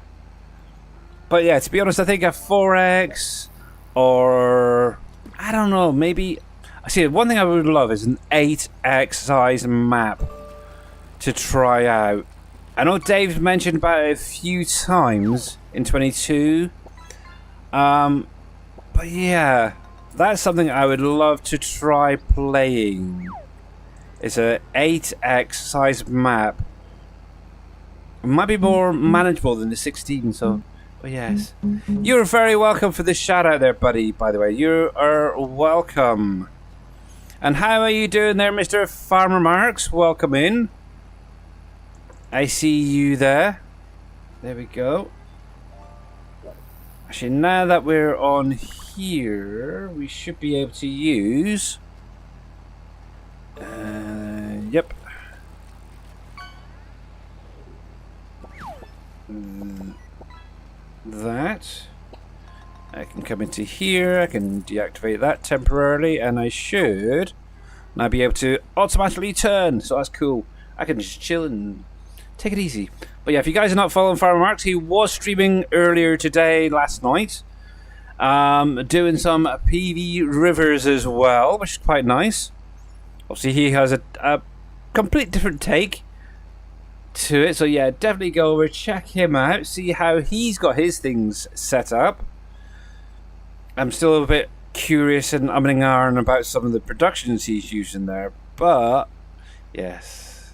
But yeah, to be honest, I think a 4X or... I don't know, maybe... See, one thing I would love is an 8X size map to try out. I know Dave's mentioned about it a few times in 22. But yeah, that's something I would love to try playing. It's a 8X size map. It might be more manageable than the 16, so... But yes. You're very welcome for this shout out there, buddy, by the way. You are welcome. And how are you doing there, Mr. Farmer Marks? Welcome in. I see you there. There we go. Actually, now that we're on here, we should be able to use... yep. That. I can come into here, I can deactivate that temporarily, and I should now be able to automatically turn, so that's cool. I can just chill and take it easy. But yeah, if you guys are not following Farmer Marks, he was streaming earlier today, last night, doing some PV rivers as well, which is quite nice. Obviously he has a complete different take to it, so yeah, definitely go over, check him out, see how he's got his things set up. I'm still a bit curious and umming and ahhing about some of the productions he's using there, but yes.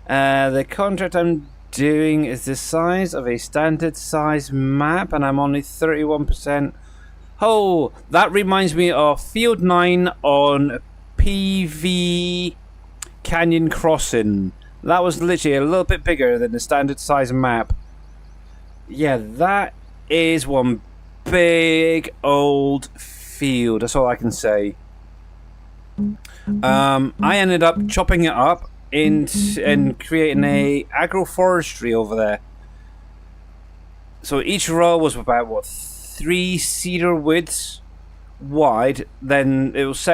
The contract I'm doing is the size of a standard size map, and I'm only 31%. Oh, that reminds me of Field 9 on PV Canyon Crossing. That was literally a little bit bigger than the standard size map. Yeah, that is one big old field. That's all I can say. I ended up chopping it up and creating a agroforestry over there. So each row was about what, 3 cedar widths wide. Then it was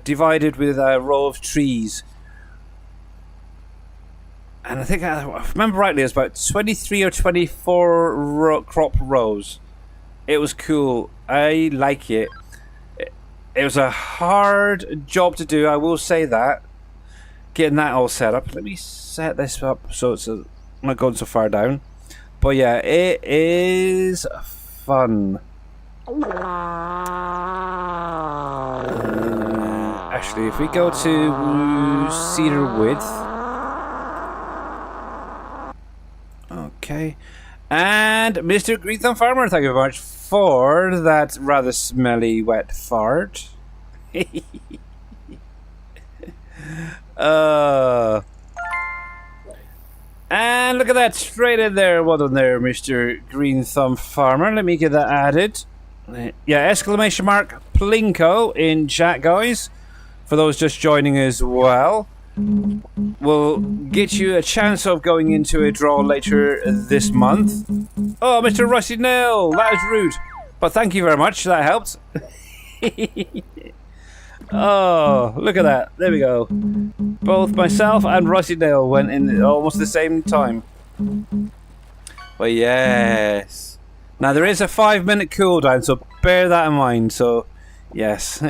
divided with a row of trees. And I think, if I remember rightly, it was about 23 or 24 crop rows. It was cool. I like it. It was a hard job to do, I will say that. Getting that all set up. Let me set this up so it's not going so far down. But yeah, it is fun. Actually, if we go to cedar width. Okay. And Mr. Green Thumb Farmer, thank you very much for that rather smelly wet fart. And look at that, straight in there. Well done there, Mr. Green Thumb Farmer. Let me get that added. Yeah, exclamation mark Plinko in chat, guys. For those just joining as well. Will get you a chance of going into a draw later this month. Oh, Mr. Rusty Nail, that is rude. But thank you very much, that helped. Oh, look at that. There we go. Both myself and Rusty Nail went in almost the same time. But yes. Now there is a 5-minute cooldown, so bear that in mind. So, yes.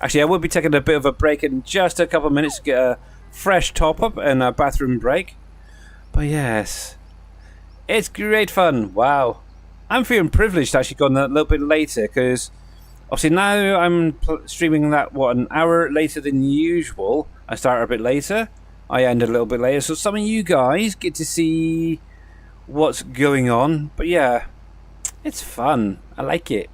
Actually, I will be taking a bit of a break in just a couple of minutes to get a fresh top-up and a bathroom break. But yes, it's great fun. Wow. I'm feeling privileged to actually go a little bit later, because obviously now I'm streaming that, what, an hour later than usual. I start a bit later. I end a little bit later. So some of you guys get to see what's going on. But yeah, it's fun. I like it.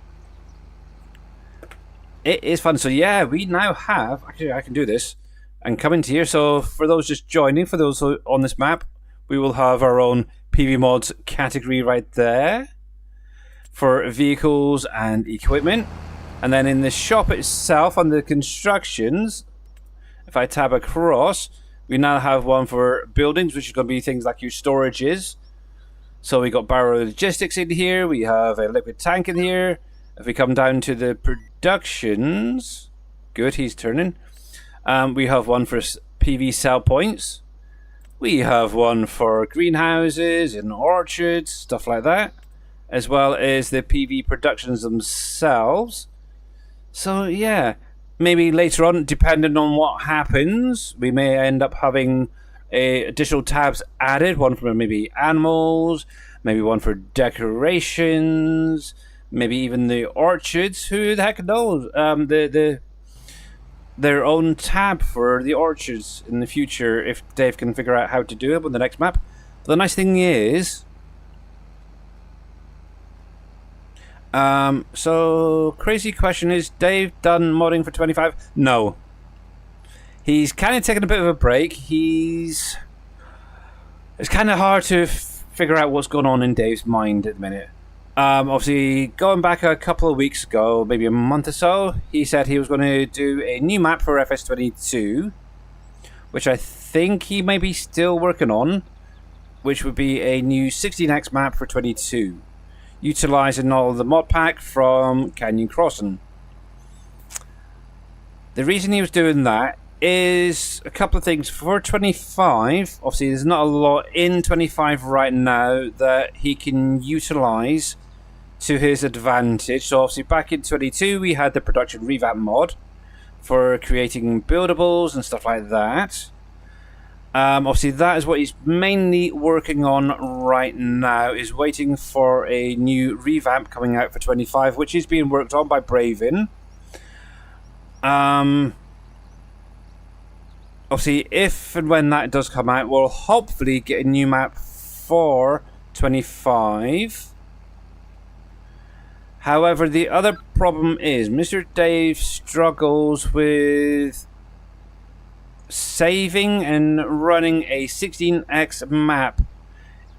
It is fun. So yeah, we now have... Actually, I can do this and come into here. So for those just joining, for those on this map, we will have our own PV Mods category right there for vehicles and equipment. And then in the shop itself, under constructions, if I tab across, We now have one for buildings, which is going to be things like your storages. So we got barrow logistics in here. We have a liquid tank in here. If we come down to the productions, good, he's turning. We have one for PV cell points. We have one for greenhouses and orchards, stuff like that, as well as the PV productions themselves. So yeah, maybe later on, depending on what happens, we may end up having additional tabs added. One for maybe animals, maybe one for decorations, maybe even the orchards. Who the heck knows? Their own tab for the orchards in the future if Dave can figure out how to do it on the next map. But the nice thing is, so crazy question, is Dave done modding for 25? No. He's kind of taking a bit of a break. It's kind of hard to figure out what's going on in Dave's mind at the minute. Obviously, going back a couple of weeks ago, maybe a month or so, he said he was going to do a new map for FS22, which I think he may be still working on, which would be a new 16x map for 22, utilizing all the mod pack from Canyon Crossing. The reason he was doing that is a couple of things. For 25, obviously there's not a lot in 25 right now that he can utilize to his advantage. So obviously back in 22 we had the production revamp mod for creating buildables and stuff like that. Obviously that is what he's mainly working on right now, is waiting for a new revamp coming out for 25, which is being worked on by Bravin. Obviously, if and when that does come out, we'll hopefully get a new map for 25. However, the other problem is Mr. Dave struggles with saving and running a 16x map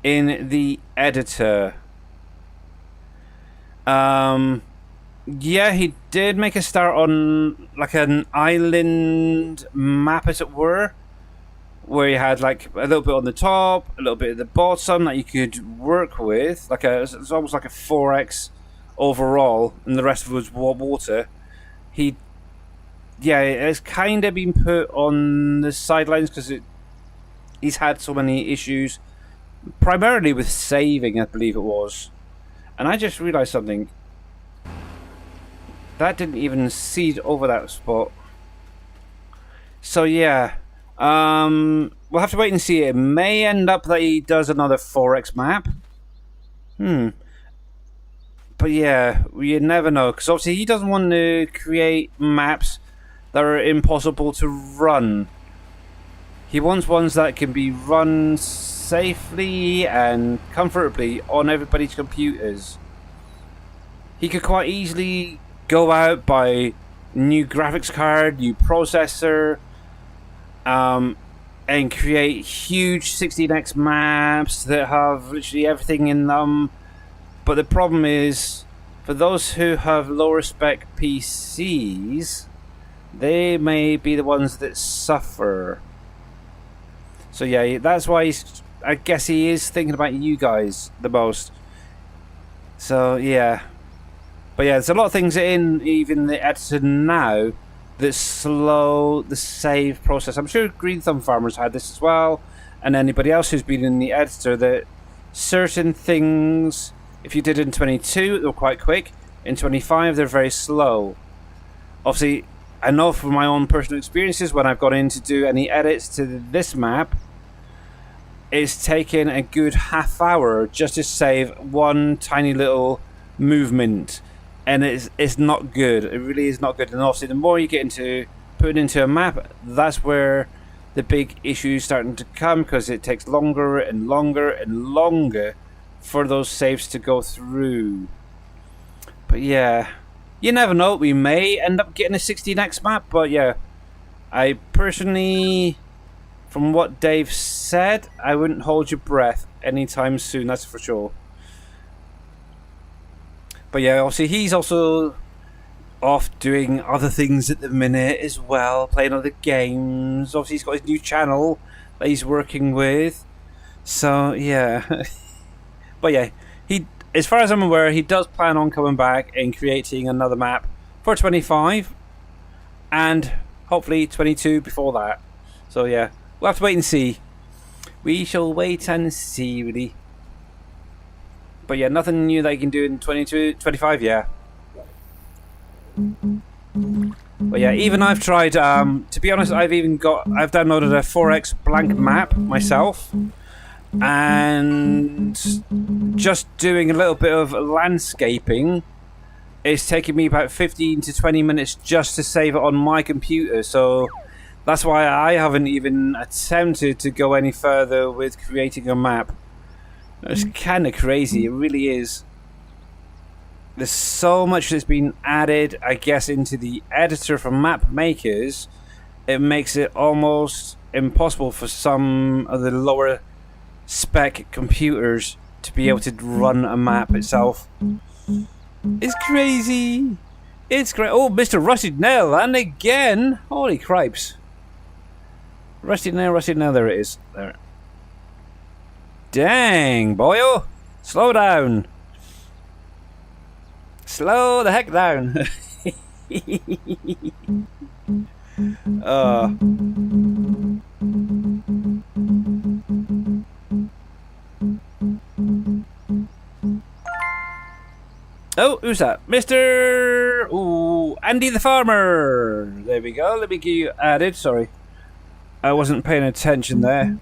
in the editor. Yeah, he did make a start on like an island map, as it were, where you had like a little bit on the top, a little bit at the bottom that you could work with. It's almost like a 4x overall, and the rest of it was water. It's kind of been put on the sidelines because he's had so many issues, primarily with saving, I believe it was. And I just realised something. That didn't even seed over that spot. So yeah, we'll have to wait and see. It may end up that he does another 4x map. But yeah, you never know, because obviously he doesn't want to create maps that are impossible to run. He wants ones that can be run safely and comfortably on everybody's computers. He could quite easily go out, buy new graphics card, new processor, and create huge 16x maps that have literally everything in them. But the problem is, for those who have lower spec PCs, they may be the ones that suffer. So yeah, that's why I guess he is thinking about you guys the most. So yeah. But yeah, there's a lot of things in even the editor now that slow the save process. I'm sure Green Thumb Farmers had this as well, and anybody else who's been in the editor, that certain things, if you did in 22, they were quite quick. In 25, they're very slow. Obviously, I know from my own personal experiences, when I've gone in to do any edits to this map, it's taken a good half hour just to save one tiny little movement. And it's not good. It really is not good. And obviously, the more you get into putting into a map, that's where the big issues starting to come, because it takes longer and longer and longer for those saves to go through. But yeah, you never know. We may end up getting a 16x map. But yeah, I personally, from what Dave said, I wouldn't hold your breath anytime soon. That's for sure. But yeah, obviously he's also off doing other things at the minute as well, playing other games. Obviously, he's got his new channel that he's working with. So yeah, but yeah, he, as far as I'm aware, he does plan on coming back and creating another map for 25, and hopefully 22 before that. So yeah, we'll have to wait and see. We shall wait and see, really. But yeah, nothing new that you can do in 22, 25, yeah. But yeah, even I've tried, to be honest, I've downloaded a 4X blank map myself. And just doing a little bit of landscaping is taking me about 15 to 20 minutes just to save it on my computer. So that's why I haven't even attempted to go any further with creating a map. It's kind of crazy, it really is. There's so much that's been added, I guess, into the editor for map makers. It makes it almost impossible for some of the lower spec computers to be able to run a map itself. It's crazy. It's great. Oh, Mr. Rusted Nail, and again. Holy cripes. Rusted Nail, there it is. There. Dang, boyo. Slow down. Slow the heck down. Oh, who's that? Mr. Ooh, Andy the Farmer. There we go. Let me get you added. Sorry. I wasn't paying attention there.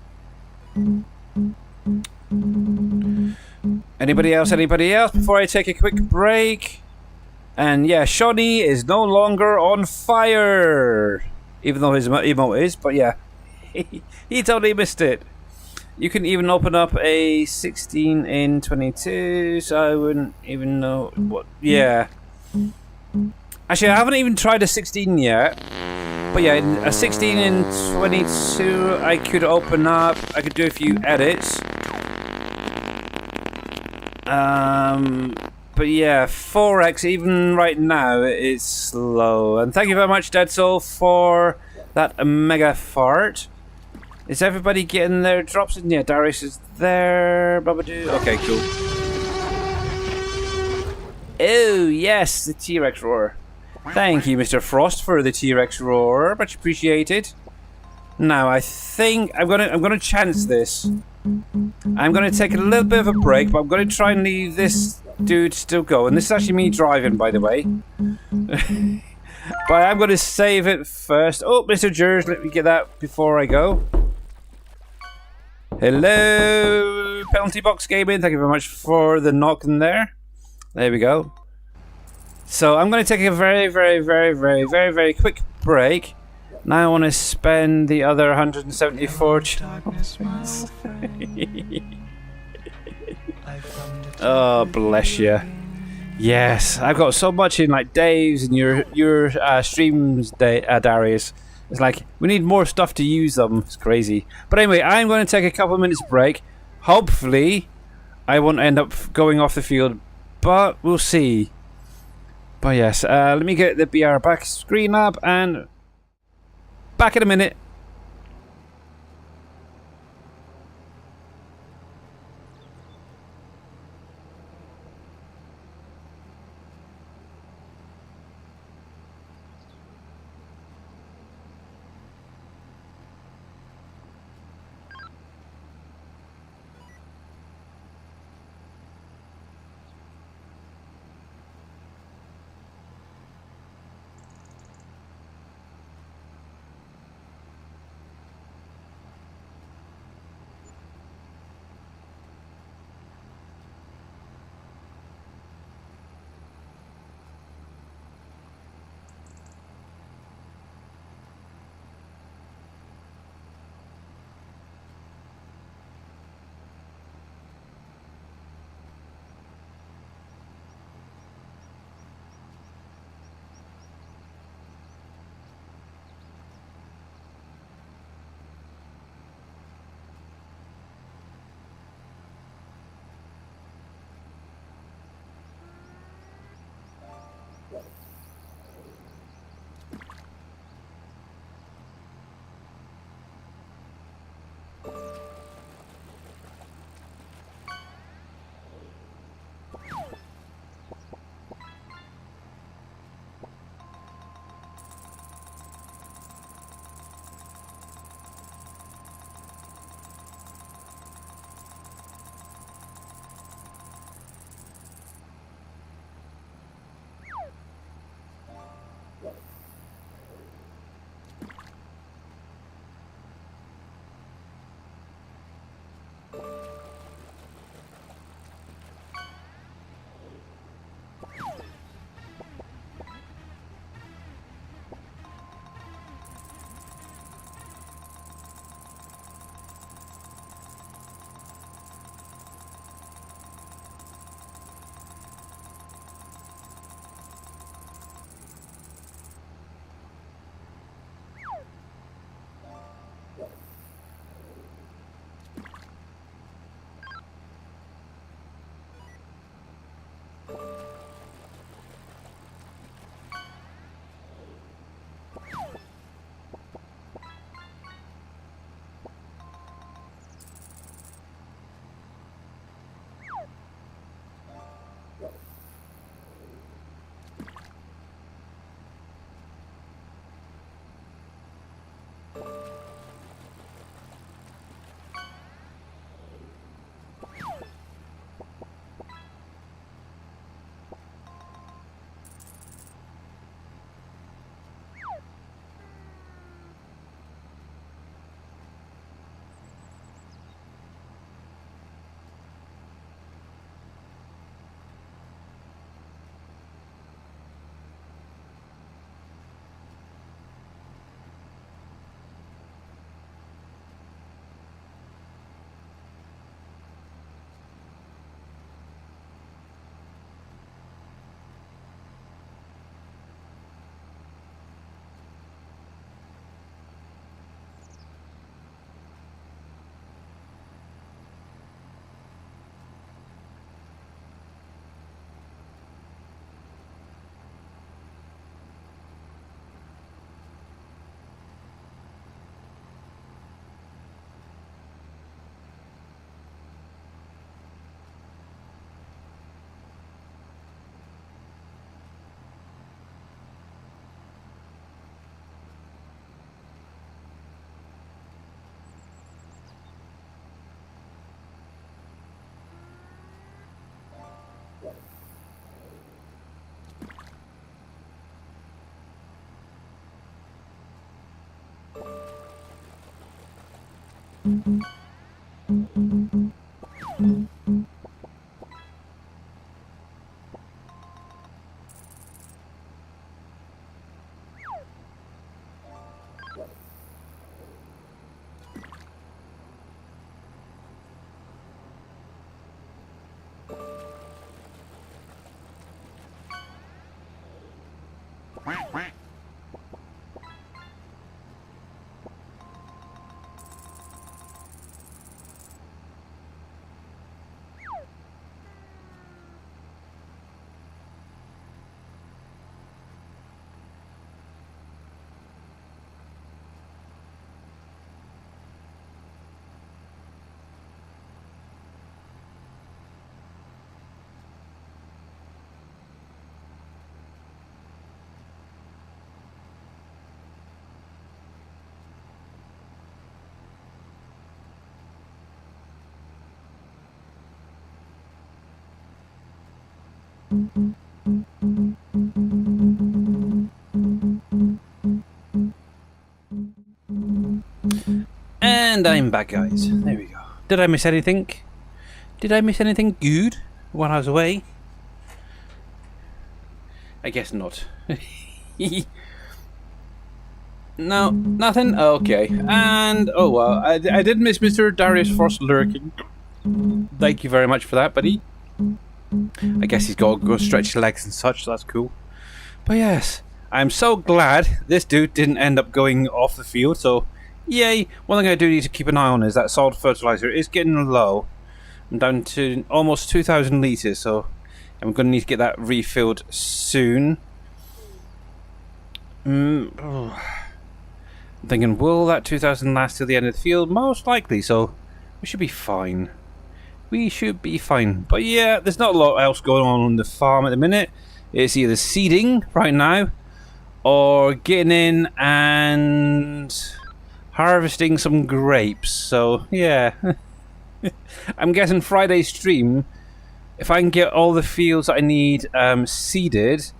Anybody else? Anybody else? Before I take a quick break. And yeah, Shawnee is no longer on fire. Even though his emote is. But yeah. He totally missed it. You can even open up a 16 in 22, so I wouldn't even know what. Yeah. Actually, I haven't even tried a 16 yet. But yeah, a 16 in 22, I could open up. I could do a few edits. But yeah, 4X, even right now, it's slow. And thank you very much, Dead Soul, for that mega fart. Is everybody getting their drops in? Yeah, Darius is there. Babadoo. Okay, cool. Oh, yes, the T-Rex roar. Thank you, Mr. Frost, for the T-Rex roar. Much appreciated. Now, I think I'm gonna chance this. I'm gonna take a little bit of a break, but I'm gonna try and leave this dude still going. This is actually me driving, by the way. But I'm gonna save it first. Oh, Mr. Jers, let me get that before I go. Hello, Penalty Box Gaming. Thank you very much for the knock in there. There we go. So I'm going to take a very quick break. Now I want to spend the other 174 channels. Oh, bless you. Yes, I've got so much in like Dave's and your streams, Darius. It's like, we need more stuff to use them. It's crazy. But anyway, I'm going to take a couple of minutes break. Hopefully, I won't end up going off the field. But we'll see. But yes, let me get the BR back screen up and back in a minute. And I'm back, guys. There we go. Did I miss anything? Did I miss anything good while I was away? I guess not. No, nothing? Okay. And, oh well, I did miss Mr. Darius Frost lurking. Thank you very much for that, buddy. I guess he's got to go stretch his legs and such, so that's cool. But yes, I'm so glad this dude didn't end up going off the field, so yay. One thing I do need to keep an eye on is that solid fertilizer is getting low. I'm down to almost 2,000 litres, so I'm going to need to get that refilled soon. I'm thinking, will that 2,000 last till the end of the field? Most likely, so we should be fine. We should be fine. But yeah, there's not a lot else going on the farm at the minute. It's either seeding right now, or getting in and harvesting some grapes. So yeah, I'm guessing Friday's stream, if I can get all the fields that I need seeded,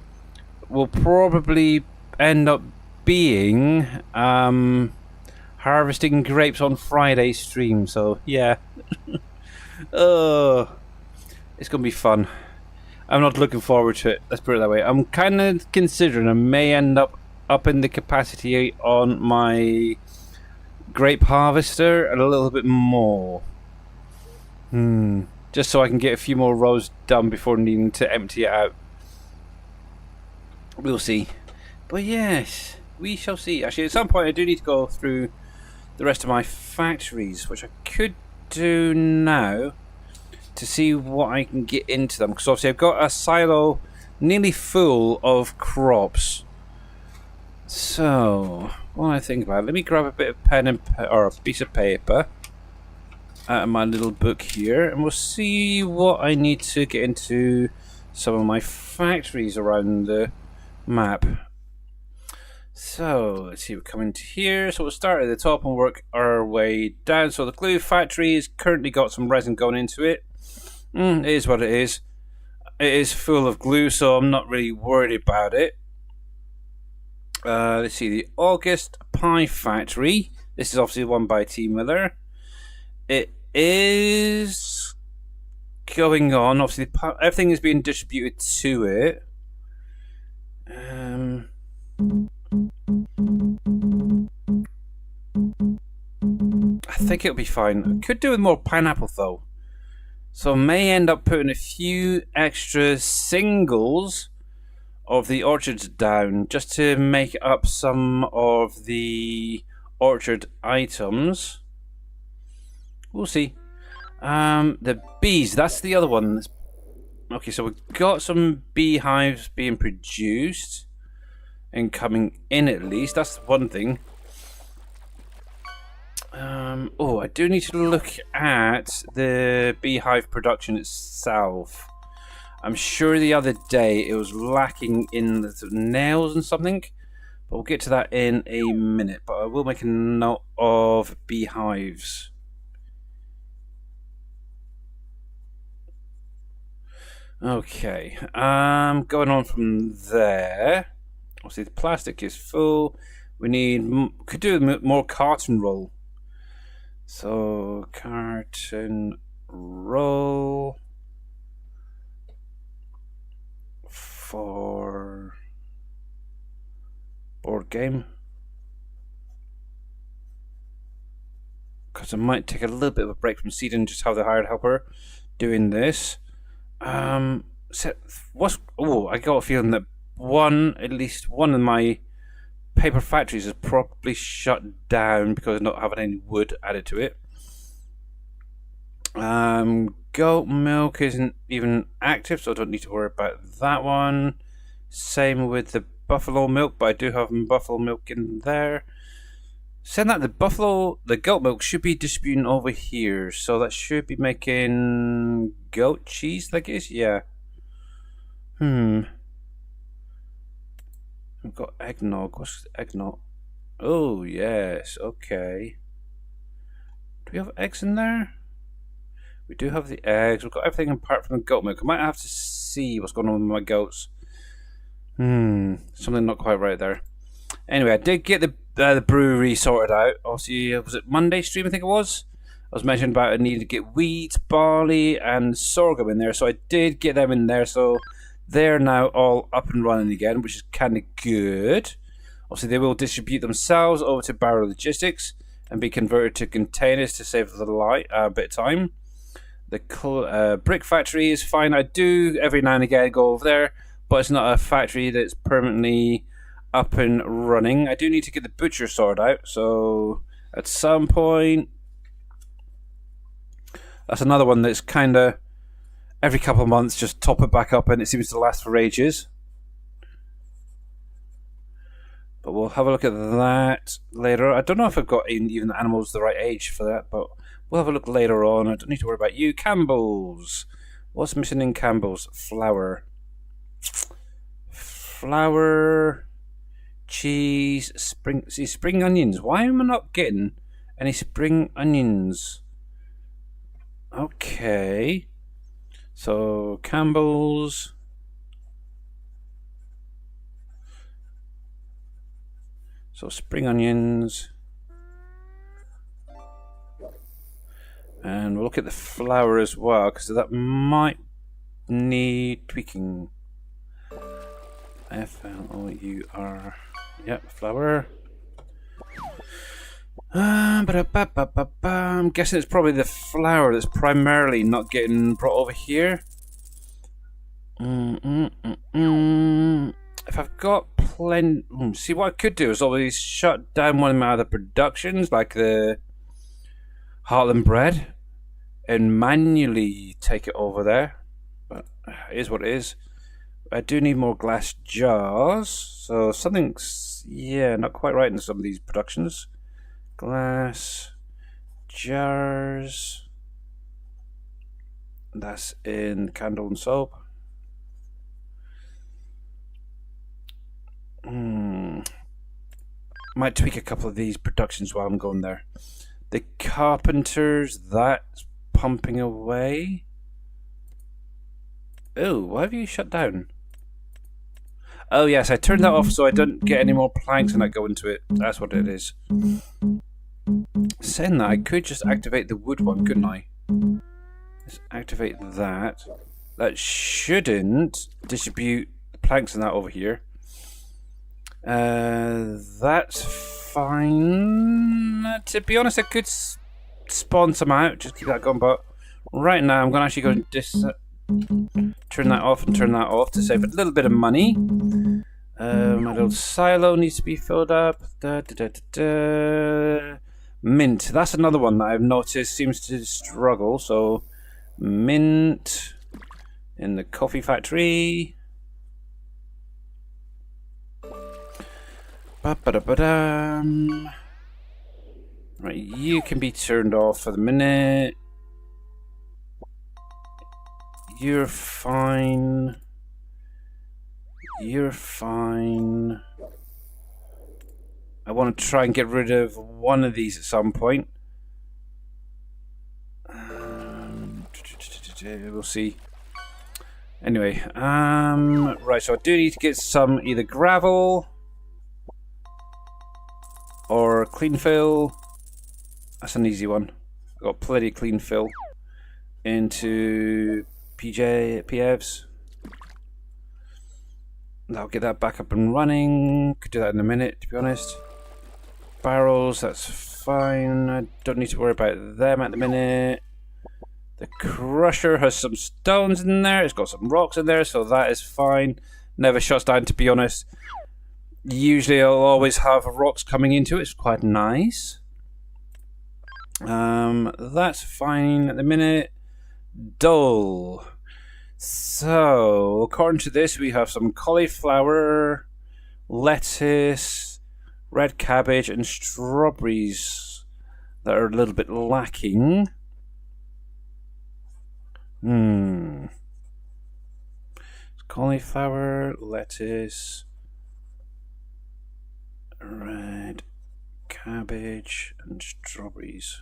will probably end up being harvesting grapes on Friday's stream. So yeah. Oh, it's gonna be fun. I'm not looking forward to it, let's put it that way. I'm kind of considering I may end up upping the capacity on my grape harvester a little bit more. Just so I can get a few more rows done before needing to empty it out. We'll see. But yes, we shall see. Actually, at some point I do need to go through the rest of my factories, which I could do now to see what I can get into them, because obviously I've got a silo nearly full of crops. So what do I think about it? Let me grab a bit of pen and or a piece of paper out of my little book here, and we'll see what I need to get into some of my factories around the map. So let's see, we're coming to here. So we'll start at the top and work our way down. So the glue factory has currently got some resin going into it. It is what it is. It is full of glue, so I'm not really worried about it. Let's see, the August Pie Factory. This is obviously one by T. Miller. It is going on. Obviously, everything is being distributed to it. I think it'll be fine. I could do with more pineapple though, so I may end up putting a few extra singles of the orchards down just to make up some of the orchard items. We'll see. The bees, that's the other one. Okay, so we've got some beehives being produced and coming in, at least. That's one thing. Oh, I do need to look at the beehive production itself. I'm sure the other day it was lacking in the nails and something, but we'll get to that in a minute. But I will make a note of beehives. Okay, going on from there. Obviously the plastic is full. We need, could do with more carton roll. So, carton roll for board game. Because I might take a little bit of a break from seeding and just have the hired helper doing this. I got a feeling that at least one of my paper factories is probably shut down because of not having any wood added to it. Goat milk isn't even active, so I don't need to worry about that one. Same with the buffalo milk, but I do have buffalo milk in there. Saying that, the goat milk should be distributing over here, so that should be making goat cheese, I guess. Yeah. We've got eggnog. What's eggnog? Oh, yes. Okay. Do we have eggs in there? We do have the eggs. We've got everything apart from the goat milk. I might have to see what's going on with my goats. Something not quite right there. Anyway, I did get the brewery sorted out. Obviously, was it Monday stream? I think it was. I was mentioning about I needed to get wheat, barley, and sorghum in there, so I did get them in there. So they're now all up and running again, which is kind of good. Obviously, they will distribute themselves over to Barrow Logistics and be converted to containers to save a bit of time. The brick factory is fine. I do every now and again go over there, but it's not a factory that's permanently up and running. I do need to get the butcher sorted out, so at some point, that's another one that's kind of every couple of months just top it back up, and it seems to last for ages. But we'll have a look at that later. I don't know if I've got even the animals the right age for that, but we'll have a look later on. I don't need to worry about you. Campbell's. What's missing in Campbell's? Flour, cheese, spring onions. Why am I not getting any spring onions? Okay. So, Campbell's. So, spring onions. And we'll look at the flour as well, because that might need tweaking. Flour. Yep, flour. I'm guessing it's probably the flour that's primarily not getting brought over here. If I've got plenty... See, what I could do is always shut down one of my other productions, like the Heartland Bread, and manually take it over there. But it is what it is. I do need more glass jars, so something's, not quite right in some of these productions. Glass jars. That's in candle and soap. Might tweak a couple of these productions while I'm going there. The carpenters, that's pumping away. Oh, why have you shut down? Oh yes, I turned that off so I don't get any more planks and I go into it. That's what it is. Saying that, I could just activate the wood one, couldn't I? Let's activate that. That shouldn't distribute the planks and that over here. That's fine. To be honest, I could spawn some out, just keep that going, but right now I'm going to actually go and turn that off and turn that off to save a little bit of money. My little silo needs to be filled up. Mint. That's another one that I've noticed seems to struggle. So, mint in the coffee factory. Right, you can be turned off for the minute. You're fine. You're fine. I want to try and get rid of one of these at some point. We'll see. Anyway, right, so I do need to get some either gravel or clean fill. That's an easy one. I've got plenty clean fill into PEVs. I'll get that back up and running. Could do that in a minute, to be honest. Barrels, that's fine. I don't need to worry about them at the minute. The crusher has some stones in there. It's got some rocks in there, so that is fine. Never shuts down, to be honest. Usually I'll always have rocks coming into it. It's quite nice. That's fine at the minute. Dull. So, according to this, we have some cauliflower, lettuce, red cabbage, and strawberries that are a little bit lacking. Cauliflower, lettuce, red cabbage, and strawberries.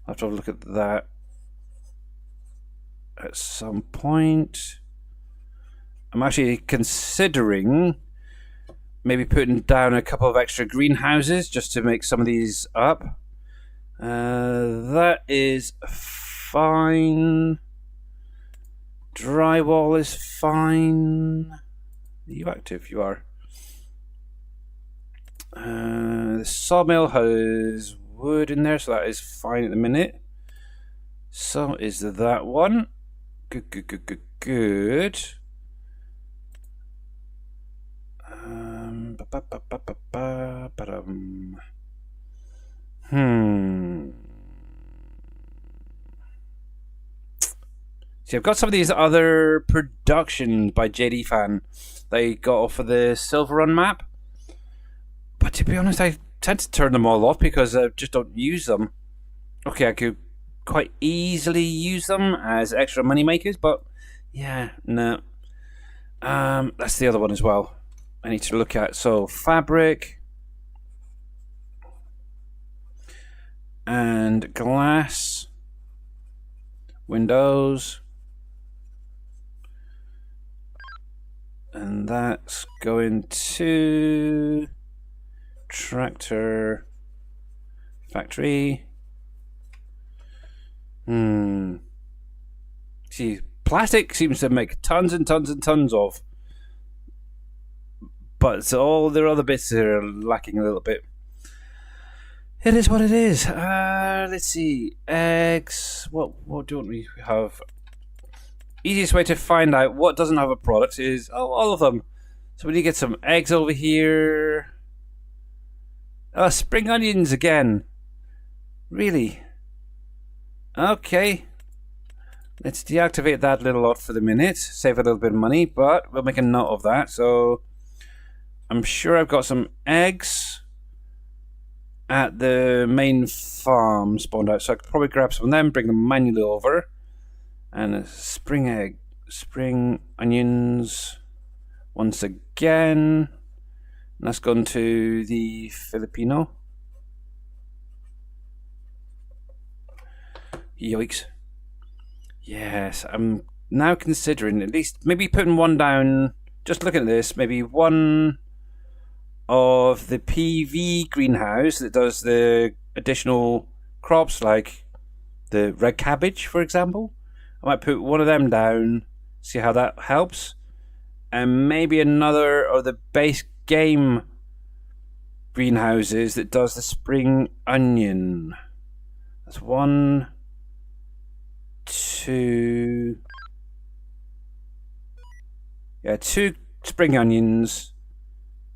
I'll have to have a look at that at some point. I'm actually considering maybe putting down a couple of extra greenhouses just to make some of these up. That is fine. Drywall is fine. Are you active? You are. The sawmill has wood in there, so that is fine at the minute. So is that one. Good. See, I've got some of these other productions by JD Fan they got off of the Silver Run map. But to be honest, I tend to turn them all off because I just don't use them. Okay, I could quite easily use them as extra money makers, but yeah, no. That's the other one as well I need to look at. So, fabric and glass, windows. And that's going to tractor factory. See, plastic seems to make tons and tons and tons of, but it's all their other bits that are lacking a little bit. It is what it is. Let's see. Eggs. What don't we have? Easiest way to find out what doesn't have a product is all of them. So we need to get some eggs over here. Spring onions again. Really? Okay. Let's deactivate that little lot for the minute. Save a little bit of money, but we'll make a note of that. So I'm sure I've got some eggs at the main farm spawned out. So I could probably grab some of them, bring them manually over. And a spring egg, spring onions, once again. That's gone to the Filipino. Yikes. Yes, I'm now considering at least maybe putting one down, just looking at this, maybe one of the PV greenhouse that does the additional crops like the red cabbage, for example. I might put one of them down, see how that helps. And maybe another of the base game greenhouses that does the spring onion. That's 1, 2. Yeah, 2 spring onions.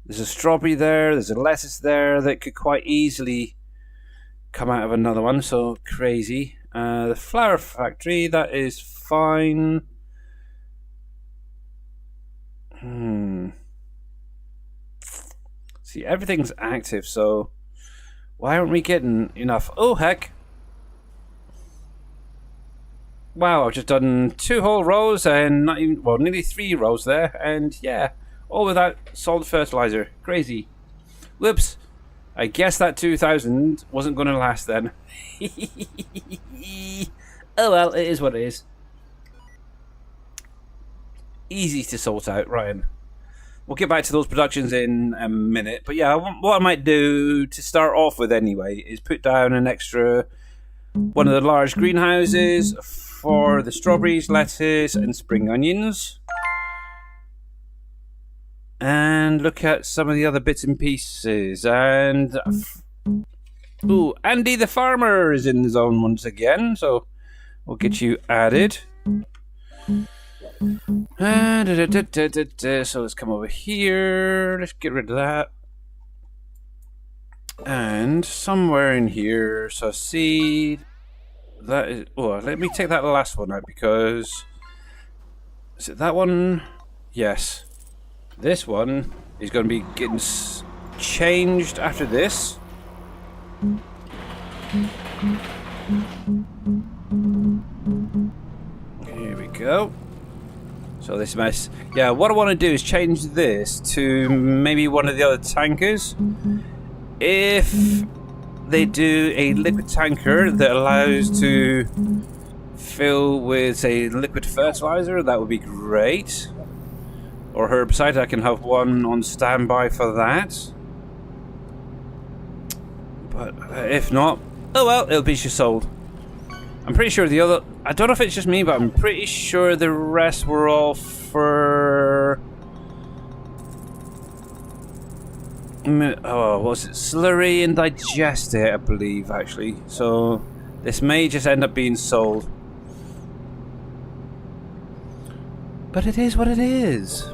There's a strawberry there, there's a lettuce there that could quite easily come out of another one, so crazy. The flower factory, that is fine. See, everything's active, so why aren't we getting enough? Oh, heck. Wow, I've just done 2 whole rows and not even, well, nearly 3 rows there, and yeah, all without solid fertilizer. Crazy. Whoops. I guess that 2,000 wasn't going to last then. Oh well, it is what it is. Easy to sort out, Ryan. we'll get back to those productions in a minute. But yeah, what I might do to start off with anyway is put down an extra one of the large greenhouses for the strawberries, lettuce, and spring onions. And look at some of the other bits and pieces. And ooh, Andy the farmer is in the zone once again, so we'll get you added. So let's come over here. Let's get rid of that. And somewhere in here, so seed. That is. Oh, let me take that last one out because. Is it that one? Yes. This one is going to be getting changed after this. Here we go. So this mess. Yeah, what I want to do is change this to maybe one of the other tankers. If they do a liquid tanker that allows to fill with, say, liquid fertilizer, that would be great. Or herbicide, I can have one on standby for that. But if not, oh well, it'll be just sold. I'm pretty sure the other... I don't know if it's just me, but I'm pretty sure the rest were all for... Oh, what was it? Slurry and digest it, I believe, actually. So this may just end up being sold. But it is what it is.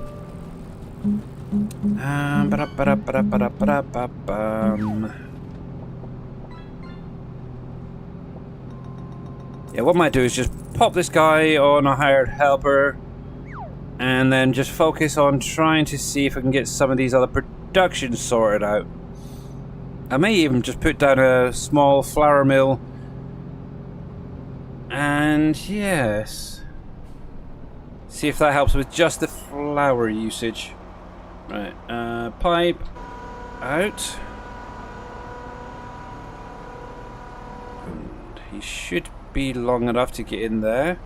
Yeah, what I might do is just pop this guy on a hired helper and then just focus on trying to see if I can get some of these other productions sorted out. I may even just put down a small flour mill. And yes, see if that helps with just the flour usage. Right, pipe out. And he should be long enough to get in there.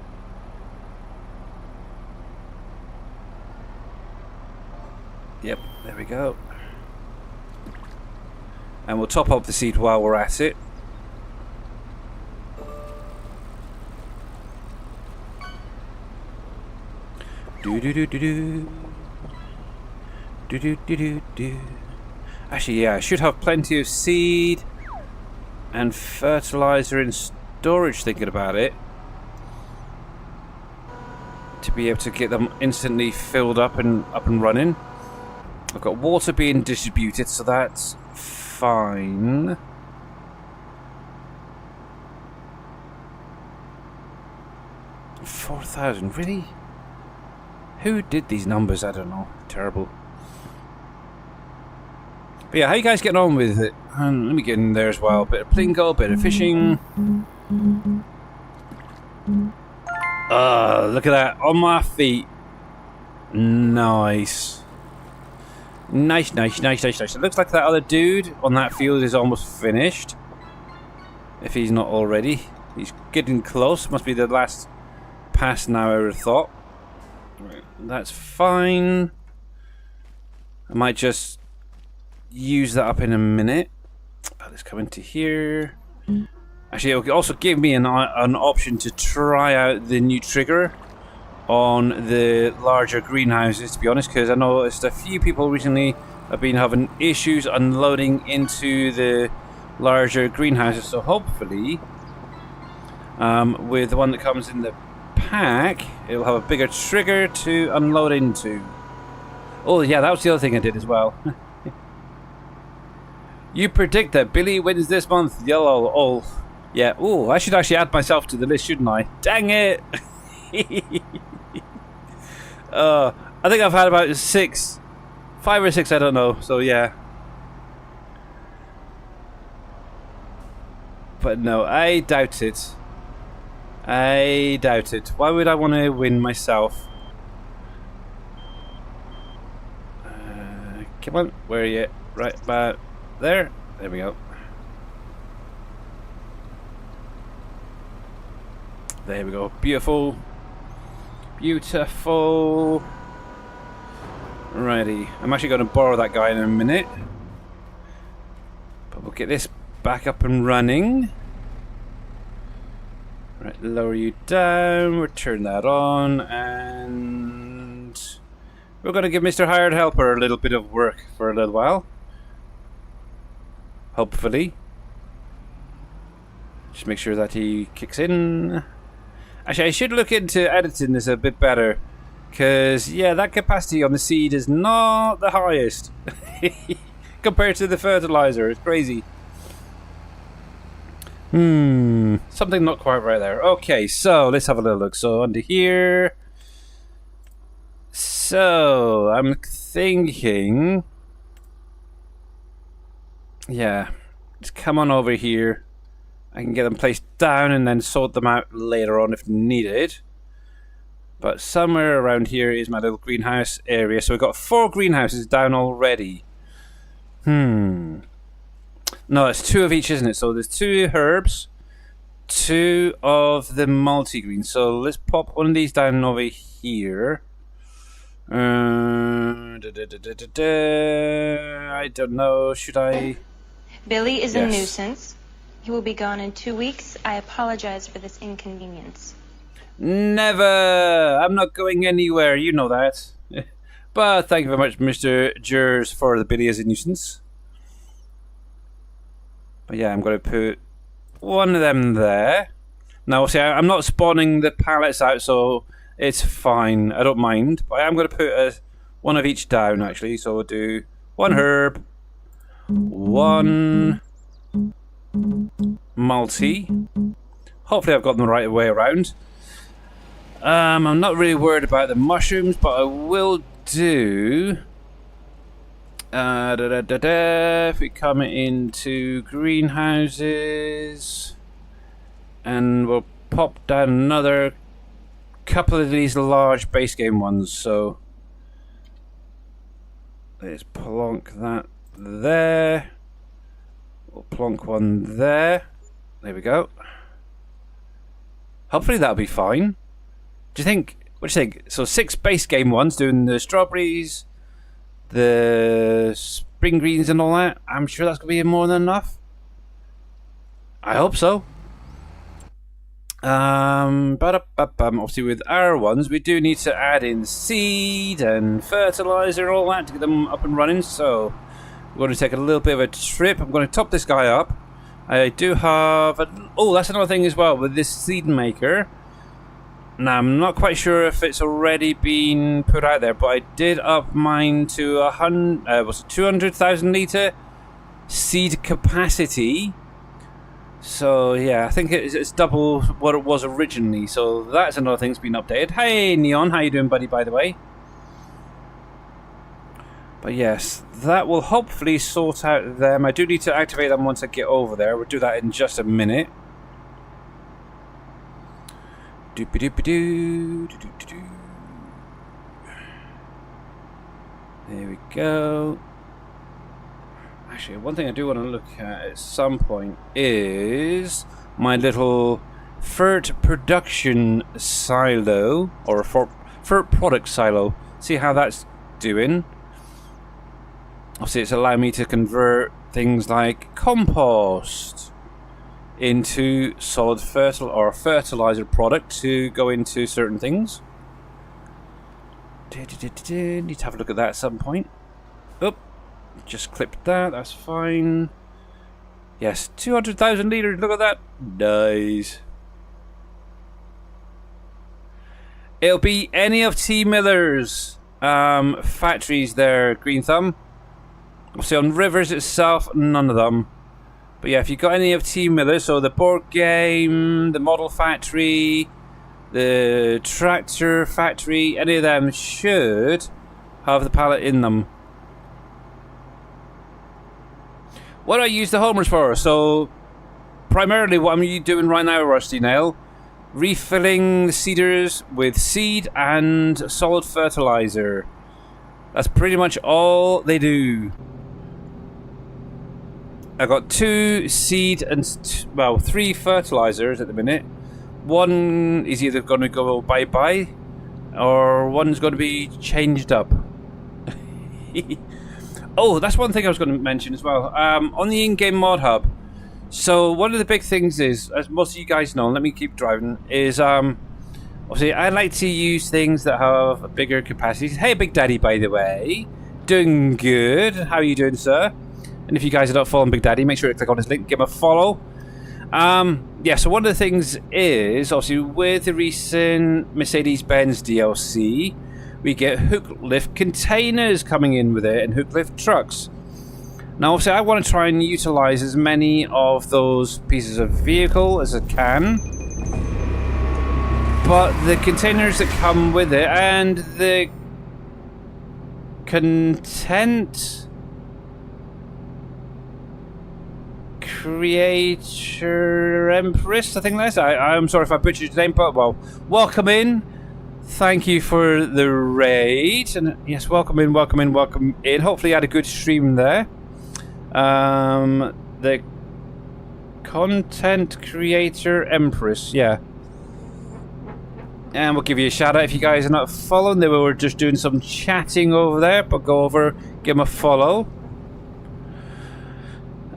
Yep, there we go. And we'll top up the seed while we're at it. Actually, yeah, I should have plenty of seed and fertilizer in storage, thinking about it, to be able to get them instantly filled up and running. I've got water being distributed, so that's fine. $4,000, really? Who did these numbers? I don't know. Terrible. But yeah, how you guys getting on with it? Let me get in there as well. Bit of plinko, bit of fishing. Look at that. On my feet. Nice. Nice. It looks like that other dude on that field is almost finished. If he's not already. He's getting close. Must be the last pass now, I would have thought. Right, that's fine. I might just use that up in a minute. Let's come into here. Actually, it'll also give me an option to try out the new trigger on the larger greenhouses, to be honest, because I noticed a few people recently have been having issues unloading into the larger greenhouses. So hopefully, with the one that comes in the pack, it'll have a bigger trigger to unload into. Oh yeah, that was the other thing I did as well. You predict that Billy wins this month. Yellow. Oh, yeah. Oh, I should actually add myself to the list, shouldn't I? Dang it! I think I've had about 5 or 6. I don't know. So yeah. But no, I doubt it. I doubt it. Why would I want to win myself? Come on, where are you? Right about there. There we go. There we go. Beautiful. Beautiful. Righty. I'm actually going to borrow that guy in a minute. But we'll get this back up and running. Right, lower you down. We'll turn that on. And we're going to give Mr. Hired Helper a little bit of work for a little while. Hopefully. Just make sure that he kicks in. Actually, I should look into editing this a bit better. Because, yeah, that capacity on the seed is not the highest. Compared to the fertilizer. It's crazy. Something not quite right there. Okay, so let's have a little look. So, under here. So, I'm thinking... Yeah, just come on over here. I can get them placed down and then sort them out later on if needed. But somewhere around here is my little greenhouse area. So we've got 4 greenhouses down already. No, it's 2 of each, isn't it? So there's 2 herbs, 2 of the multi-green. So let's pop one of these down over here. I don't know. Should I? Billy is a nuisance. He will be gone in 2 weeks. I apologize for this inconvenience. Never! I'm not going anywhere, you know that. But thank you very much, Mr. Jers, for the Billy as a nuisance. But yeah, I'm going to put one of them there. Now, see, I'm not spawning the pallets out, so it's fine. I don't mind. But I am going to put one of each down, actually. So we'll do 1 herb, 1 multi. Hopefully I've got them the right way around. I'm not really worried about the mushrooms, but I will do... If we come into greenhouses... And we'll pop down another couple of these large base game ones, so... Let's plonk that there. We'll plonk one there. There we go. Hopefully that'll be fine. Do you think? What do you think? So 6 base game ones doing the strawberries, the spring greens, and all that. I'm sure that's gonna be more than enough. I hope so. But obviously with our ones, we do need to add in seed and fertilizer and all that to get them up and running. So we're going to take a little bit of a trip. I'm going to top this guy up. I do have oh, that's another thing as well with this seed maker. Now, I'm not quite sure if it's already been put out there, but I did up mine to 200,000 litre seed capacity. So, yeah, I think it's double what it was originally. So, that's another thing that's been updated. Hey, Neon, how you doing, buddy, by the way? But, yes, that will hopefully sort out them. I do need to activate them once I get over there. We'll do that in just a minute. Doopy-doopy-doo, doo-doo-doo-doo. There we go. Actually, one thing I do want to look at some point is my little fert production silo, or fert product silo. See how that's doing. Obviously, it's allowing me to convert things like compost into solid fertilizer product to go into certain things. Need to have a look at that at some point. Oh, just clipped that. That's fine. Yes, 200,000 litres. Look at that. Nice. It'll be any of T Miller's factories there, Green Thumb. Obviously on Rivers itself, none of them. But yeah, if you've got any of T Miller, so the board game, the model factory, the tractor factory, any of them should have the pallet in them. What do I use the homers for? So, primarily what I'm doing right now, Rusty Nail, refilling the seeders with seed and solid fertilizer. That's pretty much all they do. I got 2 seed and 3 fertilizers at the minute. One is either going to go bye-bye, or one's going to be changed up. Oh, that's one thing I was going to mention as well. On the in-game mod hub. So one of the big things is, as most of you guys know, let me keep driving, is obviously I like to use things that have bigger capacities. Hey, Big Daddy, by the way. Doing good. How are you doing, sir? And if you guys are not following Big Daddy, make sure to click on his link, give him a follow. Yeah, so one of the things is, obviously, with the recent Mercedes-Benz DLC, we get hook lift containers coming in with it and hook lift trucks. Now, obviously, I want to try and utilize as many of those pieces of vehicle as I can. But the containers that come with it and the content creator Empress, I think that's. I'm sorry if I butchered your name, but well, welcome in. Thank you for the raid, and yes, welcome in. Hopefully, you had a good stream there. The content creator Empress, yeah. And we'll give you a shout out if you guys are not following. They were just doing some chatting over there, but go over, give them a follow.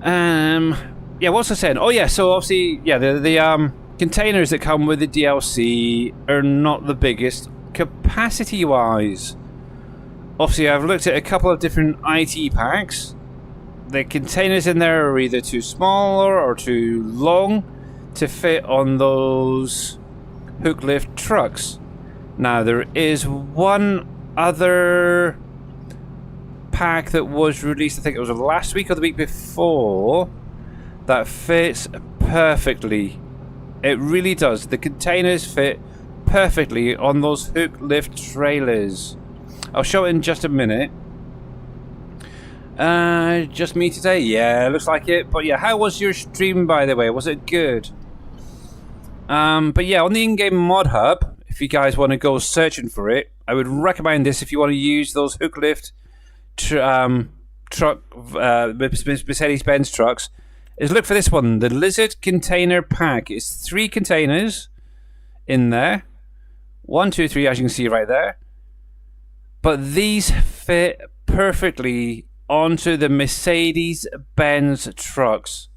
Yeah, what was I saying? Oh yeah, so obviously, yeah, the containers that come with the DLC are not the biggest capacity-wise. Obviously, I've looked at a couple of different IT packs. The containers in there are either too small or too long to fit on those hook lift trucks. Now, there is one other pack that was released, I think it was last week or the week before, that fits perfectly. It really does. The containers fit perfectly on those hook lift trailers. I'll show it in just a minute. Just me today? Yeah, looks like it. But yeah, how was your stream, by the way? Was it good? But yeah, on the in-game mod hub, if you guys want to go searching for it, I would recommend this if you want to use those hook lift Mercedes-Benz trucks, is look for this one, the Lizard Container Pack. It's 3 containers in there. 1, 2, 3, as you can see right there. But these fit perfectly onto the Mercedes-Benz trucks.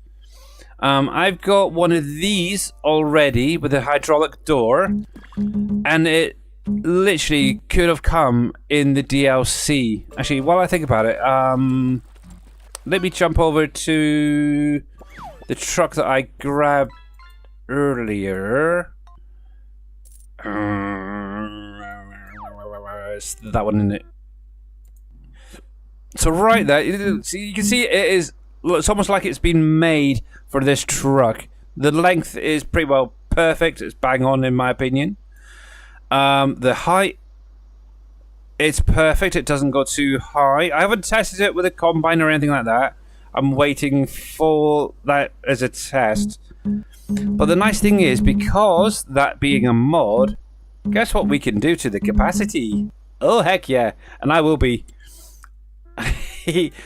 I've got one of these already with a hydraulic door, and it literally could have come in the DLC. Actually, while I think about it, let me jump over to the truck that I grabbed earlier. It's that one in it. So right there, you can see it is. It's almost like it's been made for this truck. The length is pretty well perfect. It's bang on in my opinion. The height, it's perfect. It doesn't go too high. I haven't tested it with a combine or anything like that. I'm waiting for that as a test. But the nice thing is, because that being a mod, guess what we can do to the capacity? Oh, heck yeah. And I will be.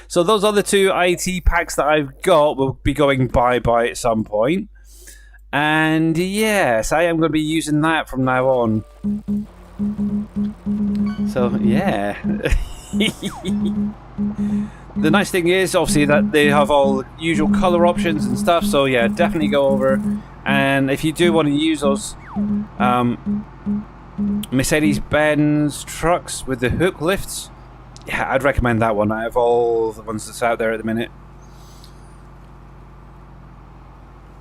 So those other 2 IT packs that I've got will be going bye-bye at some point. And yes, I am going to be using that from now on. So, yeah. The nice thing is, obviously, that they have all usual color options and stuff. So, yeah, definitely go over. And if you do want to use those Mercedes-Benz trucks with the hook lifts, yeah, I'd recommend that one out of all the ones that's out there at the minute.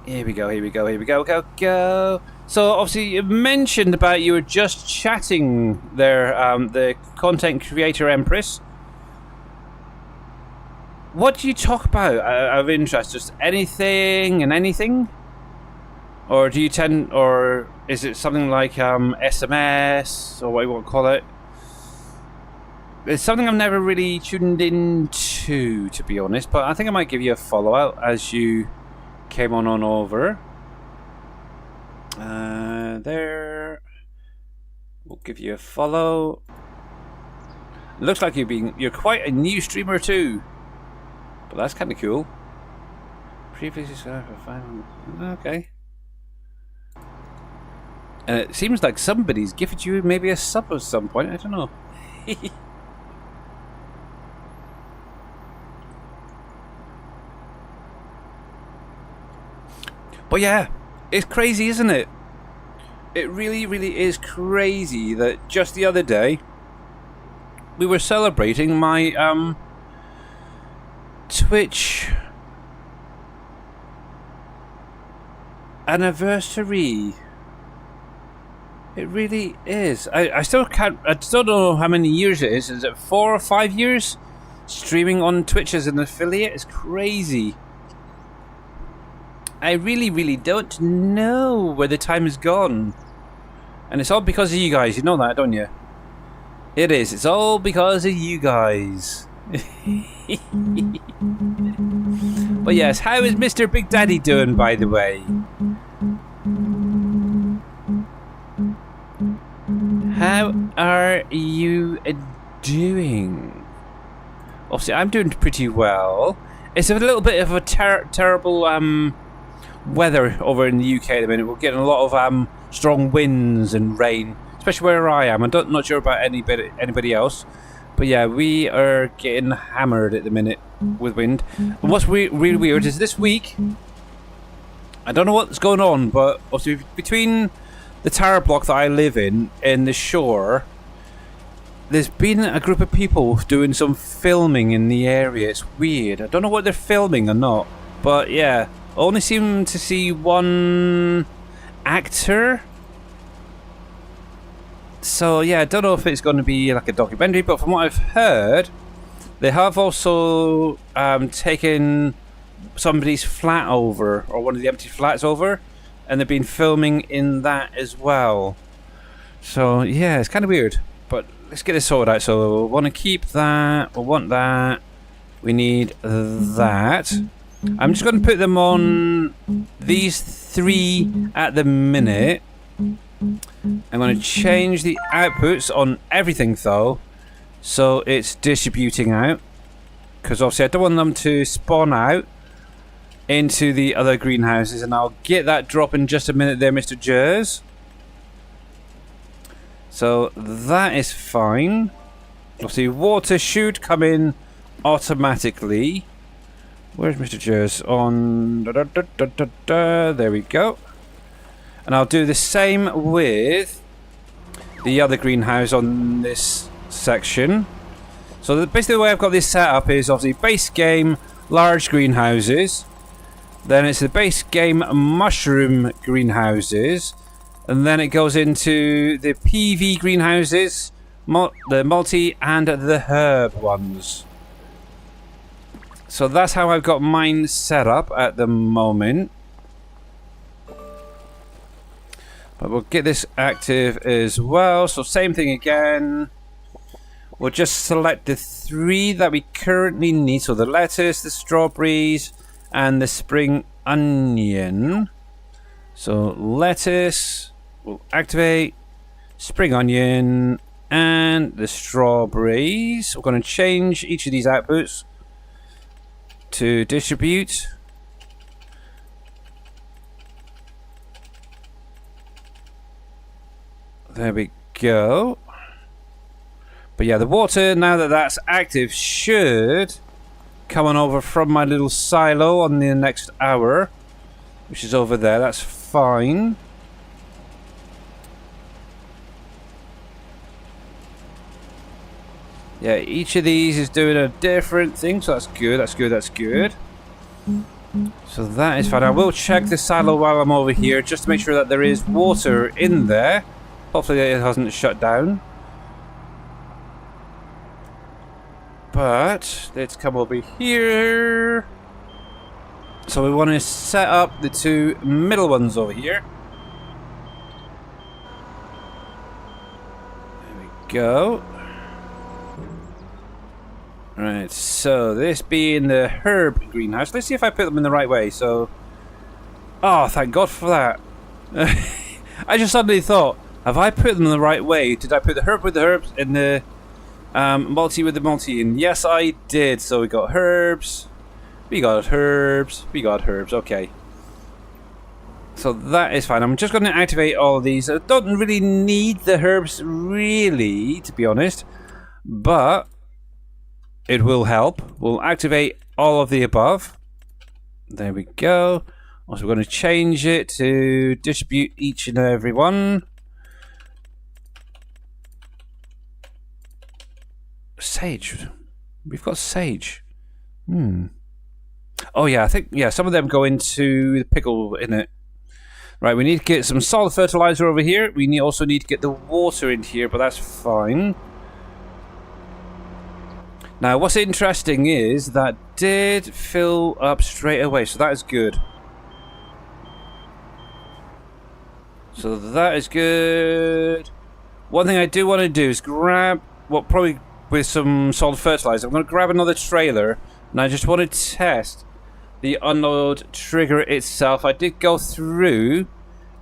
Here we go. So, obviously, you mentioned about you were just chatting there, the content creator Empress. What do you talk about out of interest? Just anything and anything? Or do you tend, or is it something like SMS, or what you want to call it? It's something I've never really tuned into, to be honest, but I think I might give you a follow out as you came on over. There. We'll give you a follow. Looks like you're quite a new streamer too. But that's kind of cool. Previously, okay. And it seems like somebody's gifted you maybe a sub at some point. I don't know. But yeah, it's crazy, isn't it? It really, really is crazy that just the other day we were celebrating my Twitch anniversary. It really is. I still can't. I still don't know how many years it is. Is it 4 or 5 years? Streaming on Twitch as an affiliate is crazy. I really, really don't know where the time has gone. And it's all because of you guys. You know that, don't you? It is. It's all because of you guys. But yes, how is Mr. Big Daddy doing, by the way? How are you doing? Obviously, I'm doing pretty well. It's a little bit of a terrible weather over in the UK at the minute. We're getting a lot of strong winds and rain, especially where I am. I'm not sure about anybody else, but yeah, we are getting hammered at the minute with wind. And what's really weird is this week, I don't know what's going on, but obviously between the tower block that I live in and the shore, there's been a group of people doing some filming in the area. It's weird. I don't know what they're filming or not, but yeah, I only seem to see one actor. So yeah, I don't know if it's going to be like a documentary, but from what I've heard, they have also taken somebody's flat over, or one of the empty flats over, and they've been filming in that as well. So yeah, it's kind of weird, but let's get it sorted out. So we want to keep that, we want that, we need that. I'm just going to put them on these 3 at the minute. I'm going to change the outputs on everything though, so it's distributing out, because obviously I don't want them to spawn out into the other greenhouses, and I'll get that drop in just a minute there, Mr. Jers. So that is fine. Obviously water should come in automatically. Where's Mr. Jers? On there we go. And I'll do the same with the other greenhouse on this section. So basically the way I've got this set up is obviously base game, large greenhouses. Then it's the base game mushroom greenhouses. And then it goes into the PV greenhouses, the multi and the herb ones. So that's how I've got mine set up at the moment. But we'll get this active as well. So same thing again. We'll just select the 3 that we currently need. So the lettuce, the strawberries, and the spring onion. So lettuce, we'll activate, spring onion, and the strawberries. We're going to change each of these outputs to distribute. There we go. But yeah, the water, now that that's active, should come on over from my little silo on the next hour, which is over there. That's fine. Yeah, each of these is doing a different thing, so that's good, that's good, that's good. So that is fine. I will check the silo while I'm over here, just to make sure that there is water in there. Hopefully it hasn't shut down. But let's come over here. So we want to set up the 2 middle ones over here. There we go. Right, so this being the herb greenhouse. Let's see if I put them in the right way. So, oh, thank God for that. I just suddenly thought, have I put them in the right way? Did I put the herb with the herbs and the multi with the multi? And yes, I did. So we got herbs, we got herbs, we got herbs. Okay. So that is fine. I'm just going to activate all of these. I don't really need the herbs, really, to be honest. But it will help. We'll activate all of the above. There we go. Also, we're going to change it to distribute each and every one. Sage. We've got sage. Oh yeah, I think some of them go into the pickle in it. Right, we need to get some solid fertilizer over here. We also need to get the water in here, but that's fine. Now, what's interesting is that did fill up straight away, so that is good. So that is good. One thing I do want to do is grab, well, probably with some solid fertilizer, I'm going to grab another trailer, and I just want to test the unload trigger itself. I did go through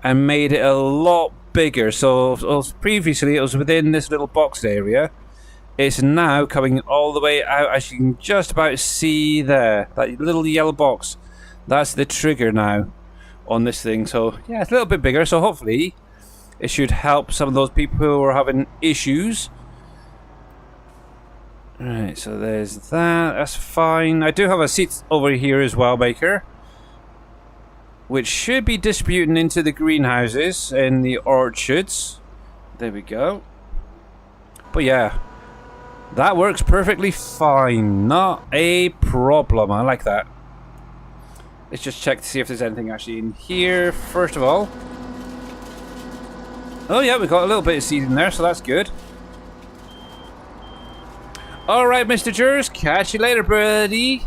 and made it a lot bigger. So previously it was within this little boxed area. It's now coming all the way out, as you can just about see there. That little yellow box. That's the trigger now on this thing. So yeah, it's a little bit bigger. So hopefully it should help some of those people who are having issues. Right, so there's that. That's fine. I do have a seat over here as well, Baker, which should be distributing into the greenhouses and the orchards. There we go. But yeah, that works perfectly fine. Not a problem. I like that. Let's just check to see if there's anything actually in here, first of all. Oh yeah, we got a little bit of seed in there, so that's good. Alright, Mr. Jers, catch you later, buddy.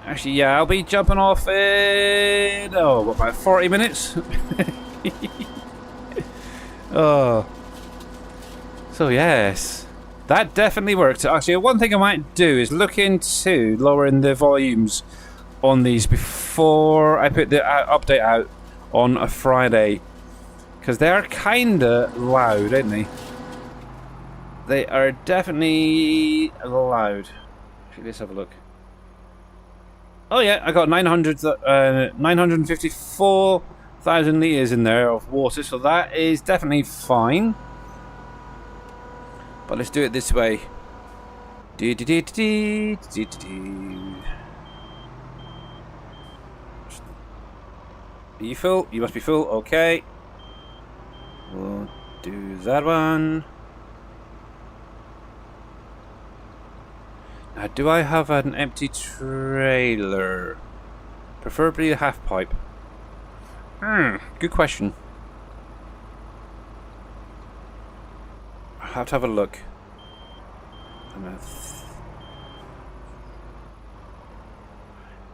Actually, yeah, I'll be jumping off in, what, about 40 minutes? Oh. So, yes. That definitely worked. Actually, one thing I might do is look into lowering the volumes on these before I put the update out on a Friday. Because they are kind of loud, aren't they? They are definitely loud. Actually, let's have a look. Oh yeah, I got 954,000 litres in there of water, so that is definitely fine. But let's do it this way. Are you full? You must be full. Okay. We'll do that one. Now, do I have an empty trailer? Preferably a half pipe. Good question. I'll have to have a look.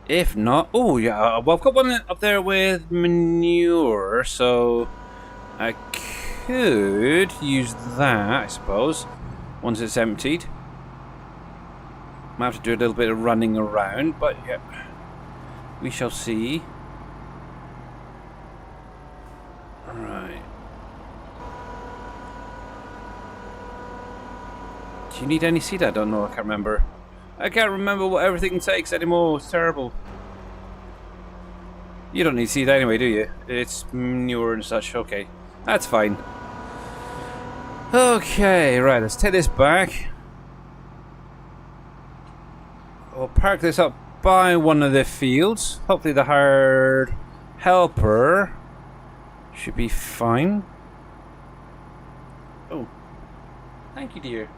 If not, oh yeah, well, I've got one up there with manure, so I could use that, I suppose, once it's emptied. Might have to do a little bit of running around, but yeah, we shall see. Alright. Do you need any seed? I don't know, I can't remember. I can't remember what everything takes anymore, it's terrible. You don't need seed anyway, do you? It's manure and such, okay. That's fine. Okay, right, let's take this back. We'll park this up by one of the fields. Hopefully the hired helper should be fine. Oh, thank you, dear.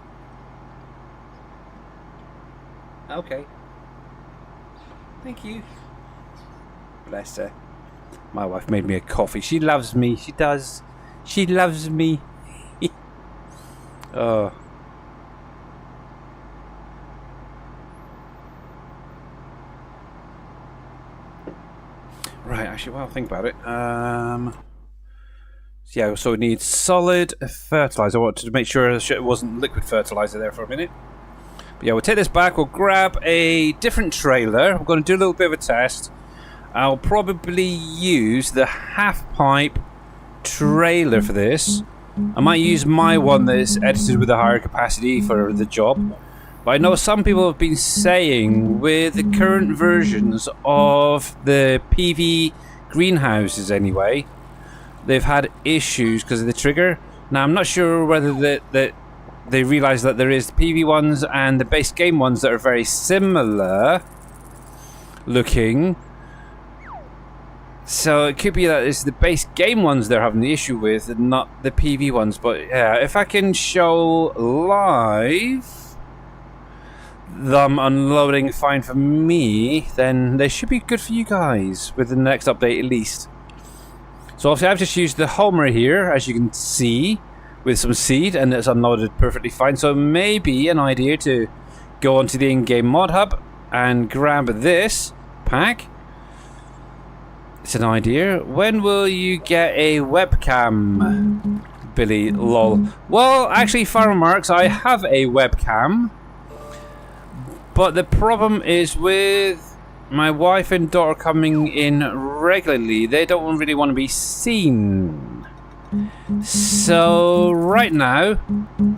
Okay. Thank you. Bless her. My wife made me a coffee. She loves me. She does. She loves me. Oh. Right, actually, while I think about it, yeah, so we need solid fertilizer. I wanted to make sure it wasn't liquid fertilizer there for a minute. But yeah, we'll take this back. We'll grab a different trailer. We're going to do a little bit of a test. I'll probably use the half pipe trailer for this. I might use my one that is edited with a higher capacity for the job. But I know some people have been saying with the current versions of the PV greenhouses anyway, they've had issues because of the trigger. Now I'm not sure whether they realise that there is the PV ones and the base game ones that are very similar looking. So it could be that it's the base game ones they're having the issue with, and not the PV ones. But yeah, if I can show live them unloading fine for me, then they should be good for you guys with the next update at least. So obviously I've just used the Homer here, as you can see, with some seed, and it's unloaded perfectly fine. So maybe an idea to go onto the in-game mod hub and grab this pack. It's an idea. When will you get a webcam, Billy? Lol. Well, actually, Farmer Marks, I have a webcam. But the problem is with my wife and daughter coming in regularly, they don't really want to be seen. So, right now,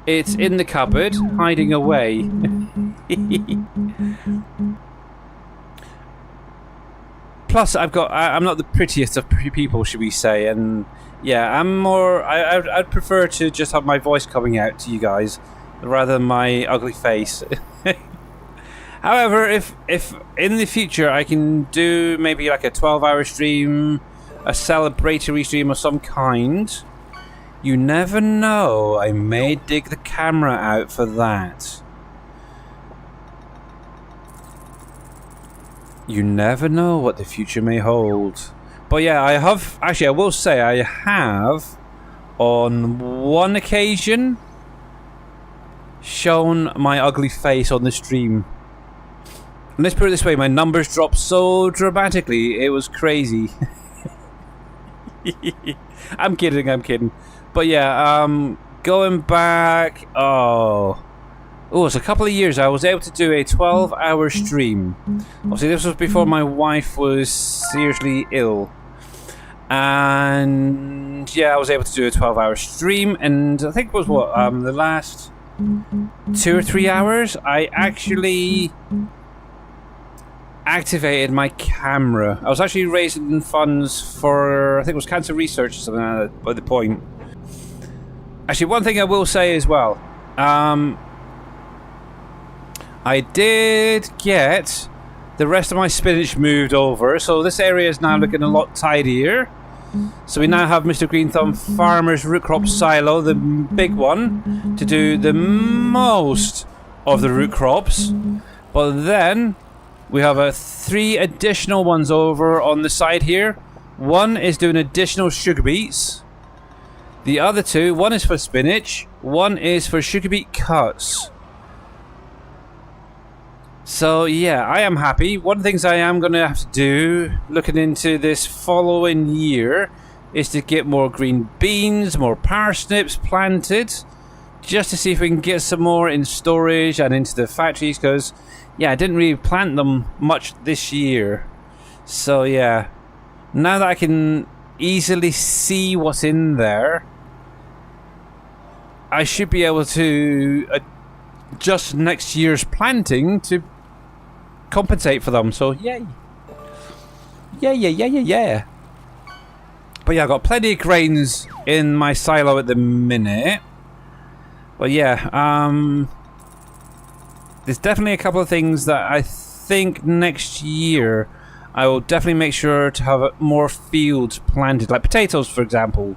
it's in the cupboard, hiding away. Plus, I'm not the prettiest of people, should we say, and yeah, I'm more. I'd prefer to just have my voice coming out to you guys rather than my ugly face. However, if in the future I can do maybe like a 12-hour stream, a celebratory stream of some kind, you never know. I may dig the camera out for that. You never know what the future may hold. But yeah, I will say I have, on one occasion, shown my ugly face on the stream. And let's put it this way, my numbers dropped so dramatically, it was crazy. I'm kidding. But yeah, going back, it's a couple of years. I was able to do a 12-hour stream. Obviously, this was before my wife was seriously ill. And yeah, I was able to do a 12-hour stream. And I think it was the last 2 or 3 hours, I actually activated my camera. I was actually raising funds for, I think it was cancer research or something like that by the point. Actually, one thing I will say as well. I did get the rest of my spinach moved over, so this area is now looking a lot tidier. So we now have Mr. Green Thumb Farmer's root crop silo, the big one, to do the most of the root crops. But then we have 3 additional ones over on the side here. One is doing additional sugar beets. The other 2, one is for spinach, one is for sugar beet cuts. So yeah, I am happy. One of the things I am going to have to do, looking into this following year, is to get more green beans, more parsnips planted, just to see if we can get some more in storage and into the factories, because yeah, I didn't really plant them much this year. So yeah, now that I can easily see what's in there, I should be able to adjust next year's planting to compensate for them. So yay. Yeah. But yeah, I've got plenty of grains in my silo at the minute. But yeah, there's definitely a couple of things that I think next year I will definitely make sure to have more fields planted, like potatoes, for example.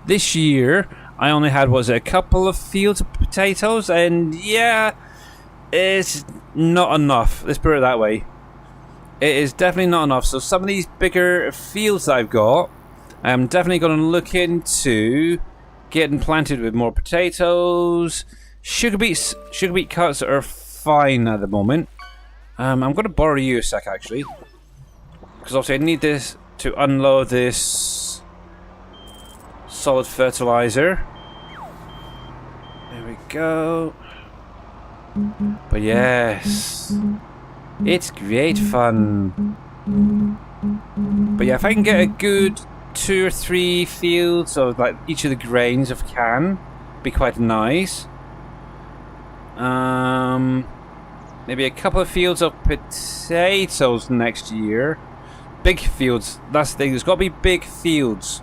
This year I only had, a couple of fields of potatoes, and yeah, it's not enough. Let's put it that way. It is definitely not enough. So some of these bigger fields that I've got, I'm definitely going to look into getting planted with more potatoes. Sugar beet cuts are fine at the moment. I'm going to borrow you a sec, actually, because obviously I need this to unload this solid fertilizer. There we go. But yes, it's great fun. But yeah, if I can get a good 2 or 3 fields of like each of the grains if I can, be quite nice. Maybe a couple of fields of potatoes next year. Big fields, that's the thing, there's got to be big fields.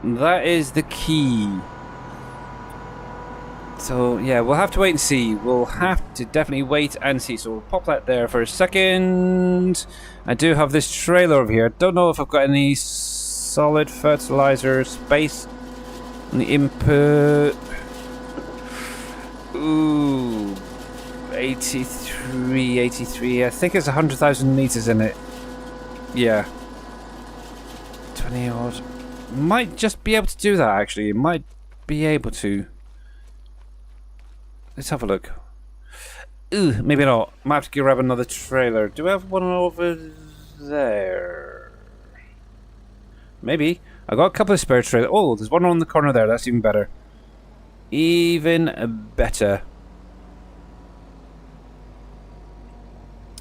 That is the key. So yeah, we'll have to wait and see. We'll have to definitely wait and see. So we'll pop that there for a second. I do have this trailer over here. I don't know if I've got any solid fertilizer space on the input. Ooh, 83. I think it's 100,000 litres in it. Yeah. 20 odd. Might just be able to do that actually. It might be able to. Let's have a look. Ooh, maybe not. Might have to grab another trailer. Do I have one over there? Maybe. I got a couple of spare trailers. Oh, there's one on the corner there. That's even better. Even better.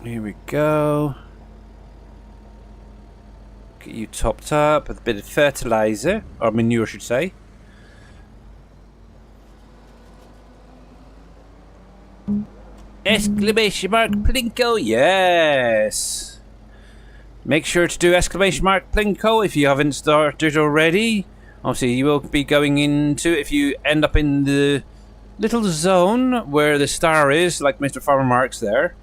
Here we go. Get you topped up with a bit of fertilizer, or manure, I should say. Exclamation mark Plinko, yes! Make sure to do exclamation mark Plinko if you haven't started already. Obviously, you will be going into, if you end up in the little zone where the star is, like Mr. Farmer Marks there.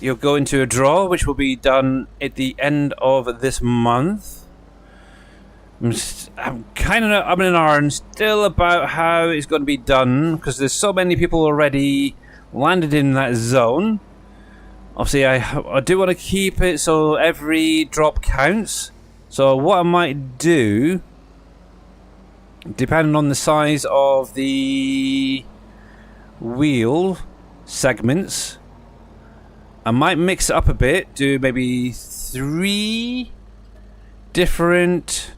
You'll go into a draw, which will be done at the end of this month. I'm kind of up in an iron still about how it's going to be done, because there's so many people already landed in that zone. Obviously, I do want to keep it so every drop counts. So what I might do, depending on the size of the wheel segments, I might mix it up a bit, do maybe 3 different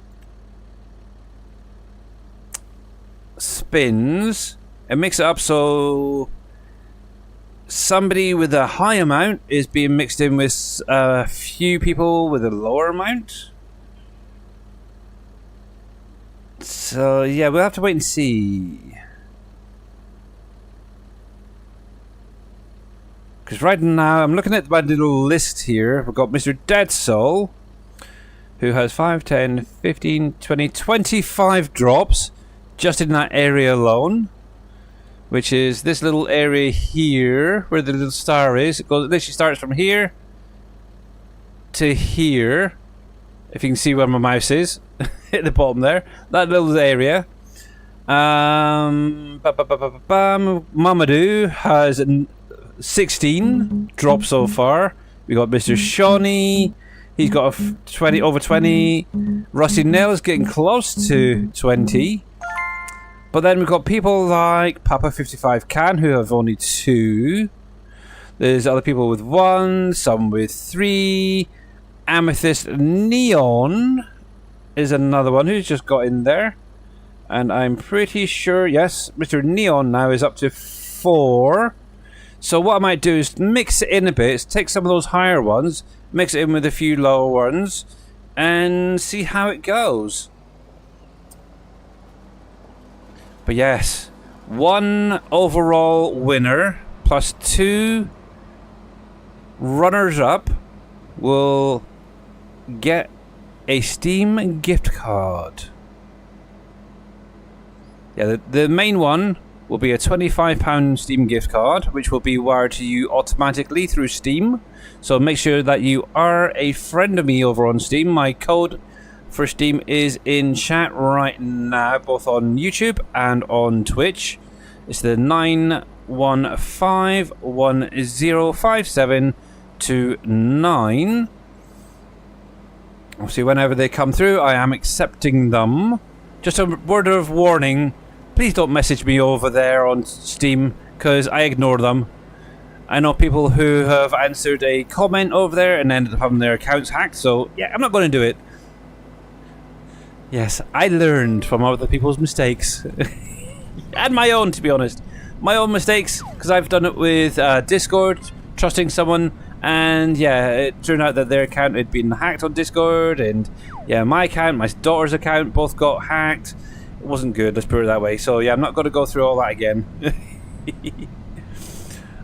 spins and mix it up so somebody with a high amount is being mixed in with a few people with a lower amount. So yeah, we'll have to wait and see. Because right now, I'm looking at my little list here. We've got Mr. Dead Soul, who has 5, 10, 15, 20, 25 drops just in that area alone. Which is this little area here, where the little star is. It literally starts from here to here. If you can see where my mouse is. At the bottom there. That little area. Mamadou has 16 drops so far. We got Mr. Shawnee. He's got a 20 over 20. Rusty Nail's getting close to 20. But then we've got people like Papa55 Can, who have only 2. There's other people with 1, some with 3. Amethyst Neon is another one who's just got in there. And I'm pretty sure, yes, Mr. Neon now is up to 4. So what I might do is mix it in a bit, take some of those higher ones, mix it in with a few lower ones, and see how it goes. But yes, 1 overall winner plus 2 runners-up will get a Steam gift card. Yeah, the main one will be a £25 Steam gift card, which will be wired to you automatically through Steam. So make sure that you are a friend of me over on Steam. My code for Steam is in chat right now, both on YouTube and on Twitch. It's the 915105729. Obviously, whenever they come through, I am accepting them. Just a word of warning, please don't message me over there on Steam, because I ignore them. I know people who have answered a comment over there and ended up having their accounts hacked, so yeah, I'm not going to do it. Yes, I learned from other people's mistakes. And my own, to be honest. My own mistakes, because I've done it with Discord, trusting someone, and yeah, it turned out that their account had been hacked on Discord, and yeah, my account, my daughter's account, both got hacked. It wasn't good, let's put it that way. So yeah, I'm not going to go through all that again.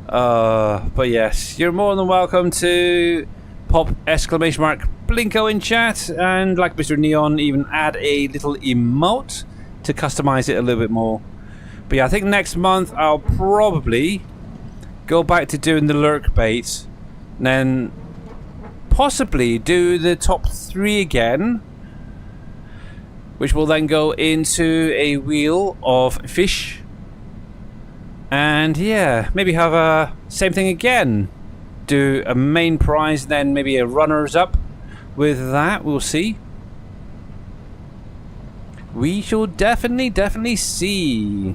But yes, you're more than welcome to pop exclamation mark Blinko in chat, and like Mr. Neon, even add a little emote to customize it a little bit more. But yeah, I think next month I'll probably go back to doing the lurk bait, and then possibly do the top 3 again, which will then go into a wheel of fish. And yeah, maybe have a same thing again. Do a main prize, then maybe a runners up with that. We'll see. We shall definitely see.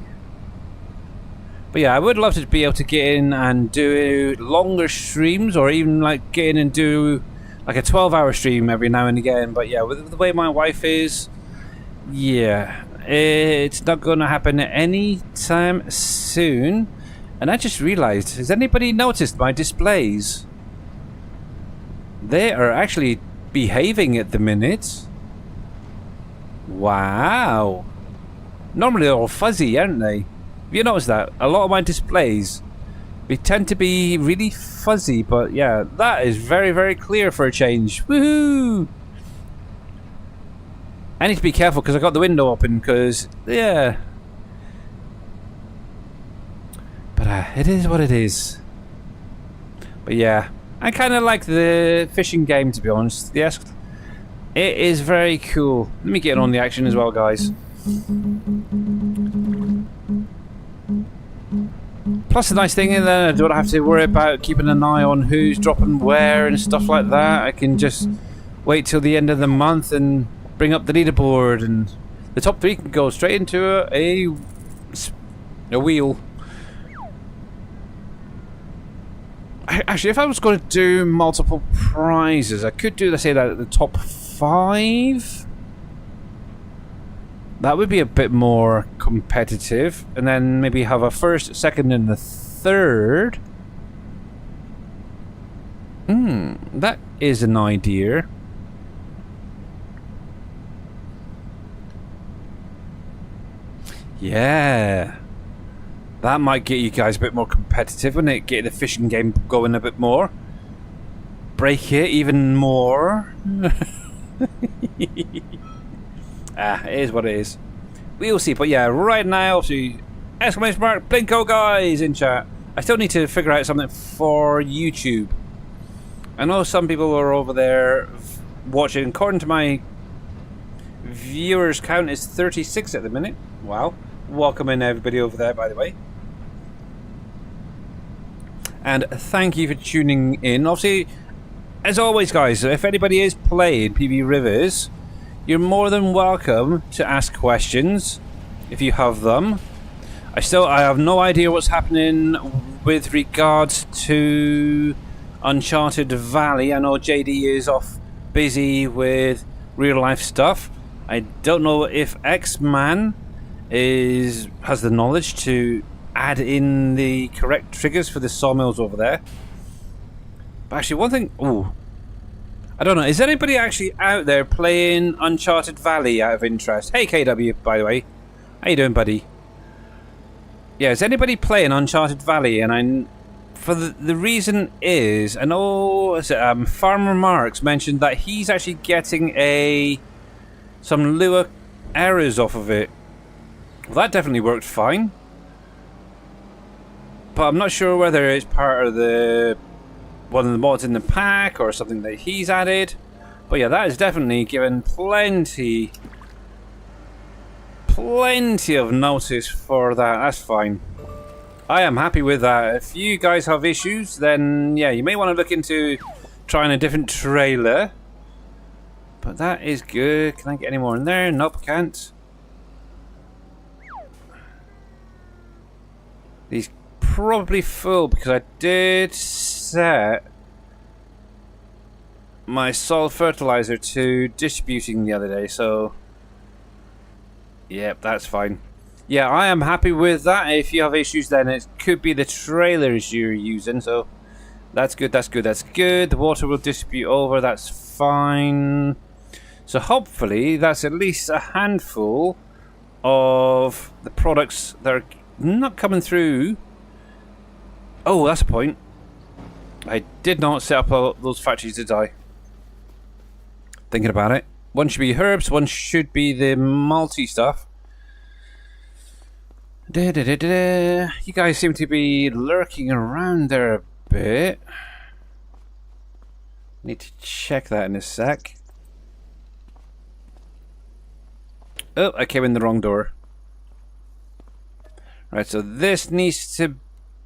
But yeah, I would love to be able to get in and do longer streams, or even like get in and do like a 12-hour stream every now and again. But yeah, with the way my wife is, yeah, it's not going to happen anytime soon. And I just realized, has anybody noticed my displays? They are actually behaving at the minute. Wow. Normally they're all fuzzy, aren't they? Have you noticed that? A lot of my displays, they tend to be really fuzzy, but yeah, that is very clear for a change. Woohoo! I need to be careful because I got the window open because, yeah. But it is what it is. But yeah, I kind of like the fishing game, to be honest. Yes, it is very cool. Let me get on the action as well, guys. Plus the nice thing is that I don't have to worry about keeping an eye on who's dropping where and stuff like that. I can just wait till the end of the month and bring up the leaderboard, and the top 3 can go straight into a wheel. Actually, if I was going to do multiple prizes, I could do, let's say, that at the top 5. That would be a bit more competitive, and then maybe have a first, second, and a third. That is an idea. Yeah. That might get you guys a bit more competitive, wouldn't it? Get the fishing game going a bit more. Break it even more. It is what it is. We'll see. But yeah, right now, obviously, exclamation mark, Blinko guys in chat. I still need to figure out something for YouTube. I know some people are over there watching. According to my viewers count is 36 at the minute. Wow. Welcome in everybody over there, by the way. And thank you for tuning in. Obviously, as always, guys, if anybody is playing PB Rivers, you're more than welcome to ask questions if you have them. I have no idea what's happening with regards to Uncharted Valley. I know JD is off busy with real life stuff. I don't know if X-Man has the knowledge to add in the correct triggers for the sawmills over there. But actually, one thing... Ooh. I don't know. Is anybody actually out there playing Uncharted Valley out of interest? Hey, KW, by the way. How you doing, buddy? Yeah, is anybody playing Uncharted Valley? And for the reason is... I know Farmer Marks mentioned that he's actually getting some Lua errors off of it. Well, that definitely worked fine. But I'm not sure whether it's part of one of the mods in the pack or something that he's added. But yeah, that is definitely given plenty of notice for that. That's fine. I am happy with that. If you guys have issues, then yeah, you may want to look into trying a different trailer. But that is good. Can I get any more in there? Nope, can't. These probably full because I did set my soil fertilizer to distributing the other day, so yep, that's fine. Yeah, I am happy with that. If you have issues, then it could be the trailers you're using, so that's good, that's good, that's good. The water will distribute over, that's fine. So hopefully that's at least a handful of the products that are not coming through. Oh, that's a point. I did not set up all those factories, did I? Thinking about it. One should be herbs, one should be the multi stuff. You guys seem to be lurking around there a bit. Need to check that in a sec. Oh, I came in the wrong door. Right, so this needs to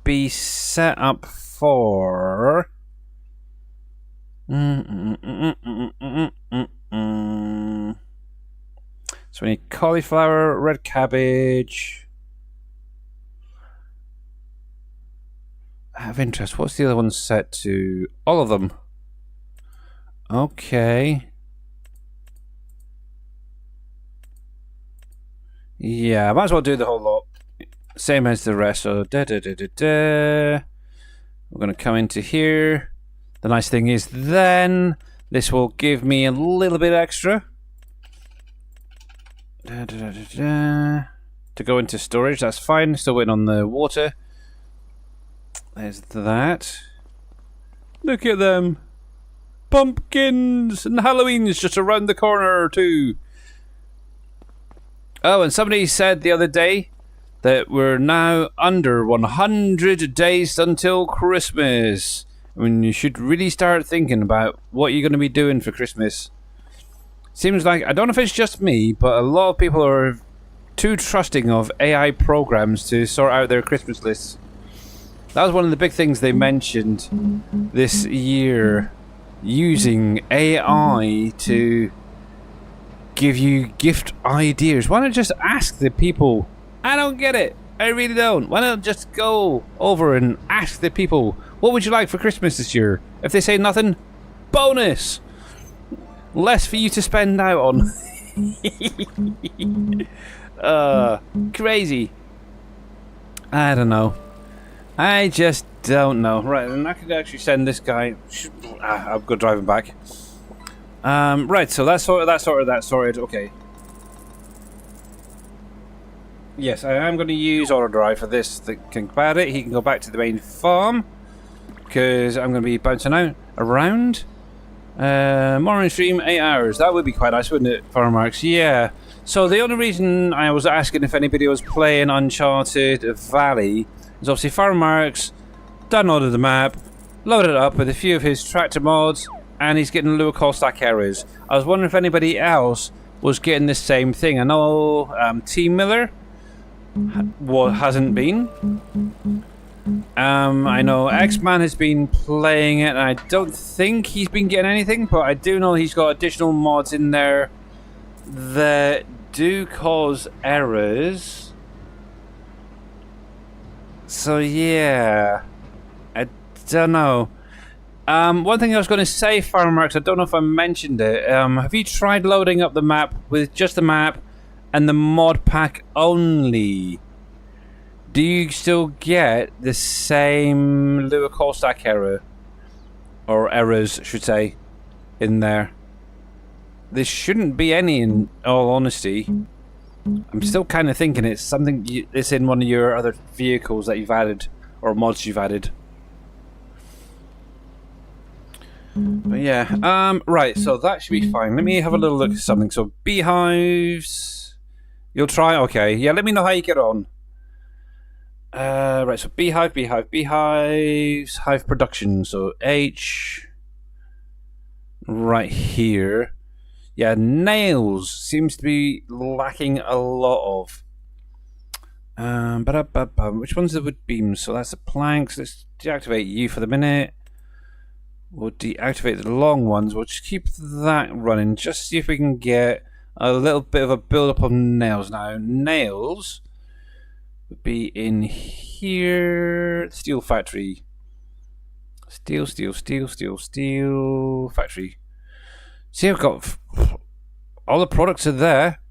be set up for... So we need cauliflower, red cabbage. I have interest. What's the other one set to? All of them. Okay. Yeah, I might as well do the whole lot. Same as the rest. So we're going to come into here. The nice thing is then this will give me a little bit extra to go into storage. That's fine. Still waiting on the water. There's that. Look at them. Pumpkins and Halloween's just around the corner too. Oh, and somebody said the other day that we're now under 100 days until Christmas. I mean, you should really start thinking about what you're going to be doing for Christmas. Seems like, I don't know if it's just me, but a lot of people are too trusting of AI programs to sort out their Christmas lists. That was one of the big things they mentioned this year. Using AI to give you gift ideas. Why not just ask the people? I don't get it. I really don't. Why not just go over and ask the people, what would you like for Christmas this year? If they say nothing, bonus! Less for you to spend out on. Crazy. I don't know. I just don't know. Right, and I could actually send this guy. I'll go driving back. Right, so that's sorted. Okay. Yes, I am going to use auto drive for this. Think about it. He can go back to the main farm because I'm going to be bouncing out around. Morning stream, 8 hours. That would be quite nice, wouldn't it, Farmarks? Yeah. So the only reason I was asking if anybody was playing Uncharted Valley is obviously Farmarks downloaded the map, loaded it up with a few of his tractor mods, and he's getting lower call stack errors. I was wondering if anybody else was getting the same thing. I know T Miller hasn't been. I know X-Man has been playing it, and I don't think he's been getting anything, but I do know he's got additional mods in there that do cause errors. So yeah, I don't know. One thing I was going to say, Farmarks, I don't know if I mentioned it. Have you tried loading up the map with just the map and the mod pack only? Do you still get the same lower call stack error? Or errors, I should say, in there? There shouldn't be any, in all honesty. I'm still kind of thinking it's something that's in one of your other vehicles that you've added, or mods you've added. But yeah, right, so that should be fine. Let me have a little look at something. So, beehives. You'll try? Okay. Yeah, let me know how you get on. Right, so beehives, hive production. So, H. Right here. Yeah, nails seems to be lacking a lot of. Which one's the wood beams? So that's the planks. Let's deactivate you for the minute. We'll deactivate the long ones. We'll just keep that running. Just see if we can get a little bit of a build-up of nails. Now, nails would be in here. Steel factory. Steel factory. See, I've got all the products are there.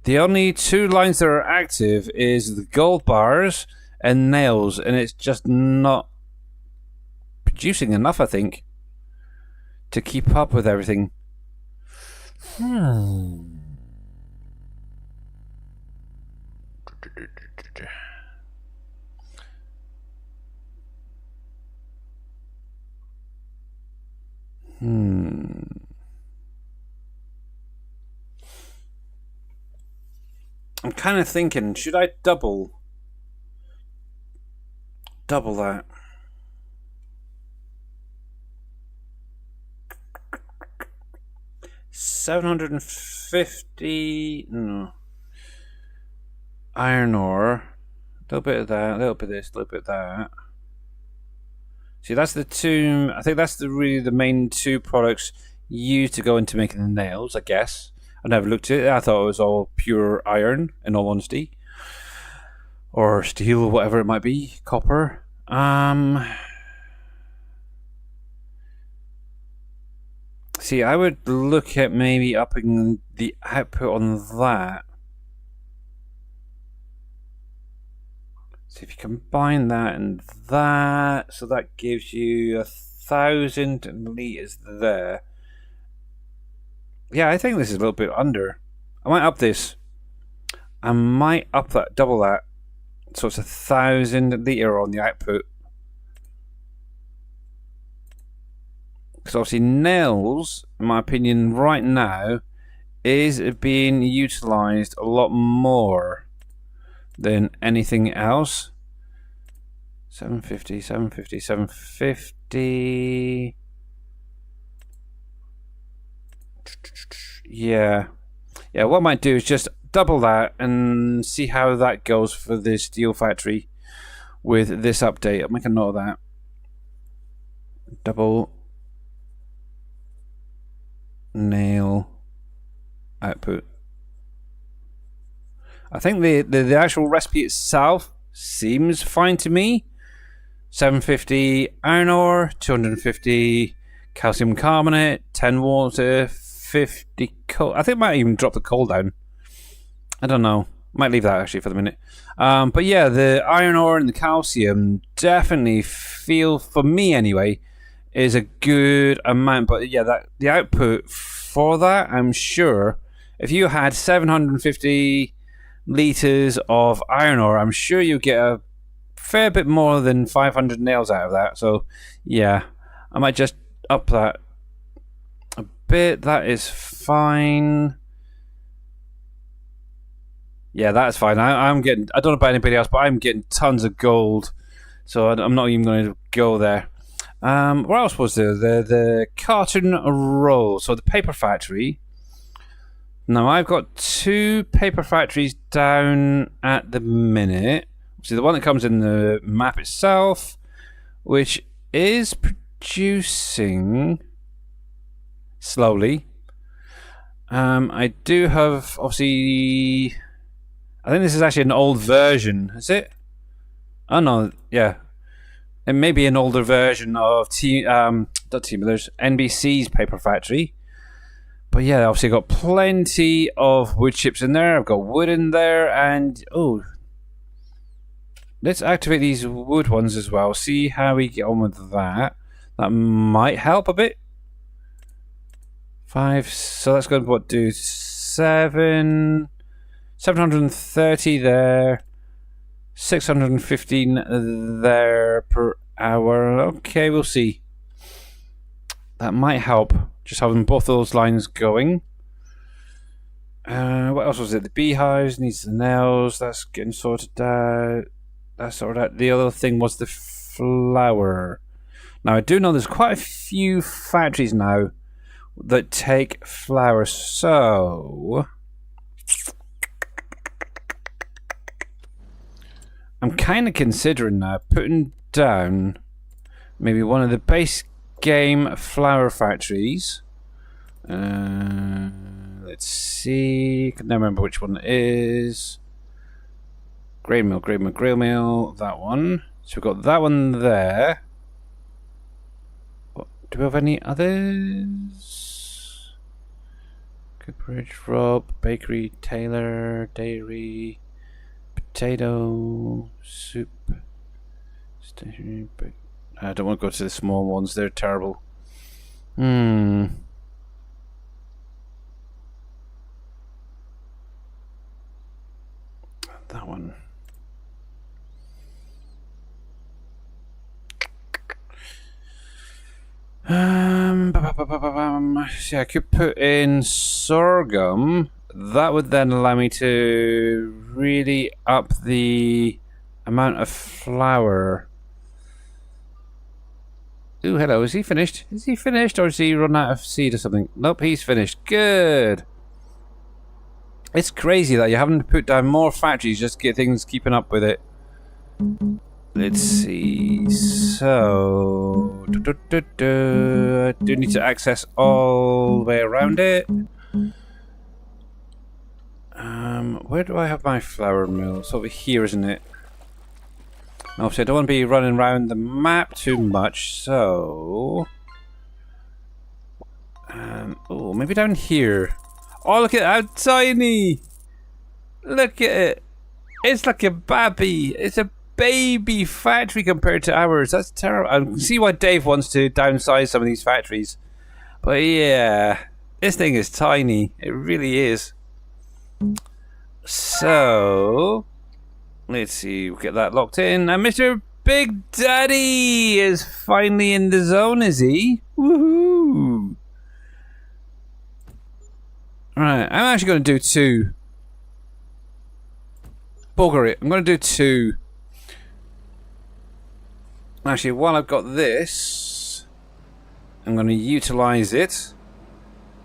The only two lines that are active is the gold bars and nails, and it's just not producing enough, I think, to keep up with everything. kind of thinking, should I double that? $750 no. Iron ore. A little bit of that, a little bit of this, a little bit of that. See, that's the two. I think that's really the main two products used to go into making the nails, I guess. I never looked at it. I thought it was all pure iron, in all honesty. Or steel, or whatever it might be. Copper. See, I would look at maybe upping the output on that. So if you combine that and that, so that gives you 1,000 litres there. Yeah, I think this is a little bit under. I might up this. I might up that, double that. So it's 1,000 litre on the output. Because obviously nails, in my opinion, right now, is being utilised a lot more than anything else. 750, 750, 750. Yeah. Yeah, what I might do is just double that and see how that goes for the steel factory with this update. I'll make a note of that. Double nail output. I think the actual recipe itself seems fine to me. 750 iron ore, 250 calcium carbonate, 10 water, 50 coal. I think I might even drop the coal down. I don't know. Might leave that actually for the minute. But yeah, the iron ore and the calcium definitely feel, for me anyway, is a good amount. But yeah, that the output for that, I'm sure, if you had 750 litres of iron ore, I'm sure you get a fair bit more than 500 nails out of that. So yeah, I might just up that a bit. That is fine. Yeah, that's fine. I'm getting, I don't know about anybody else, but I'm getting tons of gold. So I'm not even going to go there. What else was there? The carton roll. So the paper factory. Now I've got two paper factories down at the minute. See, the one that comes in the map itself, which is producing slowly. I do have, obviously, I think this is actually an old version. Is it? Oh no, yeah. It may be an older version of there's NBC's paper factory. But yeah, obviously got plenty of wood chips in there. I've got wood in there, and oh, let's activate these wood ones as well. See how we get on with that. That might help a bit. 5. So that's going to what do 730 there. 615 there per hour. Okay, we'll see. That might help. Just having both those lines going. What else was it? The beehives needs the nails. That's getting sorted out. That's sorted out. The other thing was the flour. Now I do know there's quite a few factories now that take flour. So I'm kind of considering now putting down maybe one of the base game flour factories. Let's see. I can never remember which one it is. Grain mill, grain mill. That one. So we've got that one there. Do we have any others? Cooperage, Rob, Bakery, Taylor, Dairy, Potato, Soup, Stationery. I don't want to go to the small ones. They're terrible. That one. See, I could put in sorghum that would then allow me to really up the amount of flour. Ooh, hello, is he finished? Is he finished, or has he run out of seed or something? Nope, he's finished. Good. It's crazy that you're having to put down more factories just to get things keeping up with it. Let's see. So, I do need to access all the way around it. Where do I have my flour mill? It's over here, isn't it? Obviously, I don't want to be running around the map too much, so... oh, maybe down here. Oh, look at how tiny! Look at it! It's like a baby! It's a baby factory compared to ours. That's terrible. I can see why Dave wants to downsize some of these factories. But yeah, this thing is tiny. It really is. So... let's see, we'll get that locked in. And Mr. Big Daddy is finally in the zone, is he? Woohoo! Right, I'm actually going to do 2. Bugger it, I'm going to do 2. Actually, while I've got this, I'm going to utilize it.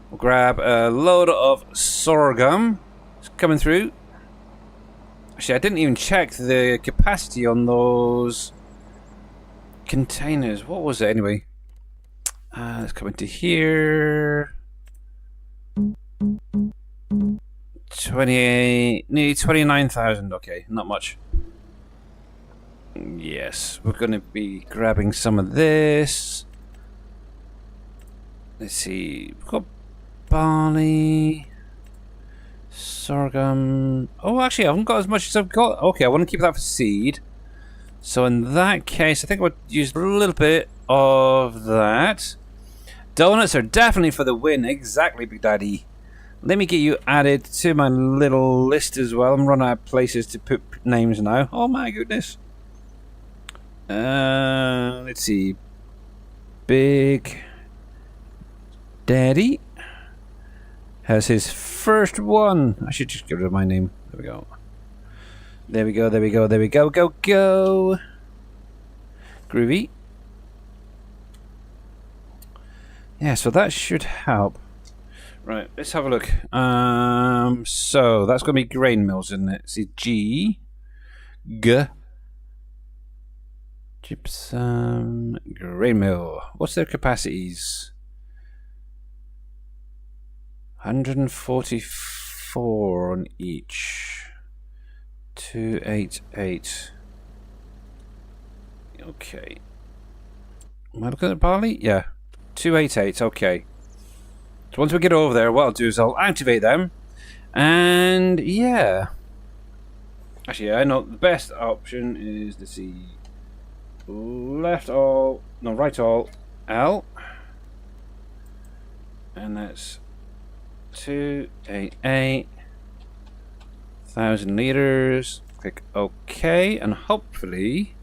We'll grab a load of sorghum. It's coming through. Actually, I didn't even check the capacity on those containers. What was it anyway? Let's come into here. 28, nearly 29,000. Okay, not much. Yes, we're going to be grabbing some of this. Let's see. We've got barley. Sorghum. Oh, actually, I haven't got as much as I've got. Okay, I want to keep that for seed. So in that case, I think I would use a little bit of that. Donuts are definitely for the win. Exactly, Big Daddy. Let me get you added to my little list as well. I'm running out of places to put names now. Oh my goodness. Let's see. Big Daddy has his first one. I should just get rid of my name. There we go. There we go, there we go, there we go. Go, go. Groovy. Yeah, so that should help. Right, let's have a look. So that's going to be grain mills, isn't it? See, G. G. Gypsum. Grain mill. What's their capacities? 144 on each. 288. Okay. Am I looking at barley? Yeah. 288, okay. So once we get over there, what I'll do is I'll activate them. And yeah. Actually, I know the best option is to see left all, no, right all, L. And that's 288,000 liters. Click OK, and hopefully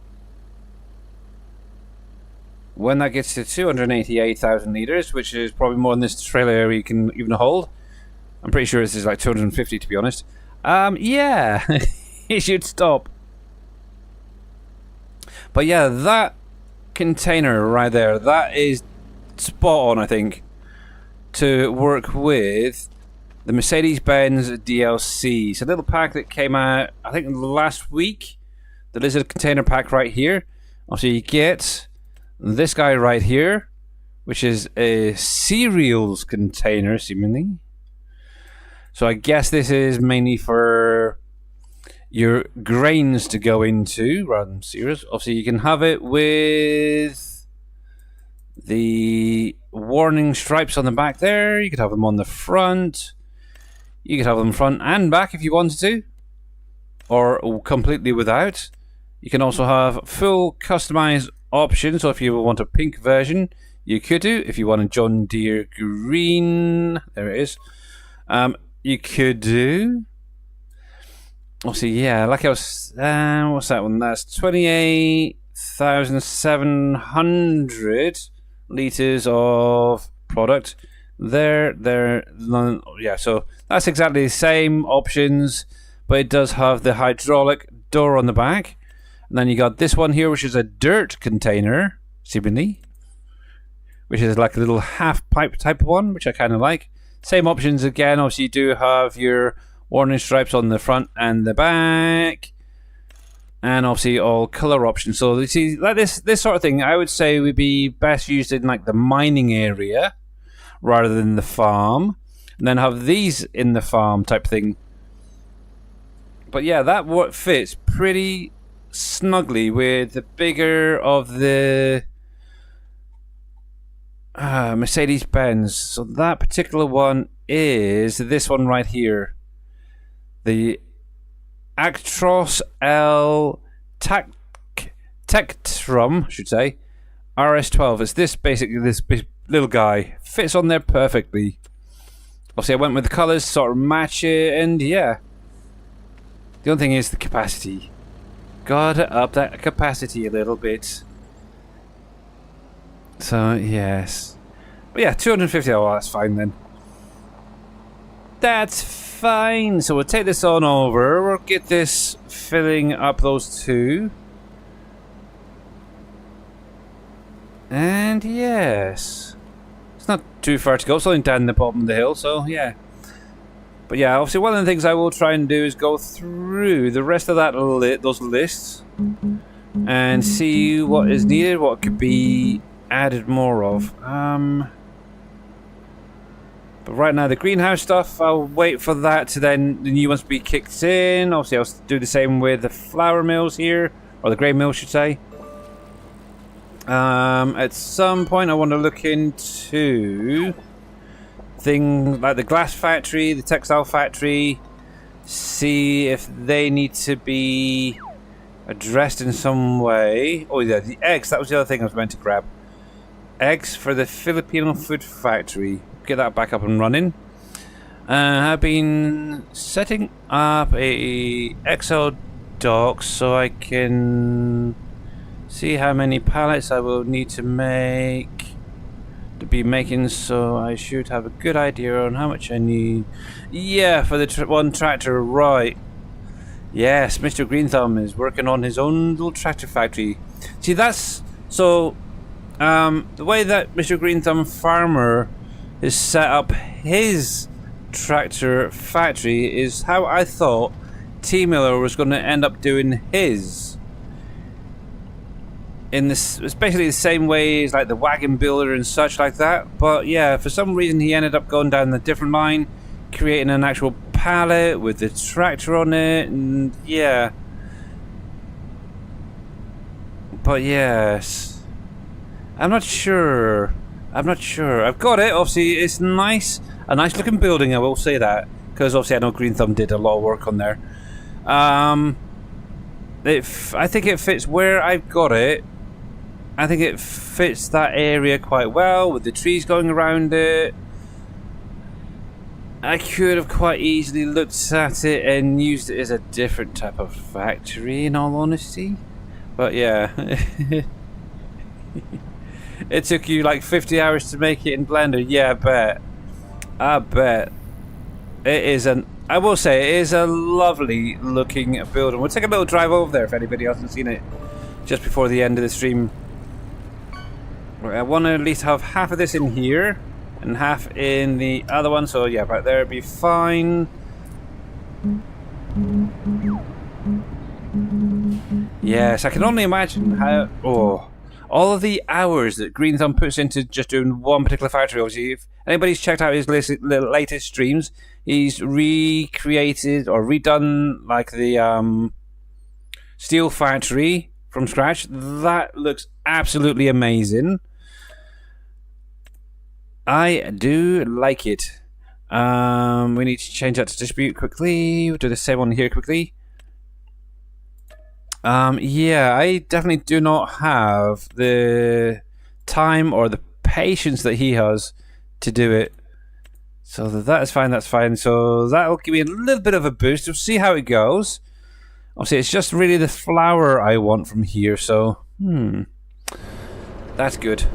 when that gets to 288,000 liters, which is probably more than this trailer area can even hold. I'm pretty sure this is like 250 to be honest. Yeah, it should stop. But yeah, that container right there, that is spot on, I think, to work with the Mercedes-Benz DLC. It's a little pack that came out, I think, last week. The Lizard container pack right here. Also, you get this guy right here, which is a cereals container, seemingly. So I guess this is mainly for your grains to go into rather than cereals. Obviously, you can have it with the warning stripes on the back there. You could have them on the front. You could have them front and back if you wanted to, or completely without. You can also have full customized options. So if you want a pink version, you could do. If you want a John Deere green, there it is. You could do. Obviously, yeah, like I was. What's that one? That's 28,700 liters of product. there. Yeah, so that's exactly the same options, but it does have the hydraulic door on the back. And then you got this one here, which is a dirt container, seemingly, which is like a little half pipe type one, which I kind of like. Same options again. Obviously, you do have your warning stripes on the front and the back, and obviously all color options. So you see, like this sort of thing, I would say would be best used in like the mining area rather than the farm, and then have these in the farm type thing. But yeah, that what fits pretty snugly with the bigger of the Mercedes-Benz. So that particular one is this one right here, the Actros L Tectrum, I should say, RS12. It's this basically this big little guy, fits on there perfectly. Obviously, I went with the colours, sort of match it, and yeah. The only thing is the capacity. Gotta up that capacity a little bit. So yes, but yeah, 250. Oh, that's fine then. That's fine. So we'll take this on over. We'll get this filling up those two. And yes, it's not too far to go. It's only down the bottom of the hill, so yeah. But yeah, obviously one of the things I will try and do is go through the rest of that those lists and see what is needed, what could be added more of. But right now the greenhouse stuff, I'll wait for that to then the new ones be kicked in. Obviously I'll do the same with the flour mills here, or the grain mill, should say. At some point I want to look into things like the glass factory, the textile factory, see if they need to be addressed in some way. Oh yeah, the eggs, that was the other thing I was meant to grab. Eggs for the Filipino food factory. Get that back up and running. I've been setting up a Excel doc so I can see how many pallets I will need to be making, so I should have a good idea on how much I need. Yeah, for the one tractor, right. Yes, Mr. Green Thumb is working on his own little tractor factory. See, that's so the way that Mr. Green Thumb Farmer has set up his tractor factory is how I thought T Miller was going to end up doing his. In this, it's basically the same way as like the wagon builder and such like that. But yeah, for some reason he ended up going down the different line, creating an actual pallet with the tractor on it, and yeah. But yes, I'm not sure. I've got it. Obviously, it's nice, a nice looking building. I will say that, because obviously I know Green Thumb did a lot of work on there. I think it fits where I've got it. I think it fits that area quite well with the trees going around it. I could have quite easily looked at it and used it as a different type of factory, in all honesty. But yeah. It took you like 50 hours to make it in Blender. Yeah, I bet. It is I will say, it is a lovely looking building. We'll take a little drive over there if anybody else hasn't seen it just before the end of the stream. Right, I want to at least have half of this in here and half in the other one, so yeah, right there would be fine. Yes, I can only imagine how all of the hours that Green Thumb puts into just doing one particular factory. Obviously, if anybody's checked out his latest streams, he's recreated or redone like the steel factory from scratch. That looks absolutely amazing. I do like it. We need to change that to distribute quickly. We'll do the same one here quickly. Yeah, I definitely do not have the time or the patience that he has to do it. So that is fine, that's fine. So that'll give me a little bit of a boost. We'll see how it goes. Obviously, it's just really the flour I want from here, so that's good.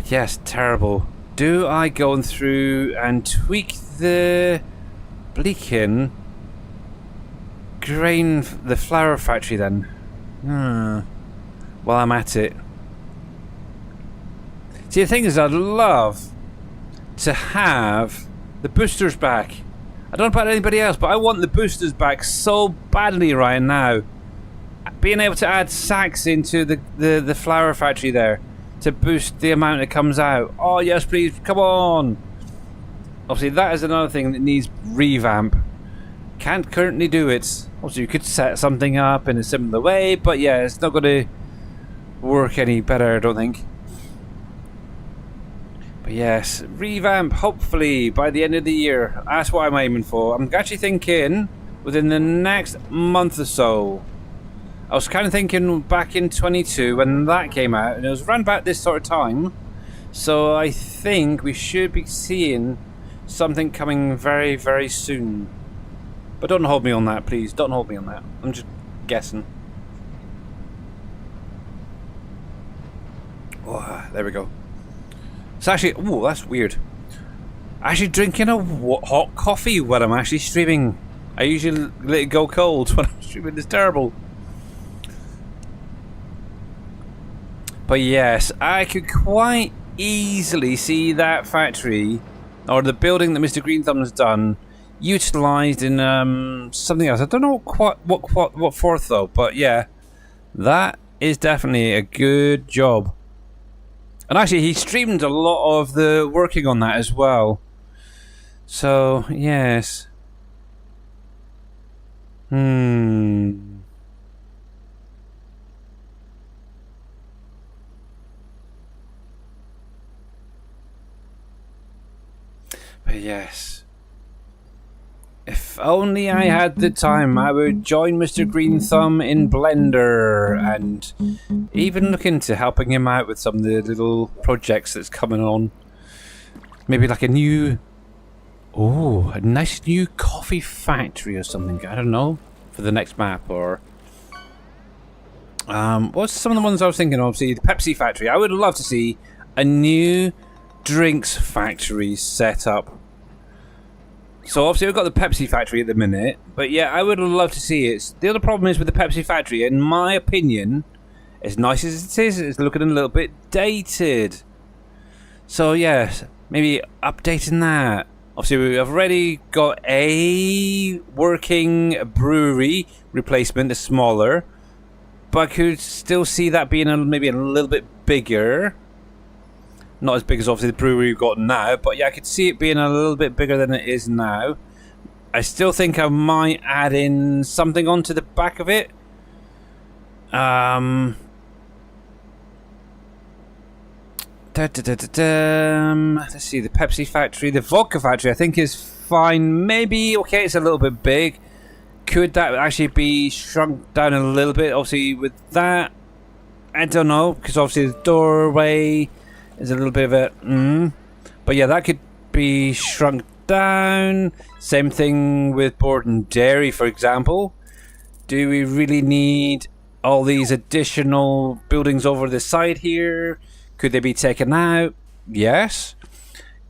But yes, terrible. Do I go through and tweak the Bleakin grain, the flour factory then? While I'm at it. See, the thing is, I'd love to have the boosters back. I don't know about anybody else, but I want the boosters back so badly right now. Being able to add sacks into the flour factory there to boost the amount that comes out. Oh yes, please, come on. Obviously, that is another thing that needs revamp. Can't currently do it. Also, you could set something up in a similar way, but yeah, it's not going to work any better, I don't think. But yes, revamp, hopefully, by the end of the year. That's what I'm aiming for. I'm actually thinking within the next month or so. I was kind of thinking back in 22 when that came out, and it was around about this sort of time. So I think we should be seeing something coming very, very soon. But don't hold me on that, please. Don't hold me on that. I'm just guessing. Oh, there we go. It's actually... Ooh, that's weird. Actually drinking a hot coffee when I'm actually streaming. I usually let it go cold when I'm streaming. It's terrible. But yes, I could quite easily see that factory, or the building that Mr. Green Thumb has done, utilised in something else. I don't know what fourth though, but yeah, that is definitely a good job. And actually, he streamed a lot of the working on that as well. So yes. But yes, if only I had the time, I would join Mr. Green Thumb in Blender and even look into helping him out with some of the little projects that's coming on. Maybe like a nice new coffee factory or something, I don't know, for the next map. Or what's some of the ones I was thinking of? See, the Pepsi factory. I would love to see a new drinks factory set up. So obviously we've got the Pepsi factory at the minute, but yeah, I would love to see it. The other problem is with the Pepsi factory, in my opinion, as nice as it is, it's looking a little bit dated. So yes, maybe updating that. Obviously we've already got a working brewery replacement, the smaller, but I could still see that being maybe a little bit bigger. Not as big as obviously the brewery we've got now, but yeah, I could see it being a little bit bigger than it is now. I still think I might add in something onto the back of it. Let's see, the Pepsi factory, the vodka factory I think is fine. Maybe, okay, it's a little bit big. Could that actually be shrunk down a little bit? Obviously with that, I don't know, because obviously the doorway is a little bit of a but yeah, that could be shrunk down. Same thing with board and dairy, for example. Do we really need all these additional buildings over the side here? Could they be taken out? Yes.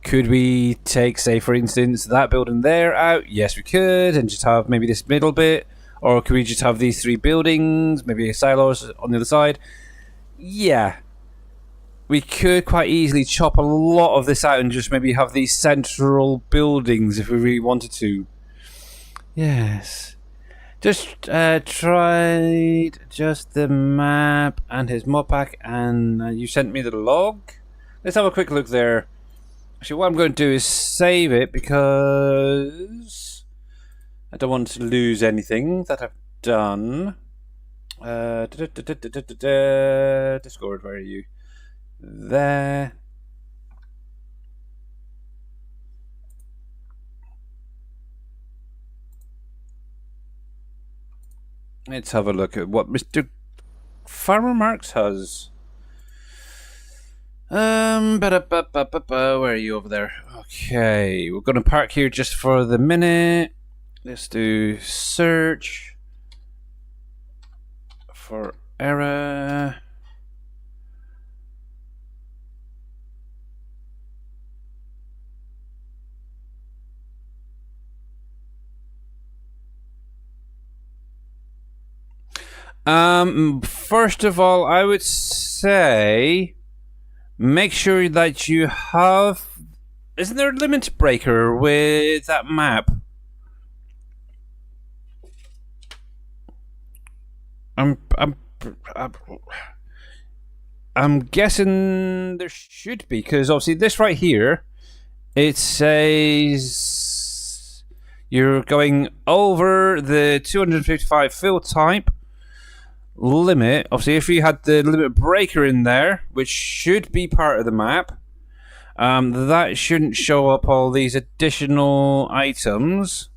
Could we take, say for instance, that building there out? Yes, we could, and just have maybe this middle bit. Or could we just have these three buildings, maybe silos on the other side? Yeah. We could quite easily chop a lot of this out and just maybe have these central buildings if we really wanted to. Yes. Just tried just the map and his mod pack, and you sent me the log. Let's have a quick look there. Actually, what I'm going to do is save it because I don't want to lose anything that I've done. Discord, where are you? There. Let's have a look at what Mr. Farmer Marks has. Where are you over there? Okay, we're going to park here just for the minute. Let's do search for error. First of all, I would say make sure that you have. Isn't there a limit breaker with that map? I'm guessing there should be, because obviously this right here, it says you're going over the 255 fill type limit. Obviously, if you had the limit breaker in there, which should be part of the map, that shouldn't show up all these additional items.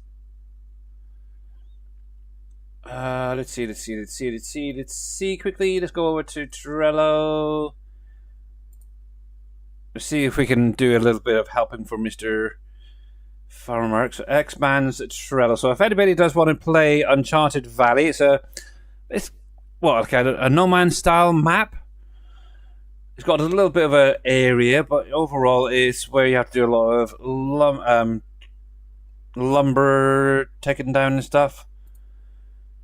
Let's see quickly. Let's go over to Trello. Let's see if we can do a little bit of helping for Mr. Farmer. So X-Man's Trello. So if anybody does want to play Uncharted Valley, it's a No Man's style map. It's got a little bit of an area, but overall it's where you have to do a lot of lumber taking down and stuff.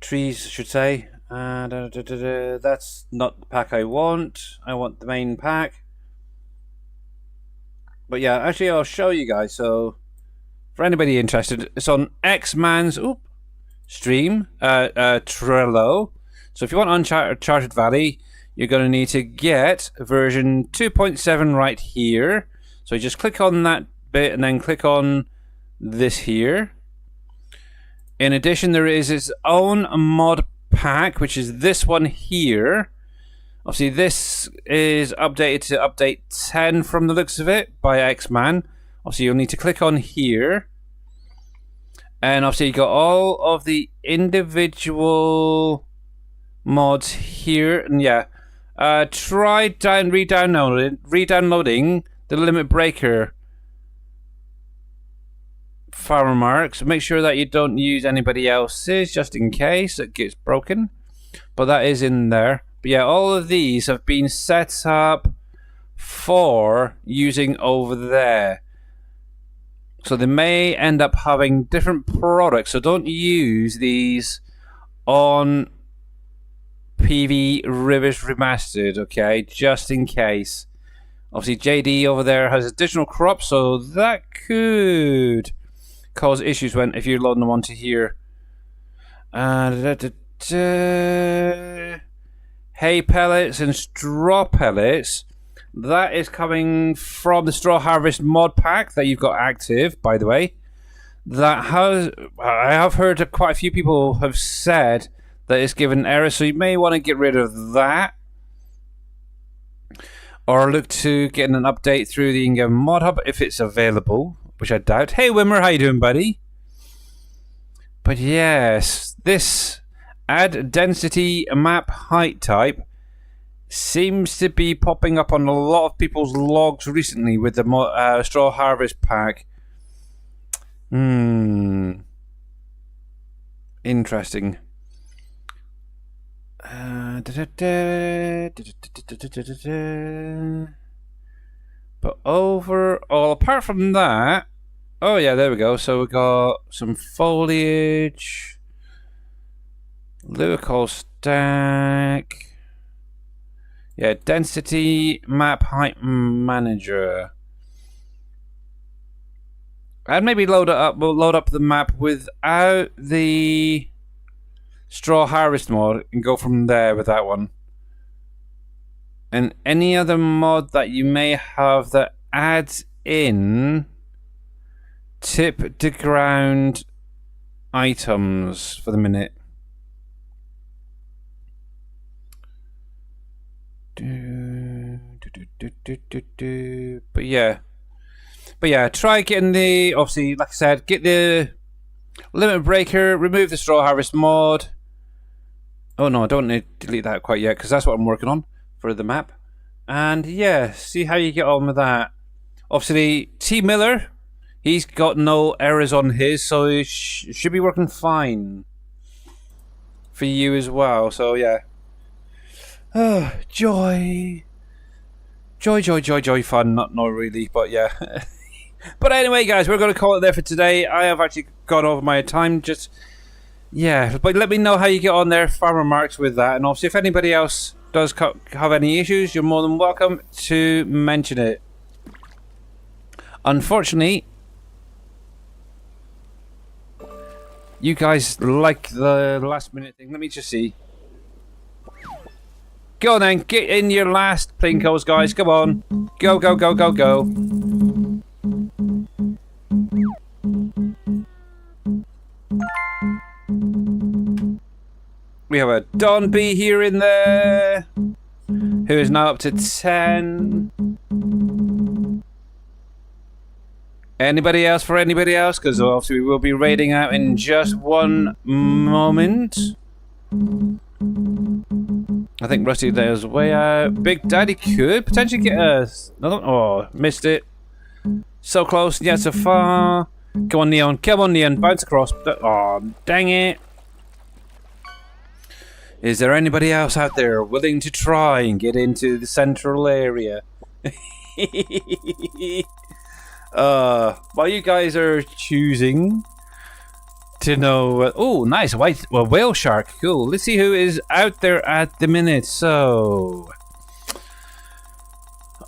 Trees, I should say. That's not the pack I want. I want the main pack. But yeah, actually I'll show you guys. So for anybody interested, it's on X-Man's stream, Trello. So if you want Uncharted Valley, you're going to need to get version 2.7 right here. So you just click on that bit and then click on this here. In addition, there is its own mod pack, which is this one here. Obviously, this is updated to update 10 from the looks of it by X-Man. Obviously, you'll need to click on here. And obviously, you got all of the individual mods here. And yeah, try re-downloading the limit breaker farmer marks. Make sure that you don't use anybody else's, just in case it gets broken. But that is in there. But yeah, all of these have been set up for using over there. So they may end up having different products. So don't use these on PV Rivers Remastered, okay? Just in case. Obviously, JD over there has additional crops, so that could cause issues if you're loading them onto here. Hay pellets and straw pellets. That is coming from the Straw Harvest mod pack that you've got active, by the way. I have heard quite a few people have said that it's given errors, so you may want to get rid of that. Or look to getting an update through the in-game mod hub if it's available, which I doubt. Hey Wimmer, how you doing, buddy? But yes, this add density map height type seems to be popping up on a lot of people's logs recently with the Straw Harvest pack. Interesting. But overall, apart from that, oh yeah, there we go. So we got some foliage, lyrical stack, yeah, density map height manager. I'd maybe load it up. We'll load up the map without the Straw Harvest mod and go from there with that one. And any other mod that you may have that adds in tip to ground items for the minute. But yeah, try getting the, obviously, like I said, get the limit breaker, remove the Straw Harvest mod. Oh no, I don't need to delete that quite yet, because that's what I'm working on for the map. And yeah, see how you get on with that. Obviously, T Miller, he's got no errors on his, so it should be working fine for you as well. So yeah. Oh, joy, fun. Not really, but yeah. But anyway, guys, we're going to call it there for today. I have actually gone over my time. Just Yeah, but let me know how you get on there, Farmer Marks, with that. And obviously, if anybody else does have any issues, you're more than welcome to mention it. Unfortunately, you guys like the last minute thing. Let me just see. Go on then, get in your last plinkos, guys. Come on. Go, go, go, go, go. We have a Don B here in there, who is now up to 10. Anybody else for anybody else? Because obviously we will be raiding out in just one moment. I think Rusty there's way out. Big Daddy could potentially get us. Oh, missed it. So close, yet so far. Come on, Neon. Come on, Neon. Bounce across. Oh, dang it. Is there anybody else out there willing to try and get into the central area? While you guys are choosing to know... oh, nice. Whale shark. Cool. Let's see who is out there at the minute. So...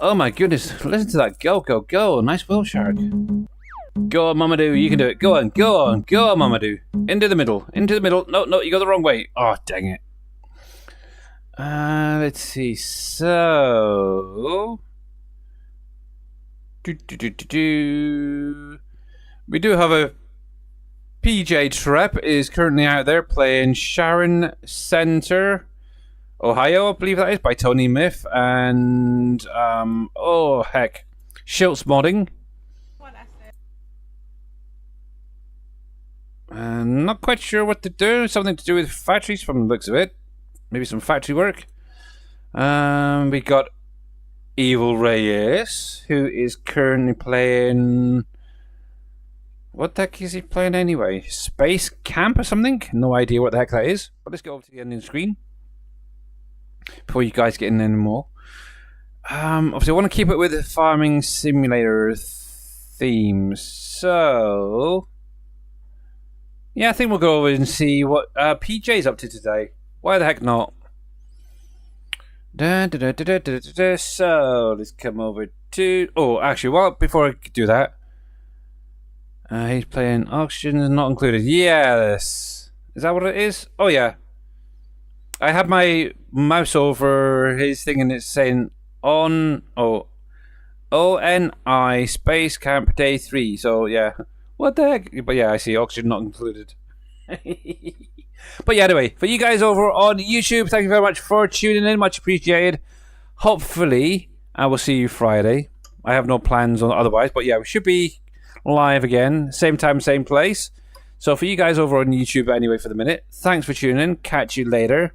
oh my goodness. Listen to that. Go, go, go. Nice whale shark. Go on, Mamadou. You can do it. Go on, go on. Go on, Mamadou. Into the middle. Into the middle. No, no, you go the wrong way. Oh, dang it. Let's see. So... we do have a PJ Trep is currently out there playing Sharon Center, Ohio, I believe that is, by Tony Myth, and oh heck, Schiltz Modding. Not quite sure what to do. Something to do with factories from the looks of it. Maybe some factory work. We got Evil Reyes, who is currently playing... what the heck is he playing anyway? Space Camp or something? No idea what the heck that is. But let's go over to the ending screen before you guys get in any more. Obviously, I want to keep it with the farming simulator theme. So... yeah, I think we'll go over and see what PJ's up to today. Why the heck not? So let's come over to... oh, actually, well, before I do that, he's playing auctions not included. Yes, is that what it is? Oh yeah, I had my mouse over his thing and it's saying ONI Space Camp Day 3. So yeah, what the heck? But yeah, I see auction not included. But yeah, anyway, for you guys over on YouTube, thank you very much for tuning in. Much appreciated. Hopefully, I will see you Friday. I have no plans on otherwise, but yeah, we should be live again. Same time, same place. So for you guys over on YouTube, anyway, for the minute, thanks for tuning in. Catch you later.